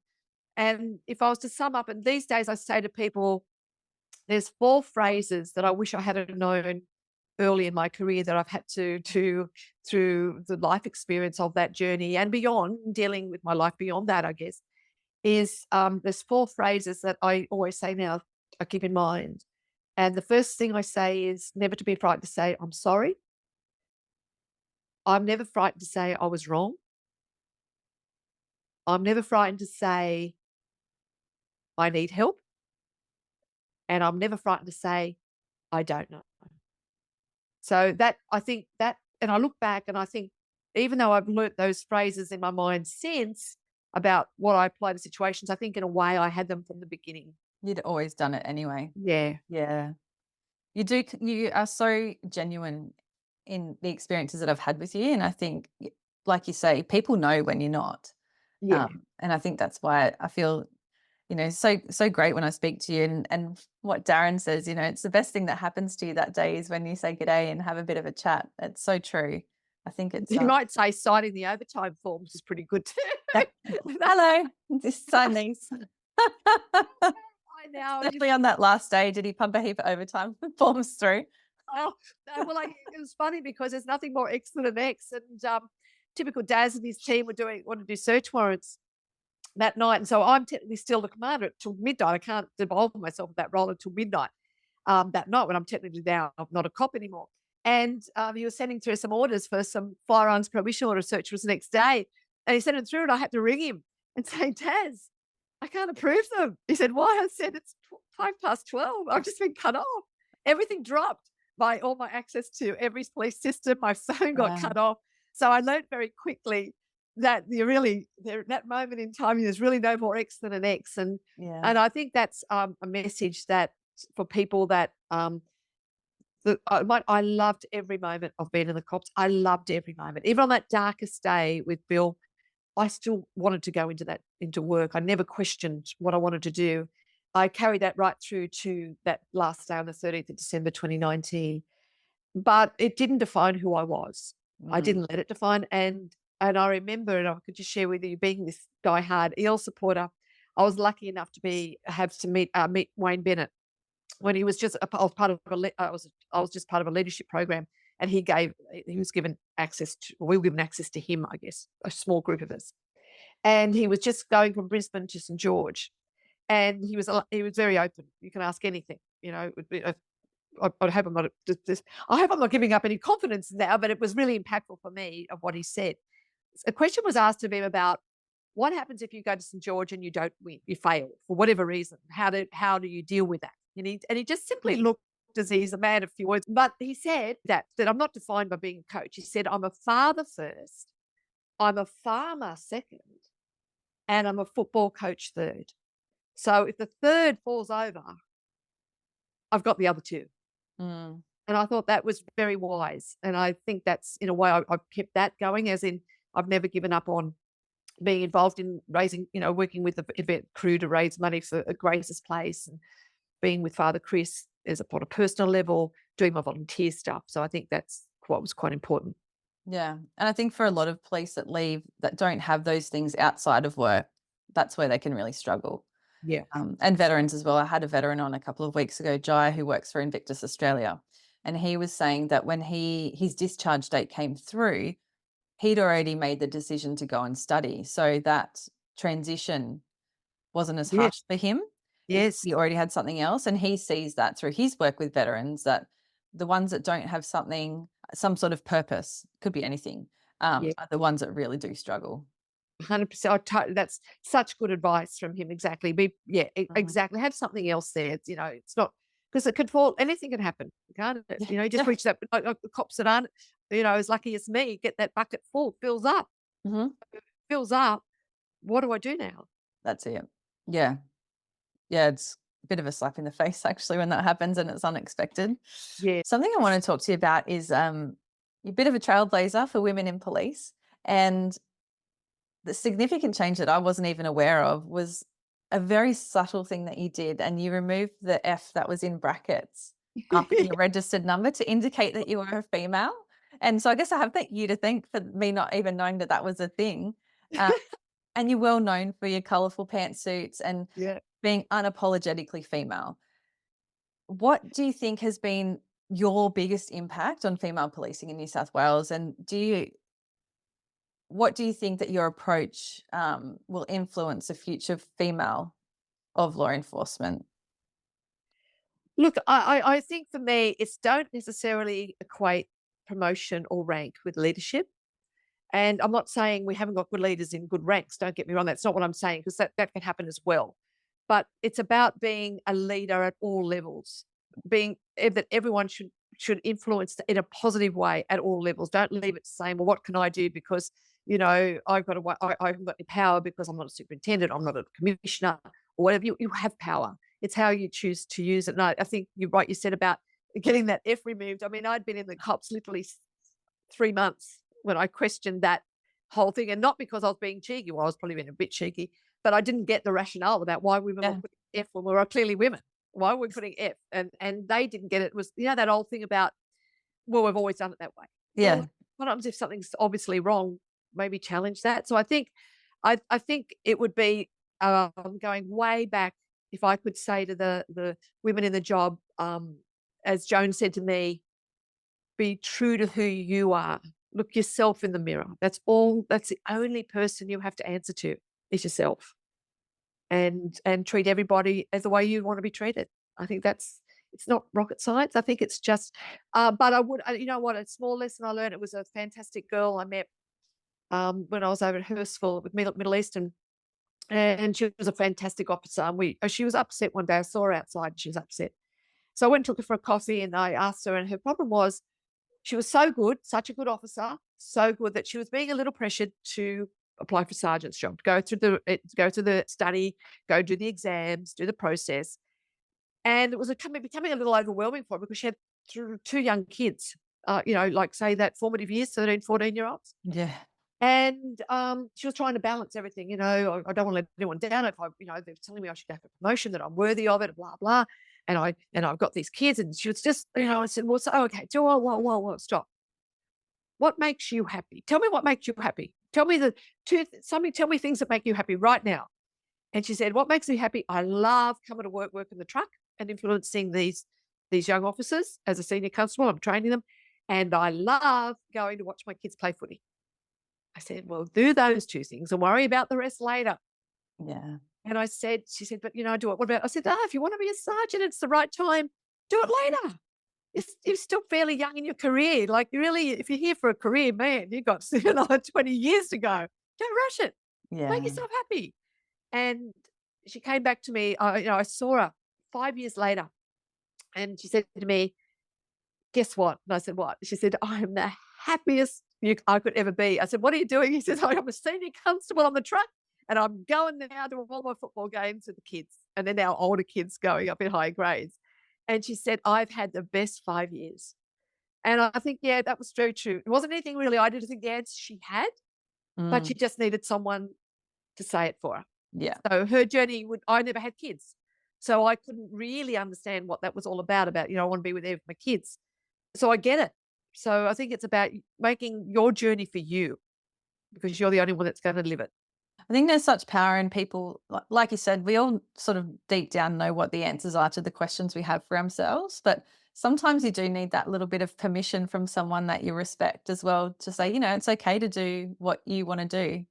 And if I was to sum up, and these days I say to people, there's 4 phrases that I wish I had known early in my career that I've had to through the life experience of that journey and beyond, dealing with my life beyond that, I guess, is there's 4 phrases that I always say now, I keep in mind. And the first thing I say is never to be frightened to say, I'm sorry. I'm never frightened to say I was wrong. I'm never frightened to say I need help. And I'm never frightened to say I don't know. So that I think that, and I look back and I think, even though I've learnt those phrases in my mind since about what I apply to situations, I think in a way I had them from the beginning. You'd always done it anyway. Yeah. Yeah. You are so genuine in the experiences that I've had with you, and I think, like you say, people know when you're not. Yeah. And I think that's why I feel, so great when I speak to you, and what Darren says, it's the best thing that happens to you that day is when you say good day and have a bit of a chat. It's so true. I think it's, You might say signing the overtime forms is pretty good yeah. too. Hello, just sign these. I know. Especially on that last day, did he pump a heap of overtime forms through? Oh, no, well, it was funny because there's nothing more X than an X, and typical Daz and his team want to do search warrants that night, and so I'm technically still the commander till midnight. I can't devolve myself of that role until midnight that night when I'm technically now not a cop anymore. And he was sending through some orders for some firearms prohibition order search was the next day, and he sent it through, and I had to ring him and say, Daz, I can't approve them. He said, why? I said, it's 12. I've just been cut off. Everything dropped. All my access to every police system, my phone got Wow. cut off. So I learned very quickly that that moment in time, there's really no more X than an X. And Yeah. and I think that's a message that for people that I loved every moment of being in the cops. I loved every moment. Even on that darkest day with Bill, I still wanted to go into work. I never questioned what I wanted to do. I carried that right through to that last day on the 13th of December 2019. But it didn't define who I was. I Mm. didn't let it define. And I remember, and I could just share with you, being this diehard EL supporter, I was lucky enough to have to meet Wayne Bennett when he was just I was part of I was just part of a leadership program, and he was given access to, or we were given access to him, I guess, a small group of us. And he was just going from Brisbane to St George, and he was very open. You can ask anything, It would be I hope I'm not I hope I'm not giving up any confidence now, but it was really impactful for me of what he said. A question was asked of him about what happens if you go to St George and you don't win, you fail for whatever reason. How do you deal with that? And he just simply looked as he's a man of few words. But he said that I'm not defined by being a coach. He said, I'm a father first, I'm a farmer second, and I'm a football coach third. So if the third falls over, I've got the other two. Mm. And I thought that was very wise. And I think that's, in a way, I've kept that going, as in I've never given up on being involved in raising, working with the event crew to raise money for Grace's Place, and being with Father Chris as on a personal level, doing my volunteer stuff. So I think that's what was quite important. Yeah. And I think for a lot of police that leave that don't have those things outside of work, that's where they can really struggle. Yeah. And veterans as well. I had a veteran on a couple of weeks ago, Jai, who works for Invictus Australia. And he was saying that when his discharge date came through, he'd already made the decision to go and study. So that transition wasn't as Yes. harsh for him because Yes. he already had something else. And he sees that through his work with veterans, that the ones that don't have some sort of purpose, could be anything, Yeah. are the ones that really do struggle. 100%. That's such good advice from him. Exactly. Mhm. Exactly. Have something else there. It's not because it could fall. Anything can happen, can't it? Yeah, Just yeah. reach that. Like the cops that aren't, as lucky as me, get that bucket full, Mhm. fills up. What do I do now? That's it. Yeah. Yeah, it's a bit of a slap in the face actually when that happens and it's unexpected. Yeah. Something I want to talk to you about is you're a bit of a trailblazer for women in police. And the significant change that I wasn't even aware of was a very subtle thing that you did, and you removed the F that was in brackets after your registered number to indicate that you were a female. And so I guess I have you to thank for me not even knowing that that was a thing. Uh, and you're well known for your colourful pantsuits and Yeah. being unapologetically female. What do you think has been your biggest impact on female policing in New South Wales? And what do you think that your approach will influence the future female of law enforcement? Look, I think for me, it's don't necessarily equate promotion or rank with leadership. And I'm not saying we haven't got good leaders in good ranks. Don't get me wrong. That's not what I'm saying because that can happen as well. But it's about being a leader at all levels, that everyone should influence in a positive way at all levels. Don't leave it saying, well, what can I do? Because, I haven't got any power because I'm not a superintendent, I'm not a commissioner or whatever. You have power. It's how you choose to use it. And I think you're right. You said about getting that F removed. I mean, I'd been in the cops literally 3 months when I questioned that whole thing, and not because I was being cheeky. Well, I was probably being a bit cheeky, but I didn't get the rationale about why women were Yeah. putting F when we were clearly women. Why were we putting F? And they didn't get it. It was that old thing about, well, we've always done it that way. Yeah. Well, what happens if something's obviously wrong? Maybe challenge that. So I think it would be going way back. If I could say to the women in the job, as Joan said to me, be true to who you are. Look yourself in the mirror. That's all. That's the only person you have to answer to is yourself, and treat everybody as the way you want to be treated. I think it's not rocket science. I think it's just. But I would. You know what? A small lesson I learned. It was a fantastic girl I met when I was over at Hurstville with Middle Eastern, and she was a fantastic officer. And she was upset one day. I saw her outside. And she was upset. So I went and took her for a coffee, and I asked her, and her problem was she was so good, such a good officer, so good that she was being a little pressured to apply for sergeant's job, go through the study, go do the exams, do the process. And it was becoming a little overwhelming for her because she had two young kids, like say that formative years, 13, 14-year-olds. Yeah. And she was trying to balance everything. I don't want to let anyone down. If they're telling me I should go for promotion, that I'm worthy of it, blah blah. And I've got these kids, and she was just, I said, well, so, okay, whoa, stop. What makes you happy? Tell me what makes you happy. Tell me tell me things that make you happy right now. And she said, what makes me happy? I love coming to work, working the truck and influencing these young officers as a senior constable. I'm training them. And I love going to watch my kids play footy. I said, well, do those two things and worry about the rest later. Yeah. And she said, but do it. What about, I said, if you want to be a sergeant, it's the right time. Do it later. You're still fairly young in your career. Like really, if you're here for a career, man, you've got 20 years to go. Don't rush it. Make Yeah. yourself happy. And she came back to me. I saw her 5 years later, and she said to me, "Guess what?" And I said, "What?" She said, "I am the happiest I could ever be." I said, "What are you doing?" He says, "I'm a senior constable on the truck, and I'm going now to all my football games with the kids, and they're now older kids going up in higher grades." And she said, "I've had the best 5 years." And I think, yeah, that was very true. It wasn't anything really I didn't think the answer she had, but she Mm. just needed someone to say it for her. Yeah. So her journey I never had kids. So I couldn't really understand what that was all about, I want to be with my kids. So I get it. So I think it's about making your journey for you because you're the only one that's going to live it. I think there's such power in people, like you said, we all sort of deep down know what the answers are to the questions we have for ourselves. But sometimes you do need that little bit of permission from someone that you respect as well to say, it's okay to do what you want to do.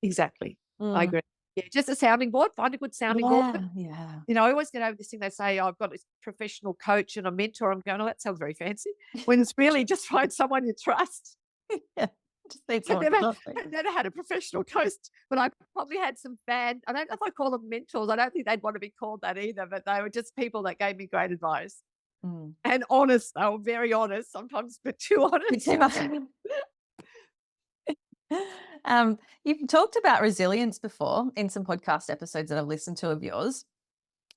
Exactly. I Mm. agree. Yeah, just a sounding board. Find a good sounding board. Yeah. Yeah. I always get over this thing. They say, "Oh, I've got this professional coach and a mentor." I'm going, "Oh, that sounds very fancy." When it's really just find someone you trust. Yeah. Just need I've someone never, to talk to. I've never had a professional coach, but I probably had some I don't know if I call them mentors. I don't think they'd want to be called that either, but they were just people that gave me great advice Mm. and honest. They were very honest, sometimes a bit too Bit honest. too much. You've talked about resilience before in some podcast episodes that I've listened to of yours.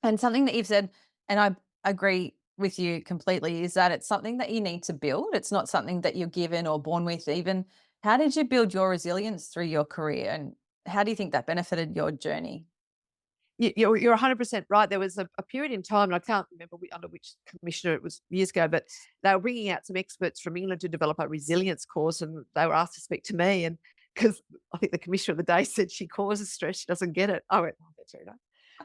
And something that you've said, and I agree with you completely, is that it's something that you need to build. It's not something that you're given or born with even. How did you build your resilience through your career, and how do you think that benefited your journey? You're 100% right. There was a period in time, and I can't remember under which commissioner it was years ago, but they were bringing out some experts from England to develop a resilience course, and they were asked to speak to me. And because I think the commissioner of the day said she causes stress, she doesn't get it. I went, oh, that's very nice.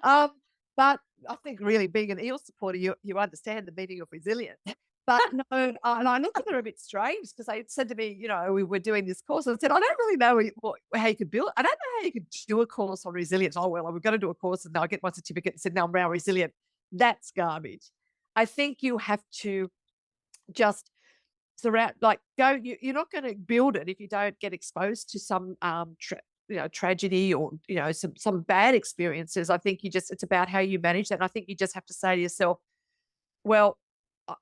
Um, but I think really being an eel supporter, you understand the meaning of resilience. But no, and I looked at her a bit strange because they said to me, we were doing this course. I said, I don't really know how you could build. I don't know how you could do a course on resilience. Oh, well, I was going to do a course and now I get my certificate and said, now I'm now resilient. That's garbage. I think you have to just surround, like, go. You're not going to build it if you don't get exposed to some tragedy or some bad experiences. I think it's about how you manage that. And I think you just have to say to yourself, well,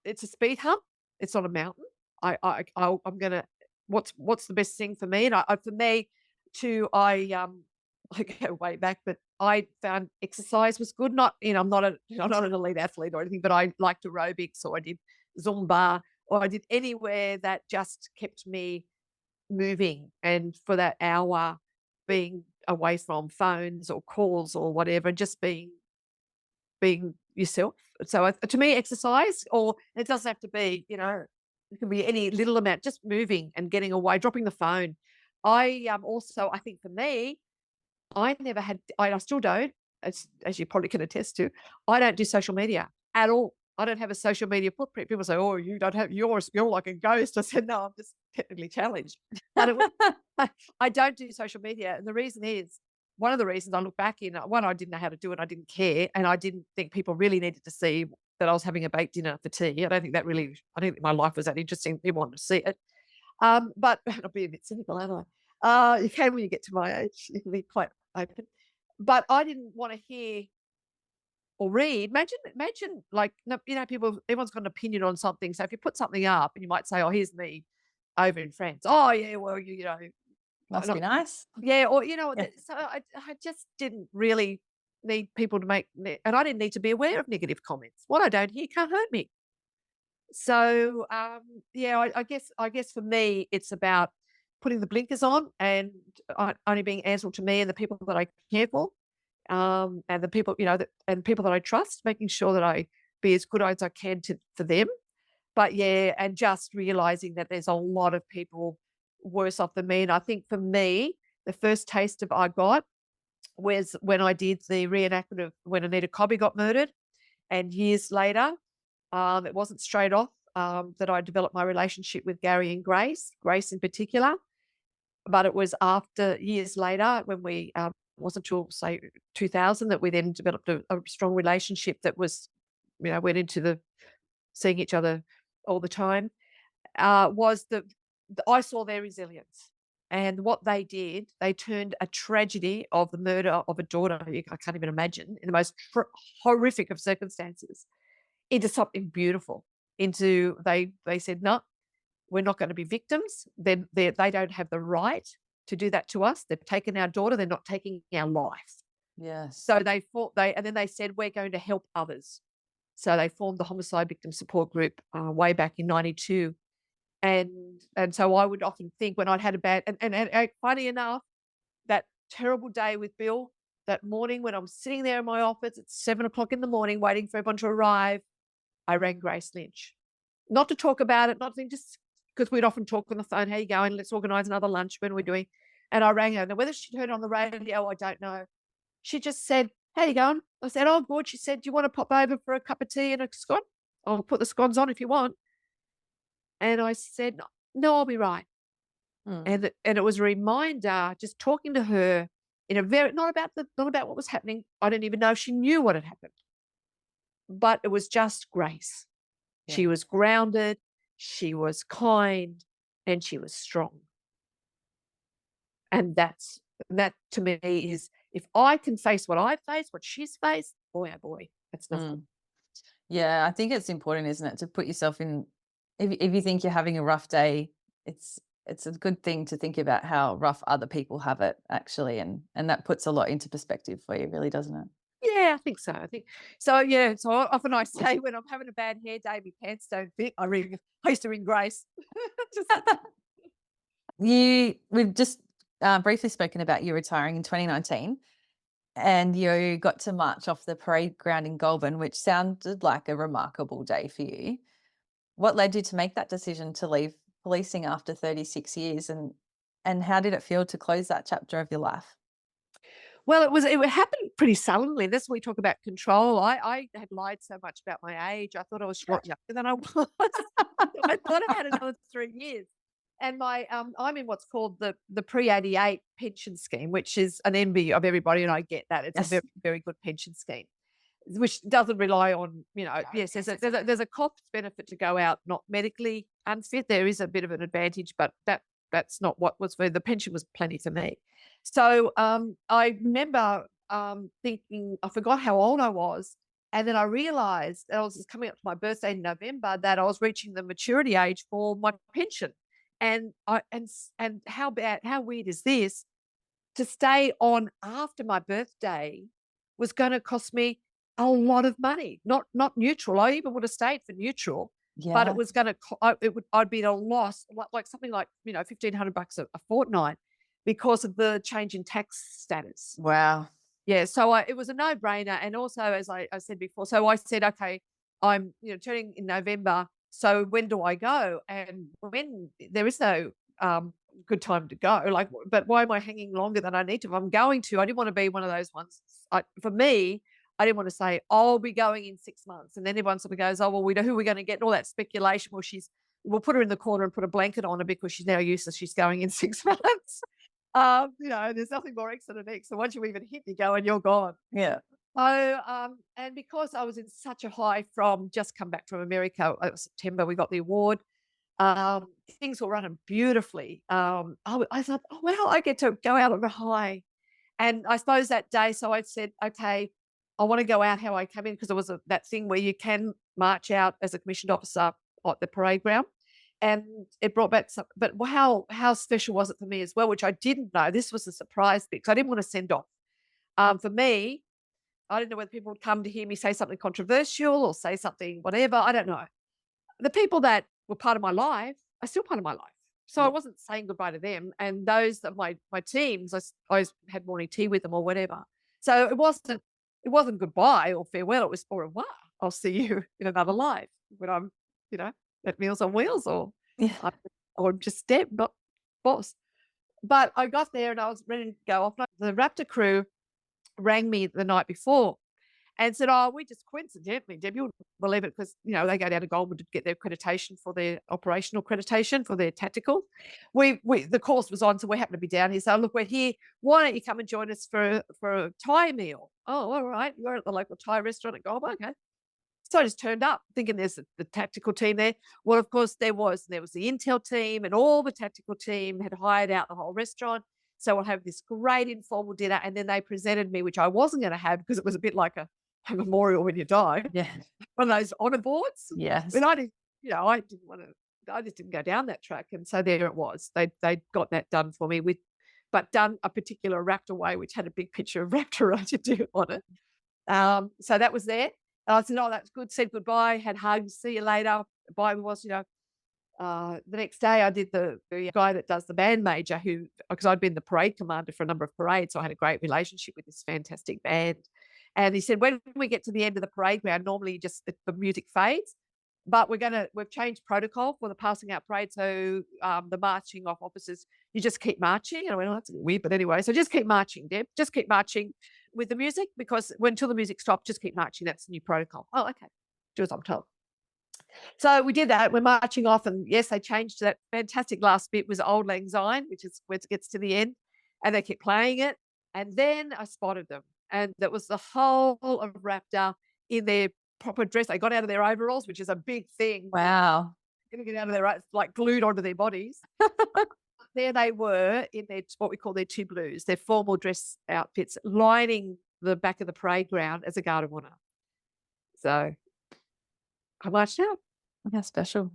it's a speed hump. It's not a mountain. I'm gonna. What's the best thing for me? And for me, too, I go way back, but I found exercise was good. Not I'm not an elite athlete or anything, but I liked aerobics, or I did Zumba, or I did anywhere that just kept me moving. And for that hour, being away from phones or calls or whatever, and just being yourself. So to me, exercise, or it doesn't have to be, it can be any little amount, just moving and getting away, dropping the phone. I think for me, I never had, I still don't, as you probably can attest to, I don't do social media at all. I don't have a social media footprint. People say, "Oh, you don't have yours. You're like a ghost." I said, "No, I'm just technically challenged." But I don't do social media, and the reason is, one of the reasons I look back in, one, I didn't know how to do it. I didn't care, and I didn't think people really needed to see that I was having a baked dinner for tea. I don't think my life was that interesting. People wanted to see it. But I'll be a bit cynical, aren't I? You can when you get to my age. You can be quite open. But I didn't want to hear or read. Imagine, like, no, people, everyone's got an opinion on something. So if you put something up and you might say, "Oh, here's me over in France." Oh, yeah, well, Must be nice. yeah, or Yeah. so I just didn't really need people to and I didn't need to be aware of negative comments. What I don't hear can't hurt me. So, yeah, I guess for me, it's about putting the blinkers on and only being answerable to me and the people that I care for, and the people, and people that I trust, making sure that I be as good as I can for them. But yeah, and just realizing that there's a lot of people worse off than me. And I think for me, the first taste of I got was when I did the reenactment of when Anita Cobby got murdered. And years later, it wasn't straight off that I developed my relationship with Gary and Grace in particular, but it was after years later when we wasn't till say 2000 that we then developed a strong relationship that was, went into the seeing each other all the time. Was that I saw their resilience. And what they did, they turned a tragedy of the murder of a daughter, I can't even imagine, in the most horrific of circumstances, into something beautiful. They said, no, we're not going to be victims. They don't have the right to do that to us. They've taken our daughter. They're not taking our life. Yes. So and then they said, we're going to help others. So they formed the Homicide Victim Support Group way back in '92. And so I would often think when I'd had a bad, and funny enough, that terrible day with Bill, that morning when I'm sitting there in my office at 7 o'clock in the morning, waiting for everyone to arrive, I rang Grace Lynch. Not to talk about it, not to think, just because we'd often talk on the phone, how you going? Let's organise another lunch. When we're doing, and I rang her. Now, whether she'd heard it on the radio, I don't know. She just said, how you going? I said, oh, good. She said, do you want to pop over for a cup of tea and a scone? I'll put the scones on if you want. And I said, no, I'll be right. Mm. And it was a reminder, just talking to her in a very, not about what was happening. I didn't even know if she knew what had happened, but it was just Grace. Yeah. She was grounded, she was kind, and she was strong. And that to me is, if I can face what I face, what she's faced, boy, oh boy, that's nothing. Mm. Yeah, I think it's important, isn't it, to put yourself in if you think you're having a rough day, it's it's a good thing to think about how rough other people have it actually, and that puts a lot into perspective for you, really, doesn't it? Yeah, I think so. I think so. Yeah. So often I say when I'm having a bad hair day, my pants don't fit. I used to ring Grace. Just We've just briefly spoken about you retiring in 2019, and you got to march off the parade ground in Goulburn, which sounded like a remarkable day for you. What led you to make that decision to leave policing after 36 years, and how did it feel to close that chapter of your life? well, it happened pretty suddenly. That's when we talk about control. I had lied so much about my age. I thought I was a lot younger than I was. I thought I had another 3 years. And I'm in what's called the pre-88 pension scheme, which is an envy of everybody, and I get that. It's a Yes. very, very good pension scheme, which doesn't rely on, yes, there's a cost benefit to go out not medically unfit. There is a bit of an advantage, but that's not what was for the pension was plenty for me. So I remember thinking I forgot how old I was, and then I realized that I was coming up to my birthday in November that I was reaching the maturity age for my pension. And how weird is this? To stay on after my birthday was gonna cost me a lot of money, not neutral. I even would have stayed for neutral, but it Yeah. was gonna co it would I'd be at a loss, like something like, $1,500 a fortnight because of the change in tax status. Wow. Yeah, so it was a no-brainer, and also, as I said before, so I said, "Okay, I'm, turning in November, so when do I go?" And when there is no, good time to go, like, but why am I hanging longer than I need to? If I'm going to, I didn't wanna be one of those ones. For me, I didn't wanna say, "I'll be going in 6 months," and then everyone sort of goes, "Oh, well, we know who we're gonna get," and all that speculation. Well, we'll put her in the corner and put a blanket on her because she's now useless, she's going in 6 months. There's nothing more X than an X. So once you even hit, you go and you're gone. Yeah. So, and because I was in such a high from just come back from America, it was September, we got the award. Things were running beautifully. I thought, oh, well, I get to go out on a high. And I suppose that day, so I said, okay, I want to go out how I came in because there was that thing where you can march out as a commissioned officer at the parade ground. And it brought back some, but how special was it for me as well, which I didn't know. This was a surprise because I didn't want to send off. For me, I didn't know whether people would come to hear me say something controversial or say something whatever. I don't know. The people that were part of my life are still part of my life. So I Yeah. wasn't saying goodbye to them. And those that my teams, I always had morning tea with them or whatever. So it wasn't goodbye or farewell. It was au revoir. I'll see you in another life when I'm, you know, at Meals on Wheels Yeah. I, or just Deb, not boss. But I got there and I was ready to go off. The Raptor crew rang me the night before and said, "Oh, we just coincidentally, Deb, you wouldn't believe it because they go down to Goldman to get their accreditation for their operational accreditation for their tactical. We the course was on, so we happened to be down here. So look, we're here. Why don't you come and join us for a Thai meal? Oh, all right. You're at the local Thai restaurant at Goldman, okay." So I just turned up thinking there's the tactical team there. Well, of course there was. There was the intel team and all the tactical team had hired out the whole restaurant. So we'll have this great informal dinner. And then they presented me, which I wasn't going to have because it was a bit like a memorial when you die, Yeah. one of those honor boards. Yes. And I didn't want to, I just didn't go down that track. And so there it was. They got that done for me but done a particular Raptor way, which had a big picture of Raptor I to do on it. So that was there. And I said, "Oh, that's good." Said goodbye, had hugs, "See you later." Bye was, the next day I did the guy that does the band major who, because I'd been the parade commander for a number of parades, so I had a great relationship with this fantastic band. And he said, "When we get to the end of the parade ground, normally just the music fades, but we've changed protocol for the passing out parade. So the marching off officers, you just keep marching." And I went, "Oh, that's a bit weird, but anyway, so just keep marching, Deb. Just keep marching with the music because until the music stops, just keep marching. That's the new protocol." Oh, okay. Do as I'm told. So we did that. We're marching off, and yes, they changed that fantastic last bit was Old Lang Syne, which is where it gets to the end, and they kept playing it. And then I spotted them, and that was the whole of Raptor in their proper dress. They got out of their overalls, which is a big thing. Wow. Gonna get out of their like glued onto their bodies. there they were in their what we call their two blues, their formal dress outfits, lining the back of the parade ground as a guard of honour. So I marched out, How special.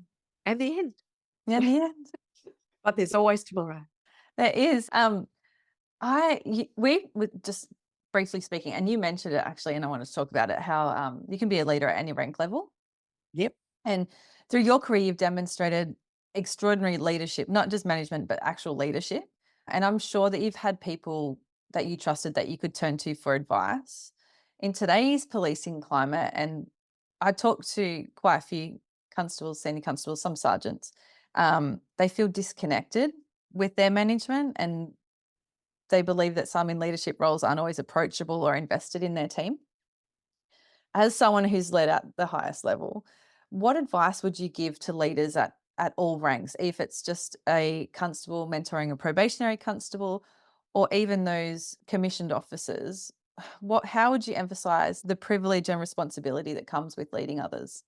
and the end. Yeah, in the end. But there's always tomorrow. There is. We were just briefly speaking, and you mentioned it actually, and I wanted to talk about it, how you can be a leader at any rank level. Yep. And through your career, you've demonstrated extraordinary leadership, not just management, but actual leadership. And I'm sure that you've had people that you trusted that you could turn to for advice. In today's policing climate, and I talked to quite a few constables, senior constables, some sergeants, they feel disconnected with their management, and they believe that some in leadership roles aren't always approachable or invested in their team. As someone who's led at the highest level, what advice would you give to leaders at all ranks, if it's just a constable mentoring a probationary constable, or even those commissioned officers? How would you emphasize the privilege and responsibility that comes with leading others?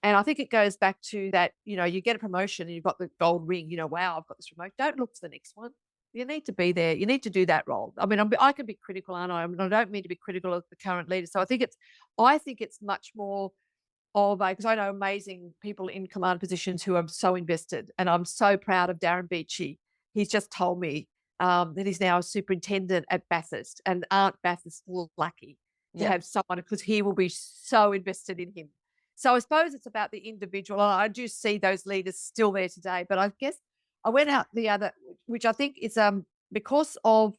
And I think it goes back to that, you get a promotion and you've got the gold ring, wow, I've got this remote. Don't look to the next one. You need to be there. You need to do that role. I mean, I can be critical, aren't I? I mean, I don't mean to be critical of the current leader. So I think it's much more of a, because I know amazing people in command positions who are so invested, and I'm so proud of Darren Beachy. He's just told me that he's now a superintendent at Bathurst, and Aunt Bathurst was lucky to Yeah. have someone, because he will be so invested in him. So I suppose it's about the individual. And I do see those leaders still there today, but I guess I went out the other, which I think is because of,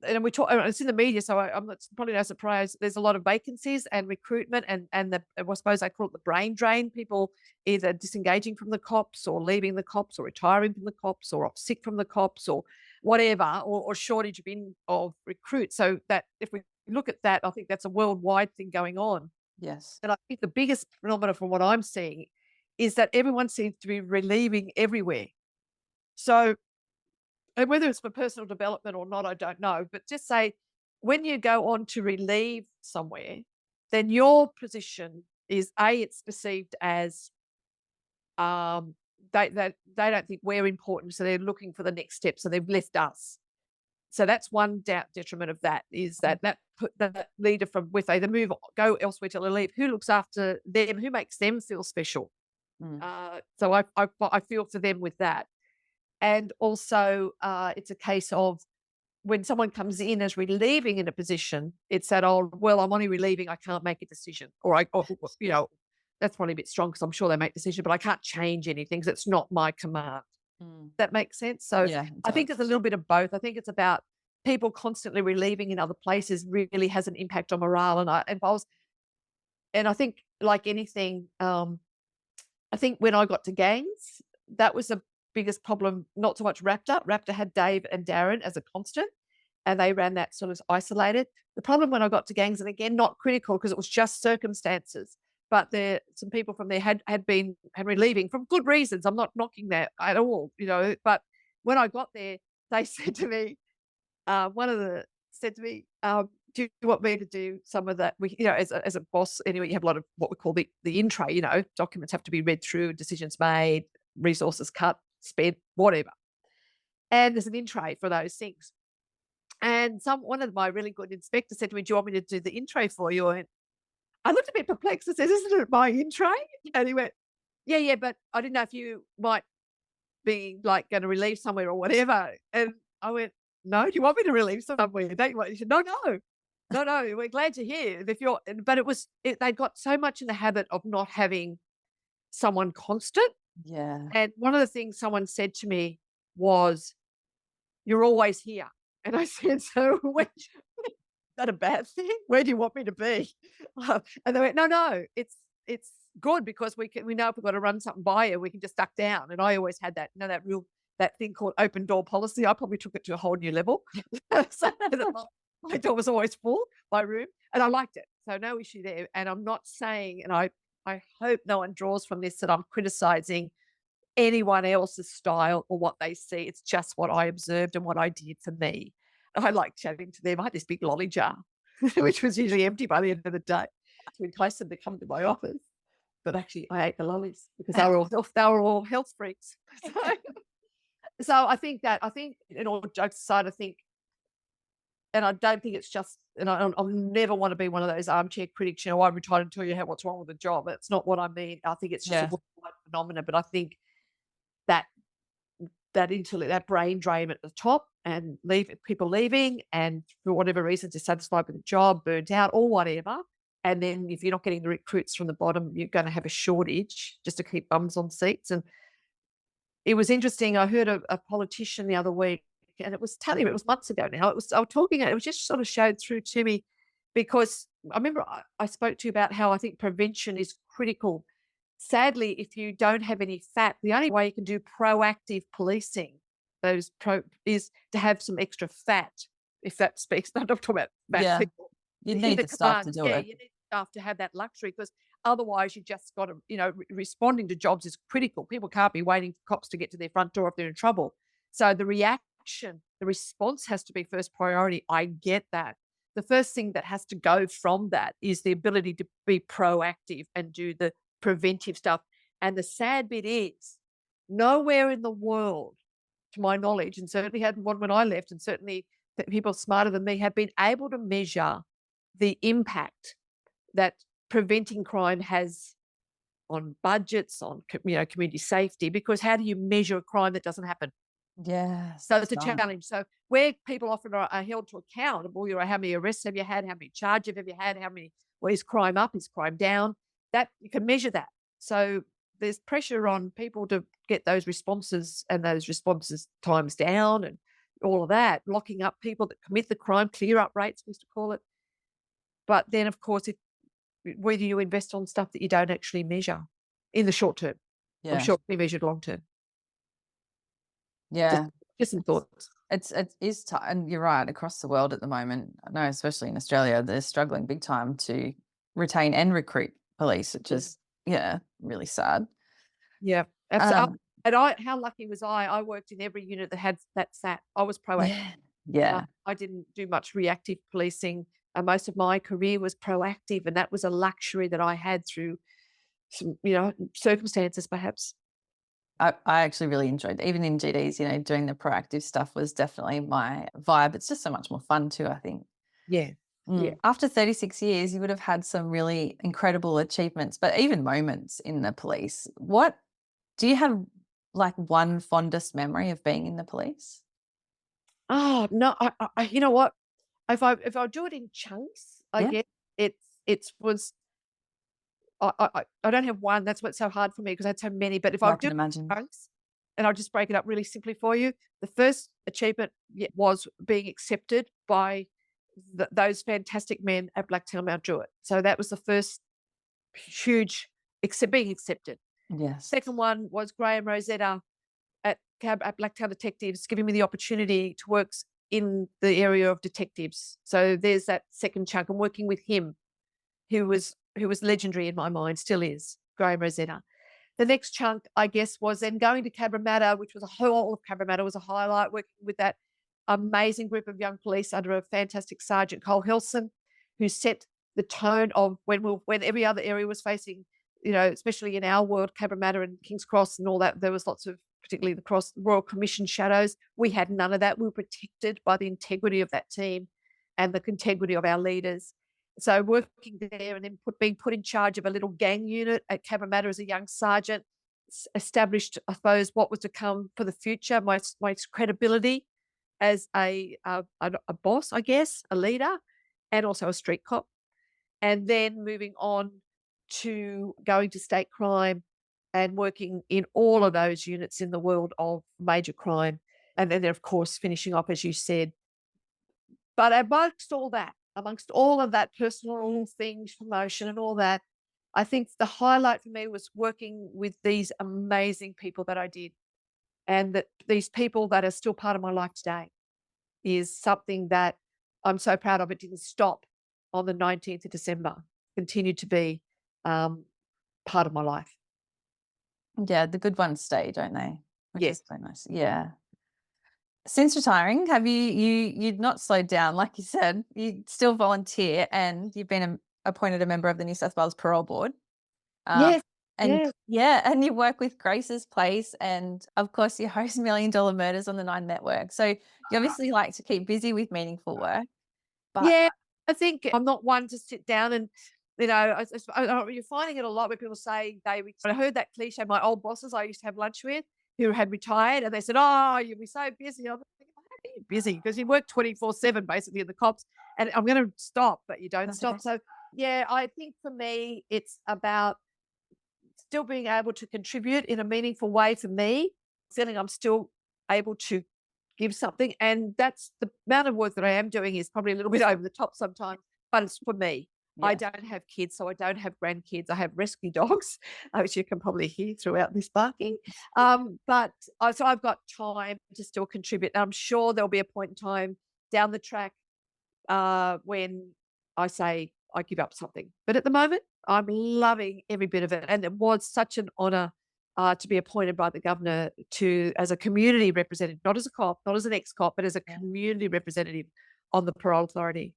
and we talk, it's in the media, so I'm not, probably no surprise. There's a lot of vacancies and recruitment, and I suppose I call it the brain drain. People either disengaging from the cops, or leaving the cops, or retiring from the cops, or off sick from the cops, or whatever, or shortage of recruits. So that if we look at that, I think that's a worldwide thing going on. Yes. And I think the biggest phenomenon from what I'm seeing is that everyone seems to be relieving everywhere. So, and whether it's for personal development or not, I don't know. But just say, when you go on to relieve somewhere, then your position is it's perceived as um, they don't think we're important, so they're looking for the next step. So they've left us. So that's one detriment of that, is that leader from with they move on, go elsewhere till they leave. Who looks after them? Who makes them feel special? Mm. So I feel for them with that. And also, it's a case of when someone comes in as relieving in a position, it's that old, well, I'm only relieving, I can't make a decision. That's probably a bit strong, because I'm sure they make decisions, but I can't change anything because it's not my command. Mm. That makes sense. So Yeah, it I think does. it's a little bit of both. I think it's about people constantly relieving in other places really has an impact on morale. And I think, like anything, I think when I got to gangs, that was the biggest problem, not so much Raptor. Raptor had Dave and Darren as a constant, and they ran that sort of isolated. The problem when I got to gangs, and again, not critical because it was just circumstances, but some people from there had been leaving for good reasons. I'm not knocking that at all, but when I got there, they said to me, one of the said to me, do you want me to do some of that? As a boss, anyway, you have a lot of what we call the in tray, documents have to be read through, decisions made, resources cut, spent, whatever. And there's an in tray for those things. And one of my really good inspectors said to me, do you want me to do the in tray for you? And I looked a bit perplexed and said, isn't it my in tray? And he went, yeah, but I didn't know if you might be like going to relieve somewhere or whatever. And I went, no, do you want me to relieve somewhere? Don't you want? He said, no, we're glad you're here. But they got so much in the habit of not having someone constant. Yeah. And one of the things someone said to me was, you're always here. And I said, so is that a bad thing? Where do you want me to be? And they went, no, it's good, because we know if we've got to run something by you, we can just duck down. And I always had that, that thing called open door policy. I probably took it to a whole new level. So my door was always full, my room, and I liked it. So no issue there. And I'm not saying, and I hope no one draws from this that I'm criticizing anyone else's style or what they see. It's just what I observed and what I did for me. I like chatting to them. I had this big lolly jar, which was usually empty by the end of the day, to entice them to come to my office. But actually, I ate the lollies because they were all health freaks. So, So I think, in all jokes aside, I think, and I don't think it's just, and I'll never want to be one of those armchair critics, I'm retired and tell you what's wrong with the job. That's not what I mean. I think it's just a Yeah. worldwide phenomenon. But I think that that brain drain at the top and people leaving, and for whatever reason dissatisfied with the job, burnt out, or whatever. And then if you're not getting the recruits from the bottom, you're going to have a shortage just to keep bums on seats. And it was interesting. I heard a politician the other week, and it was telling me, it was months ago now. I was talking, it was just sort of showed through to me, because I remember I spoke to you about how I think prevention is critical. Sadly, if you don't have any fat, the only way you can do proactive policing, is to have some extra fat. If that speaks, I'm not talking about fat Yeah. people You in need the the staff to command. do Yeah, it. you need staff to have that luxury, because otherwise you just got to, responding to jobs is critical. People can't be waiting for cops to get to their front door if they're in trouble. So the reaction, the response has to be first priority. I get that. The first thing that has to go from that is the ability to be proactive and do the preventive stuff. And the sad bit is, nowhere in the world, to my knowledge, and certainly hadn't one when I left, and certainly that people smarter than me have been able to measure the impact that preventing crime has on budgets, on community safety. Because how do you measure a crime that doesn't happen? Yes, So that's it's a right. challenge. So where people often are held to accountable, how many arrests have you had? How many charges have you had? How many? Well, is crime up? Is crime down? That you can measure that. So there's pressure on people to get those responses, and those responses times down, and all of that. Locking up people that commit the crime, clear up rates, we used to call it. But then, of course, whether you invest on stuff that you don't actually measure in the short term, I'm Yeah. sure it'll be measured long term. Just, Yeah. just some It's thoughts. it is tough, and you're right, across the world at the moment, I know especially in Australia, they're struggling big time to retain and recruit police, which is, yeah, really sad. Yeah, absolutely. Um, And how lucky was I? I worked in every unit that had that SAT. I was proactive. yeah. Yeah. I didn't do much reactive policing. Most of my career was proactive, and that was a luxury that I had through some, circumstances, perhaps. I actually really enjoyed, even in GDs, doing the proactive stuff was definitely my vibe. It's just so much more fun too, I think. Yeah, yeah. After 36 years, you would have had some really incredible achievements, but even moments in the police. What do you have, like, one fondest memory of being in the police? Oh no, you know what? If I do it in chunks, I Yeah. guess it's was I don't have one. That's what's so hard for me, because I had so many. But if I Yeah, I do can it imagine. in chunks, and I'll just break it up really simply for you. The first achievement, was being accepted by those fantastic men at Blacktown Mount Druitt. So that was the first huge being accepted. Yes. Second one was Graham Rosetta at Blacktown Detectives, giving me the opportunity to work in the area of detectives. So there's that second chunk. I'm working with him, who was legendary in my mind, still is, Graham Rosetta. The next chunk, I guess, was then going to Cabramatta, which was a whole of Cabramatta was a highlight, working with that amazing group of young police under a fantastic Sergeant Cole Hilson, who set the tone of when every other area was facing, especially in our world, Cabramatta and King's Cross and all that. There was lots of, particularly the Royal Commission shadows. We had none of that. We were protected by the integrity of that team and the integrity of our leaders. So working there, and then being put in charge of a little gang unit at Cabramatta as a young sergeant, established, I suppose, what was to come for the future, my credibility as a boss, I guess, a leader, and also a street cop. And then moving on to going to state crime and working in all of those units in the world of major crime. And then, of course, finishing up, as you said. But amongst all of that personal things, promotion and all that, I think the highlight for me was working with these amazing people that I did, and that these people that are still part of my life today is something that I'm so proud of. It didn't stop on the 19th of December, continued to be part of my life. Yeah, the good ones stay, don't they? Which Yes. is so nice. Yeah. Since retiring, have you'd not slowed down, like you said, you still volunteer, and you've been appointed a member of the New South Wales Parole Board. Um, Yes. And Yeah. yeah, and you work with Grace's Place, and of course, you host Million Dollar Murders on the Nine Network. So you obviously like to keep busy with meaningful work, but Yeah, I think I'm not one to sit down and, you're finding it a lot where people say I heard that cliche, my old bosses I used to have lunch with who had retired and they said, "Oh, you'll be so busy." I'm thinking, "How are you busy?" Because you work 24/7 basically in the cops, and I'm gonna stop, but you don't that's okay. stop. So, yeah, I think for me, it's about still being able to contribute in a meaningful way for me, feeling I'm still able to give something. And that's the amount of work that I am doing is probably a little bit over the top sometimes, but it's for me. I Yeah. don't have kids, so I don't have grandkids. I have rescue dogs, which you can probably hear throughout this barking. So I've got time to still contribute. And I'm sure there'll be a point in time down the track when I say I give up something. But at the moment, I'm loving every bit of it. And it was such an honour to be appointed by the governor to as a community representative, not as a cop, not as an ex-cop, but as a Yeah. community representative on the parole authority.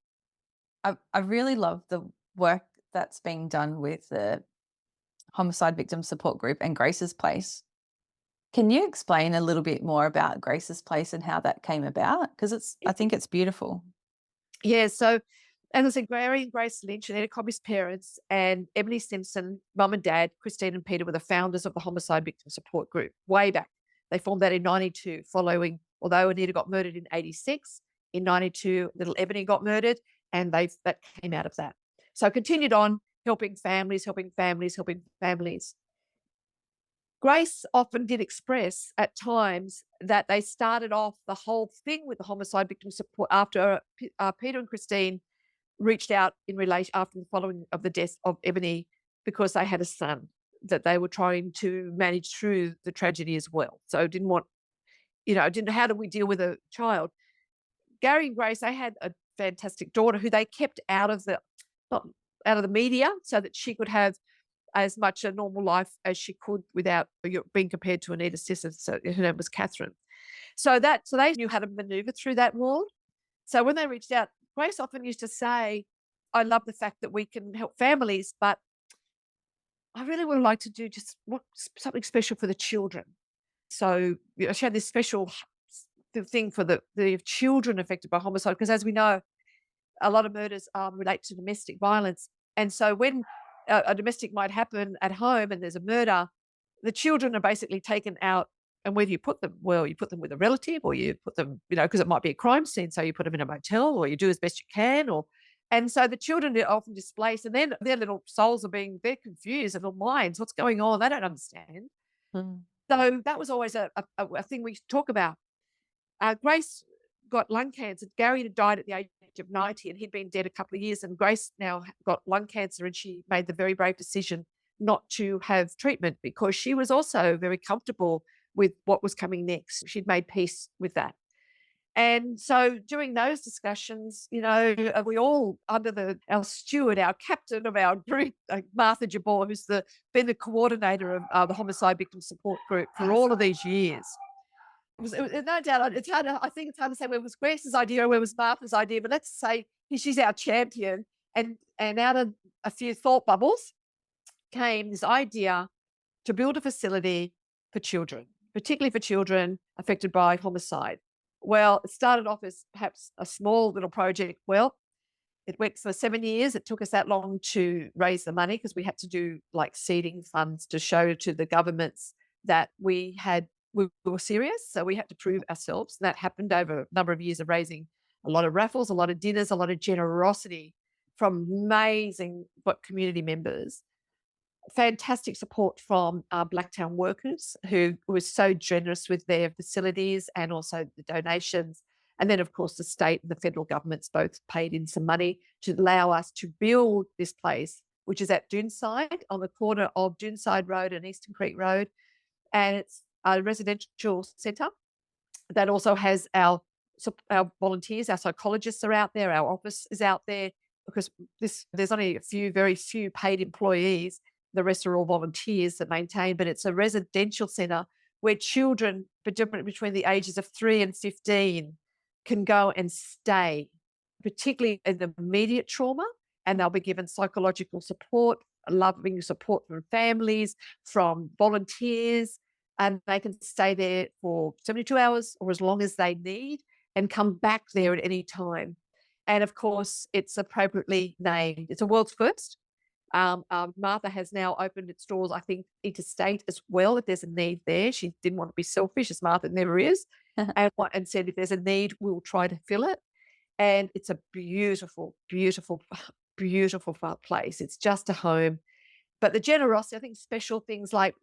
I really love the work that's being done with the Homicide Victim Support Group and Grace's Place. Can you explain a little bit more about Grace's Place and how that came about? Because I think it's beautiful. Yeah, so as I said, Gary and Grace Lynch and Etta Cobby's parents and Ebony Simpson, mum and dad, Christine and Peter were the founders of the Homicide Victim Support Group way back. They formed that in 92 following, although Anita got murdered in 86, in 92, little Ebony got murdered and that came out of that. So continued on helping families, helping families, helping families. Grace often did express at times that they started off the whole thing with the homicide victim support after Peter and Christine reached out in relation after the following of the death of Ebony because they had a son that they were trying to manage through the tragedy as well. So didn't want, didn't how do we deal with a child? Gary and Grace, they had a fantastic daughter who they kept out of the not out of the media so that she could have as much a normal life as she could without being compared to Anita's sister. So her name was Catherine. So they knew how to maneuver through that world. So when they reached out, Grace often used to say, "I love the fact that we can help families, but I really would like to do just something special for the children." So she had this special thing for the children affected by homicide because, as we know, a lot of murders relate to domestic violence. And so when a domestic might happen at home and there's a murder, the children are basically taken out. And where do you put them? Well, you put them with a relative or you put them, because it might be a crime scene. So you put them in a motel or you do as best you can. And so the children are often displaced and then their little souls they're confused, their little minds, what's going on? They don't understand. Mm. So that was always a thing we talk about. Grace got lung cancer. Gary had died at the age of 90 and he'd been dead a couple of years. And Grace now got lung cancer and she made the very brave decision not to have treatment because she was also very comfortable with what was coming next. She'd made peace with that. And so during those discussions, we all under our steward, our captain of our group, Martha Jabor, who's been the coordinator of the Homicide Victim Support Group for all of these years. No doubt, I think it's hard to say where was Grace's idea or where was Martha's idea, but let's say she's our champion. And out of a few thought bubbles came this idea to build a facility for children, particularly for children affected by homicide. Well, it started off as perhaps a small little project. Well, it went for 7 years. It took us that long to raise the money because we had to do like seeding funds to show to the governments that we were serious. So we had to prove ourselves. That happened over a number of years of raising a lot of raffles, a lot of dinners, a lot of generosity from amazing community members. Fantastic support from our Blacktown workers who were so generous with their facilities and also the donations. And then, of course, the state and the federal governments both paid in some money to allow us to build this place, which is at Doonside on the corner of Doonside Road and Eastern Creek Road. And it's a residential centre that also has our volunteers, our psychologists are out there, our office is out there because there's only very few paid employees. The rest are all volunteers that maintain, but it's a residential centre where children between the ages of 3 and 15 can go and stay, particularly in the immediate trauma, and they'll be given psychological support loving support from families, from volunteers, and they can stay there for 72 hours or as long as they need and come back there at any time. And of course, it's appropriately named. It's a world's first. Martha has now opened its doors, I think, interstate as well. If there's a need there, she didn't want to be selfish, as Martha never is, and said if there's a need, we'll try to fill it. And it's a beautiful, beautiful, beautiful place. It's just a home. But the generosity, I think special things like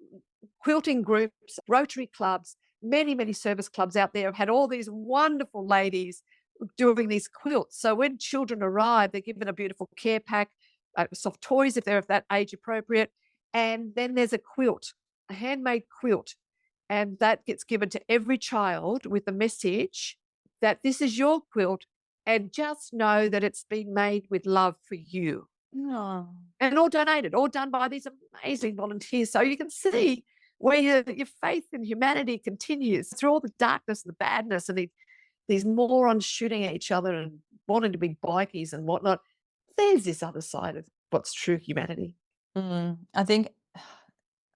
quilting groups, Rotary clubs, many, many service clubs out there have had all these wonderful ladies doing these quilts. So when children arrive, they're given a beautiful care pack, soft toys if they're of that age appropriate. And then there's a quilt, a handmade quilt. And that gets given to every child with the message that this is your quilt and just know that it's been made with love for you. Oh. And all donated, all done by these amazing volunteers. So you can see where your faith in humanity continues through all the darkness and the badness and these morons shooting at each other and wanting to be bikies and whatnot. There's this other side of what's true humanity. I think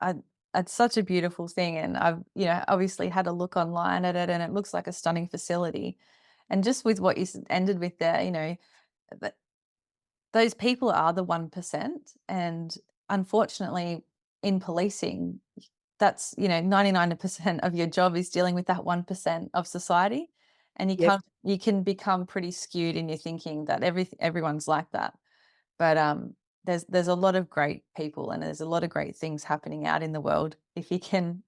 I it's such a beautiful thing, and I've, obviously had a look online at it, and it looks like a stunning facility. And just with what you ended with there, that those people are the 1%, and unfortunately, in policing, that's 99% of your job is dealing with that 1% of society, and Yep. you can become pretty skewed in your thinking that everyone's like that. But, there's a lot of great people and there's a lot of great things happening out in the world. If you can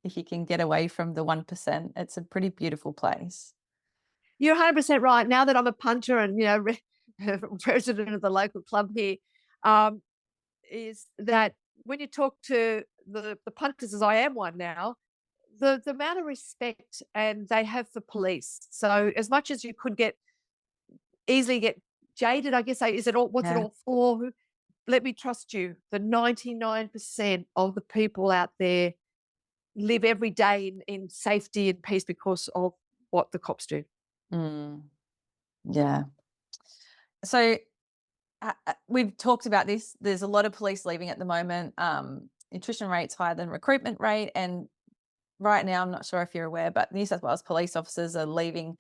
get away from the 1%, it's a pretty beautiful place. You're 100% right. Now that I'm a punter and, president of the local club here, um, is that when you talk to the punters, as I am one now, the amount of respect and they have for police. So as much as you could easily get jaded, I guess, say, is it all, what's it Yeah. all for? Let me trust you. The 99% of the people out there live every day in safety and peace because of what the cops do. Mm, yeah. So, we've talked about this. There's a lot of police leaving at the moment. Attrition rate's higher than recruitment rate, and right now, I'm not sure if you're aware, but New South Wales police officers are leaving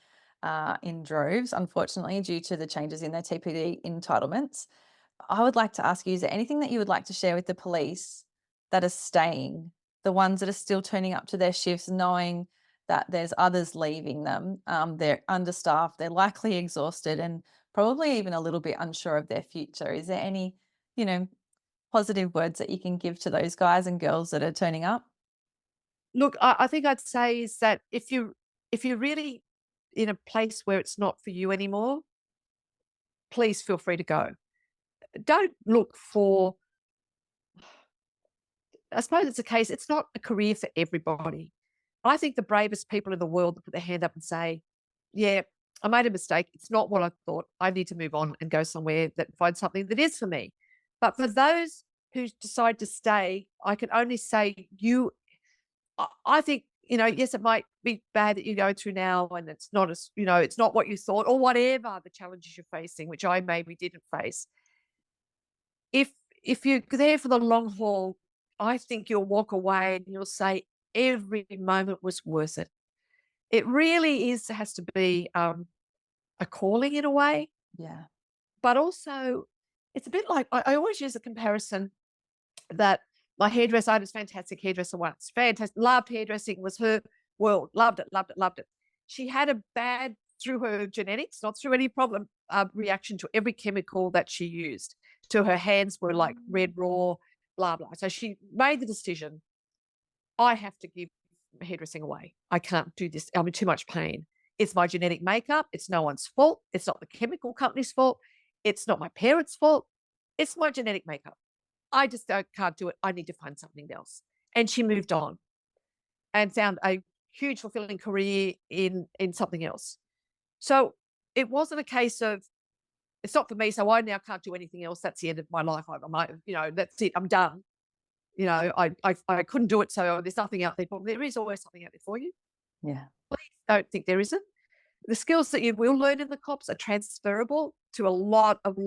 in droves, unfortunately, due to the changes in their TPD entitlements. I would like to ask you, is there anything that you would like to share with the police that are staying, the ones that are still turning up to their shifts, knowing that there's others leaving them? They're understaffed, they're likely exhausted, and probably even a little bit unsure of their future. Is there any, you know, positive words that you can give to those guys and girls that are turning up? Look, I think I'd say is that if you're really in a place where it's not for you anymore, please feel free to go. Don't look for, I suppose it's a case, it's not a career for everybody. I think the bravest people in the world that put their hand up and say, yeah, I made a mistake. It's not what I thought. I need to move on and go somewhere that finds something that is for me. But for those who decide to stay, I can only say I think, yes, it might be bad that you're going through now and it's not as, it's not what you thought or whatever the challenges you're facing, which I maybe didn't face. If if you're there for the long haul, I think you'll walk away and you'll say every moment was worth it. It really has to be a calling in a way, Yeah. but also it's a bit like I always use a comparison that my hairdresser, I had this fantastic hairdresser once, fantastic, loved hairdressing, was her world, loved it, loved it, loved it. She had a bad, through her genetics, not through any problem, reaction to every chemical that she used. To her hands were like red raw, blah, blah. So she made the decision, I have to give hairdressing away. I can't do this. I'm in too much pain. It's my genetic makeup. It's no one's fault. It's not the chemical company's fault. It's not my parents' fault. It's my genetic makeup. I just can't do it. I need to find something else. And she moved on and found a huge fulfilling career in something else. So it wasn't a case of it's not for me, so I now can't do anything else. That's the end of my life. That's it. I'm done. I couldn't do it, so there's nothing out there for me. There is always something out there for you. Yeah. Please don't think there isn't. The skills that you will learn in the cops are transferable to a lot of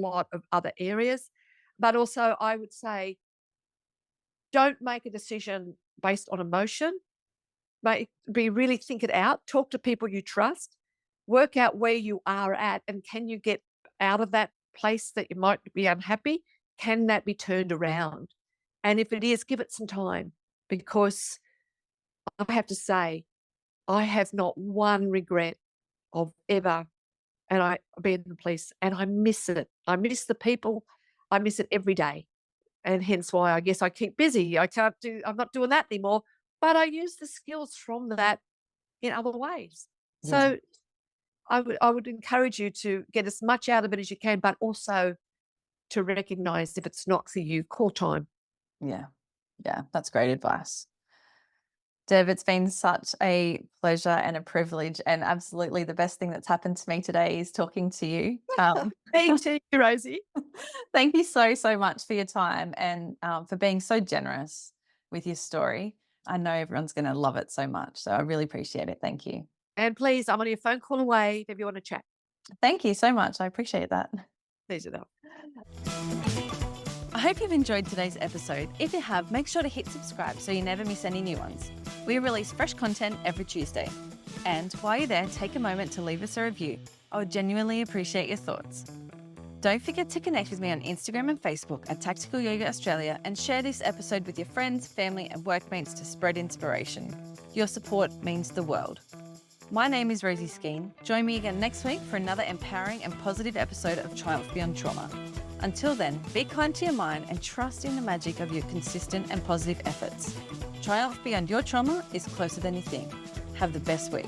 other areas. But also, I would say Don't make a decision based on emotion. Really think it out. Talk to people you trust. Work out where you are at, and can you get out of that place that you might be unhappy? Can that be turned around? And if it is, give it some time, because I have to say, I have not one regret of ever, and I being in the police, and I miss it. I miss the people. I miss it every day. And hence why I guess I keep busy. I'm not doing that anymore, but I use the skills from that in other ways. Yeah. So I would encourage you to get as much out of it as you can, but also to recognize if it's not for you, call time. Yeah. Yeah. That's great advice. Deb, it's been such a pleasure and a privilege, and absolutely the best thing that's happened to me today is talking to you. Me too, Rosie. Thank you so, so much for your time and for being so generous with your story. I know everyone's going to love it so much. So I really appreciate it. Thank you. And please, I'm only a phone call away if you want to chat. Thank you so much. I appreciate that. Please do that. I hope you've enjoyed today's episode. If you have, make sure to hit subscribe so you never miss any new ones. We release fresh content every Tuesday. And while you're there, take a moment to leave us a review. I would genuinely appreciate your thoughts. Don't forget to connect with me on Instagram and Facebook at Tactical Yoga Australia, and share this episode with your friends, family and workmates to spread inspiration. Your support means the world. My name is Rosie Skeen. Join me again next week for another empowering and positive episode of Triumph Beyond Trauma. Until then, be kind to your mind and trust in the magic of your consistent and positive efforts. Triumph beyond your trauma is closer than you think. Have the best week.